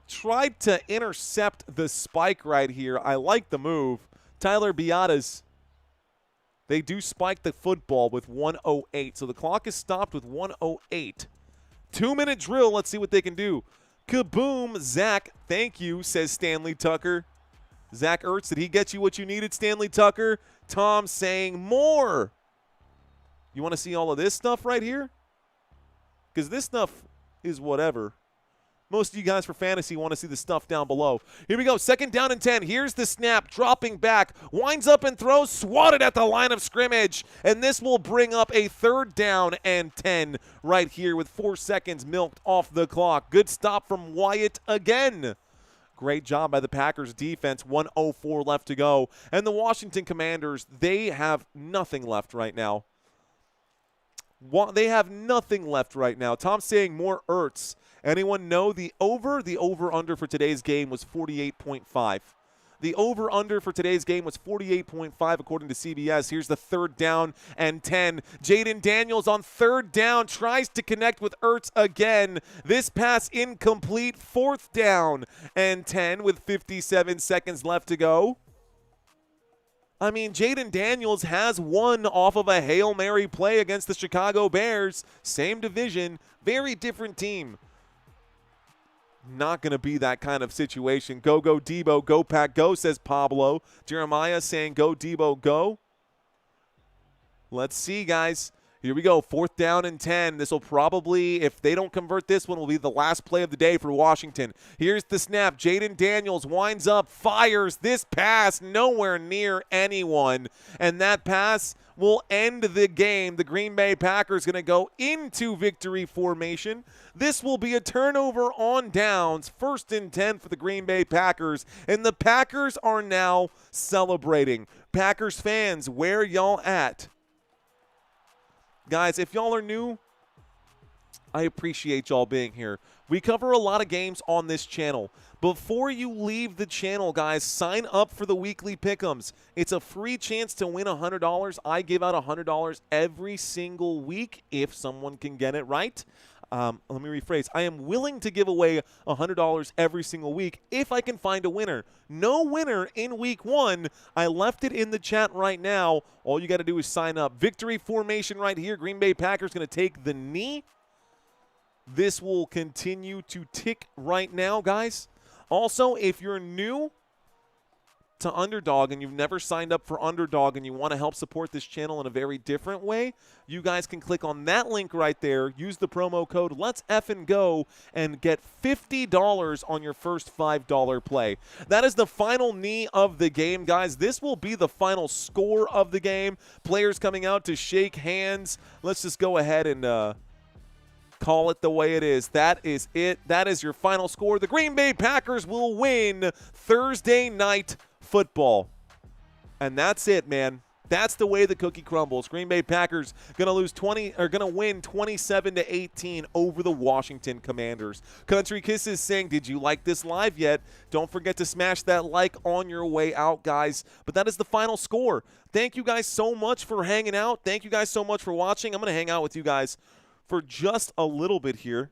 Tried to intercept the spike right here. I like the move. Tyler Biadasz. They do spike the football with 1:08. So the clock is stopped with 1:08. 2-minute drill. Let's see what they can do. Kaboom, Zach. Thank you, says Stanley Tucker. Zach Ertz, did he get you what you needed, Stanley Tucker? Tom saying more. You want to see all of this stuff right here? Because this stuff is whatever. Most of you guys for fantasy want to see the stuff down below. Here we go. 2nd down and 10. Here's the snap. Dropping back. Winds up and throws. Swatted at the line of scrimmage. And this will bring up a 3rd down and 10 right here with 4 seconds milked off the clock. Good stop from Wyatt again. Great job by the Packers defense. 1:04 left to go. And the Washington Commanders, they have nothing left right now. They have nothing left right now. Tom's saying more Ertz. Anyone know the over? The over-under for today's game was 48.5. The over-under for today's game was 48.5 according to CBS. Here's the 3rd down and 10. Jayden Daniels on 3rd down tries to connect with Ertz again. This pass incomplete. 4th down and 10 with 57 seconds left to go. I mean, Jayden Daniels has won off of a Hail Mary play against the Chicago Bears. Same division, very different team. Not going to be that kind of situation. Go, go, Deebo. Go, Pack, go, says Pablo. Jeremiah saying go, Deebo, go. Let's see, guys. Here we go. 4th down and 10. This will probably, if they don't convert this one, will be the last play of the day for Washington. Here's the snap. Jayden Daniels winds up, fires this pass nowhere near anyone. And that pass will end the game. The Green Bay Packers going to go into victory formation. This will be a turnover on downs. 1st and 10 for the Green Bay Packers. And the Packers are now celebrating. Packers fans, where y'all at? Guys, if y'all are new, I appreciate y'all being here. We cover a lot of games on this channel. Before you leave the channel, guys, sign up for the weekly pick'ems. It's a free chance to win $100. I give out $100 every single week if someone can get it right. Let me rephrase. I am willing to give away $100 every single week if I can find a winner. No winner in week 1. I left it in the chat right now. All you got to do is sign up. Victory formation right here. Green Bay Packers going to take the knee. This will continue to tick right now, guys. Also, if you're new, to Underdog and you've never signed up for Underdog and you want to help support this channel in a very different way, you guys can click on that link right there, use the promo code Let's Effin' Go, and get $50 on your first $5 play. That is the final knee of the game, guys. This will be the final score of the game. Players coming out to shake hands. Let's just go ahead and call it the way it is. That is it. That is your final score. The Green Bay Packers will win Thursday Night Football. And that's it, man. That's the way the cookie crumbles. Green Bay Packers gonna win 27-18 over the Washington Commanders. Country Kisses saying, did you like this live yet? Don't forget to smash that like on your way out, guys. But that is the final score. Thank you guys so much for hanging out. Thank you guys so much for watching. I'm gonna hang out with you guys for just a little bit here.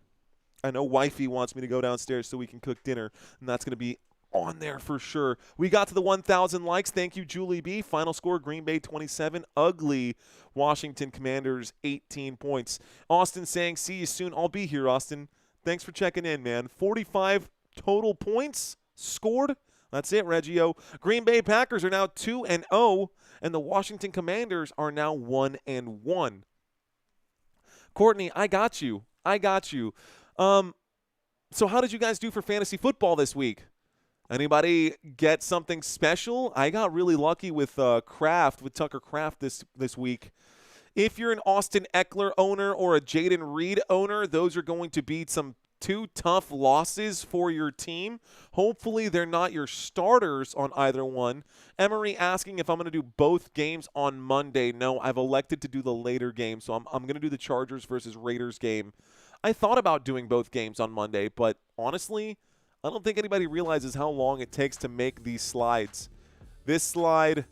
I know Wifey wants me to go downstairs so we can cook dinner, and that's gonna be on there for sure. We got to the 1,000 likes. Thank you, Julie B. Final score, Green Bay 27. Ugly Washington Commanders 18 points. Austin saying, see you soon. I'll be here, Austin. Thanks for checking in, man. 45 total points scored. That's it, Reggio. Green Bay Packers are now 2-0, and the Washington Commanders are now 1-1. Courtney, I got you. So how did you guys do for fantasy football this week? Anybody get something special? I got really lucky with Tucker Kraft this week. If you're an Austin Eckler owner or a Jayden Reed owner, those are going to be some 2 tough losses for your team. Hopefully they're not your starters on either one. Emery asking if I'm going to do both games on Monday. No, I've elected to do the later game, so I'm going to do the Chargers versus Raiders game. I thought about doing both games on Monday, but honestly, I don't think anybody realizes how long it takes to make these slides. This slide,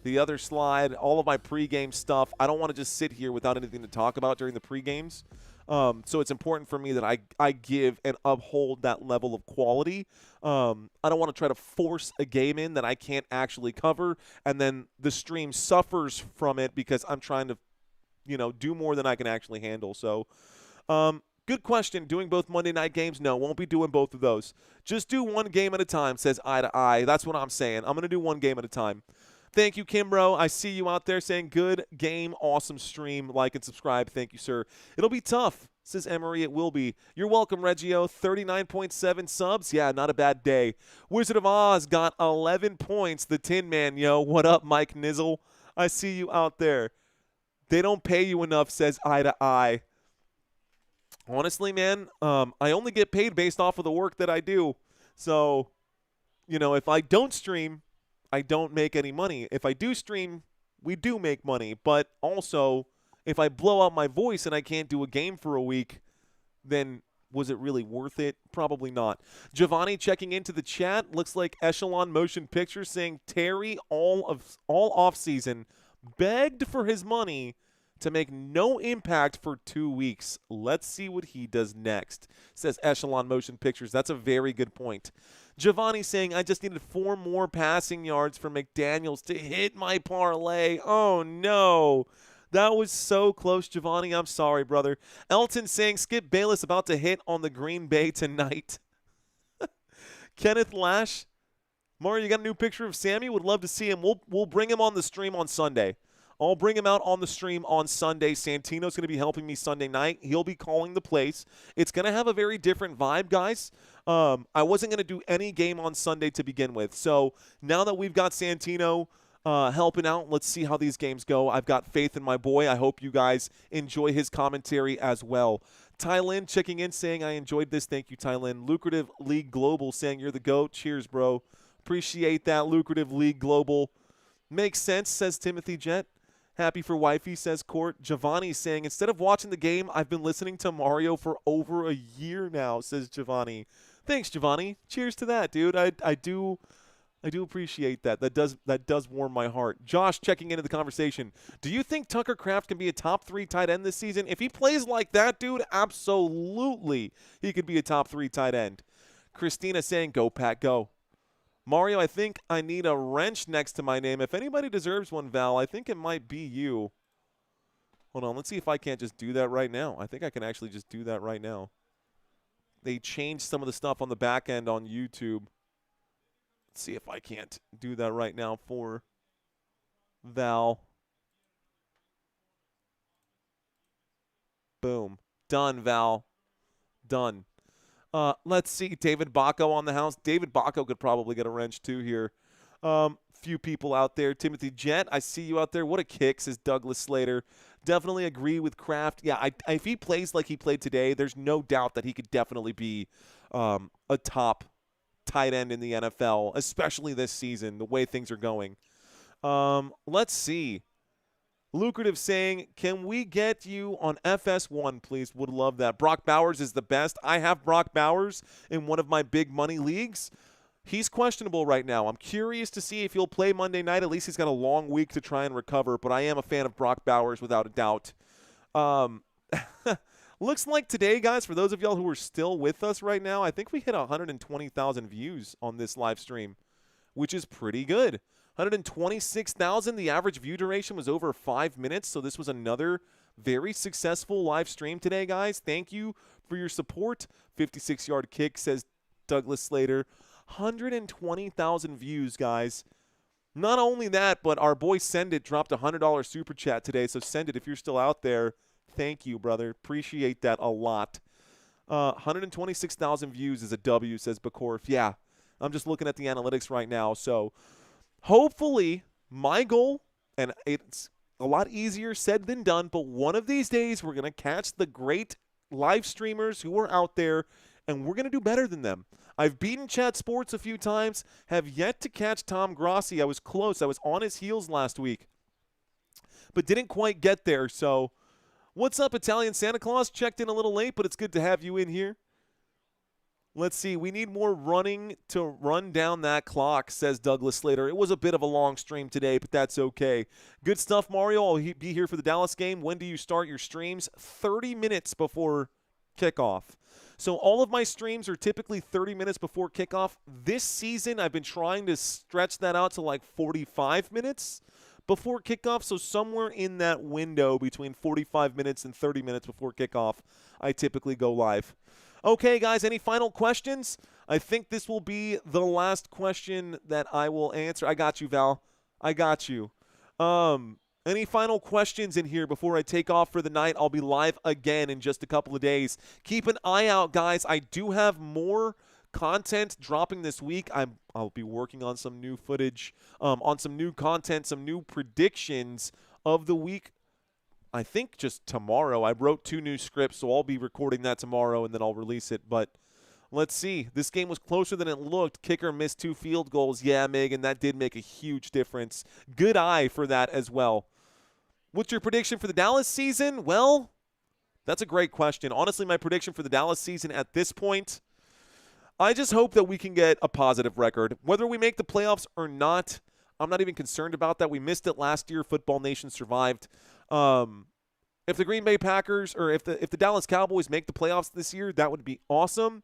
the other slide, all of my pregame stuff. I don't want to just sit here without anything to talk about during the pregames. So it's important for me that I give and uphold that level of quality. I don't want to try to force a game in that I can't actually cover, and then the stream suffers from it because I'm trying to, do more than I can actually handle. So, good question. Doing both Monday night games? No, won't be doing both of those. Just do one game at a time, says Eye to Eye. That's what I'm saying. I'm going to do one game at a time. Thank you, Kimbro. I see you out there saying good game, awesome stream. Like and subscribe. Thank you, sir. It'll be tough, says Emery. It will be. You're welcome, Reggio. 39.7 subs. Yeah, not a bad day. Wizard of Oz got 11 points. The Tin Man, yo. What up, Mike Nizzle? I see you out there. They don't pay you enough, says Eye to Eye. Honestly, man, I only get paid based off of the work that I do. So, if I don't stream, I don't make any money. If I do stream, we do make money. But also, if I blow out my voice and I can't do a game for a week, then was it really worth it? Probably not. Giovanni checking into the chat. Looks like Echelon Motion Pictures saying Terry all off season begged for his money to make no impact for 2 weeks. Let's see what he does next, says Echelon Motion Pictures. That's a very good point. Giovanni saying, I just needed 4 more passing yards for McDaniels to hit my parlay. Oh, no. That was so close, Giovanni. I'm sorry, brother. Elton saying, Skip Bayless about to hit on the Green Bay tonight. Kenneth Lash. Mario, you got a new picture of Sammy? Would love to see him. We'll bring him on the stream on Sunday. I'll bring him out on the stream on Sunday. Santino's going to be helping me Sunday night. He'll be calling the plays. It's going to have a very different vibe, guys. I wasn't going to do any game on Sunday to begin with. So now that we've got Santino helping out, let's see how these games go. I've got faith in my boy. I hope you guys enjoy his commentary as well. Tylin checking in saying, I enjoyed this. Thank you, Tylin. Lucrative League Global saying, you're the GOAT. Cheers, bro. Appreciate that, Lucrative League Global. Makes sense, says Timothy Jet. Happy for wifey, says Court. Giovanni saying, instead of watching the game, I've been listening to Mario for over a year now, says Giovanni. Thanks, Giovanni. Cheers to that, dude. I do appreciate that. That does warm my heart. Josh checking into the conversation. Do you think Tucker Kraft can be a top 3 tight end this season? If he plays like that, dude, absolutely he could be a top 3 tight end. Christina saying, go, Pat, go. Mario, I think I need a wrench next to my name. If anybody deserves one, Val, I think it might be you. Hold on. Let's see if I can't just do that right now. I think I can actually just do that right now. They changed some of the stuff on the back end on YouTube. Let's see if I can't do that right now for Val. Boom. Done, Val. Done. Let's see. David Bacco on the house. David Bacco could probably get a wrench too here. Few people out there. Timothy Jett, I see you out there. What a kick, says Douglas Slater. Definitely agree with Kraft. Yeah, if he plays like he played today, there's no doubt that he could definitely be a top tight end in the NFL, especially this season, the way things are going. Let's see. Lucrative saying, can we get you on FS1, please? Would love that. Brock Bowers is the best. I have Brock Bowers in one of my big money leagues. He's questionable right now. I'm curious to see if he'll play Monday night. At least he's got a long week to try and recover, but I am a fan of Brock Bowers without a doubt. Looks like today, guys, for those of y'all who are still with us right now, I think we hit 120,000 views on this live stream, which is pretty good. 126,000. The average view duration was over 5 minutes, so this was another very successful live stream today, guys. Thank you for your support. 56-yard kick, says Douglas Slater. 120,000 views, guys. Not only that, but our boy Send It dropped a $100 super chat today, so Send It if you're still out there. Thank you, brother. Appreciate that a lot. 126,000 views is a W, says Bakorf. Yeah, I'm just looking at the analytics right now, so hopefully, my goal, and it's a lot easier said than done, but one of these days we're going to catch the great live streamers who are out there, and we're going to do better than them. I've beaten Chat Sports a few times, have yet to catch Tom Grossi. I was close. I was on his heels last week, but didn't quite get there. So what's up, Italian Santa Claus? Checked in a little late, but it's good to have you in here. Let's see. We need more running to run down that clock, says Douglas Slater. It was a bit of a long stream today, but that's okay. Good stuff, Mario. I'll be here for the Dallas game. When do you start your streams? 30 minutes before kickoff. So all of my streams are typically 30 minutes before kickoff. This season, I've been trying to stretch that out to like 45 minutes before kickoff. So somewhere in that window between 45 minutes and 30 minutes before kickoff, I typically go live. Okay, guys, any final questions? I think this will be the last question that I will answer. I got you, Val. I got you. Any final questions in here before I take off for the night? I'll be live again in just a couple of days. Keep an eye out, guys. I do have more content dropping this week. I'll be working on some new footage, on some new content, some new predictions of the week. I think just tomorrow. I wrote 2 new scripts, so I'll be recording that tomorrow, and then I'll release it. But let's see. This game was closer than it looked. Kicker missed 2 field goals. Yeah, Megan, that did make a huge difference. Good eye for that as well. What's your prediction for the Dallas season? Well, that's a great question. Honestly, my prediction for the Dallas season at this point, I just hope that we can get a positive record. Whether we make the playoffs or not, I'm not even concerned about that. We missed it last year. Football Nation survived. If the Green Bay Packers or if the Dallas Cowboys make the playoffs this year, that would be awesome.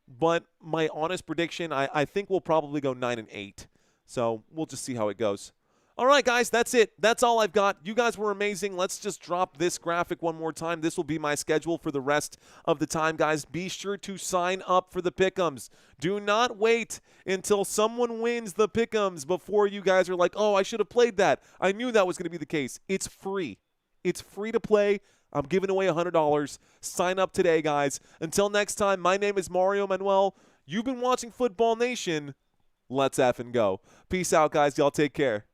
But my honest prediction, I think we'll probably go 9-8. So we'll just see how it goes. All right, guys, that's it. That's all I've got. You guys were amazing. Let's just drop this graphic one more time. This will be my schedule for the rest of the time, guys. Be sure to sign up for the Pick'ems. Do not wait until someone wins the Pick'ems before you guys are like, oh, I should have played that. I knew that was going to be the case. It's free. It's free to play. I'm giving away $100. Sign up today, guys. Until next time, my name is Mario Manuel. You've been watching Football Nation. Let's effing go. Peace out, guys. Y'all take care.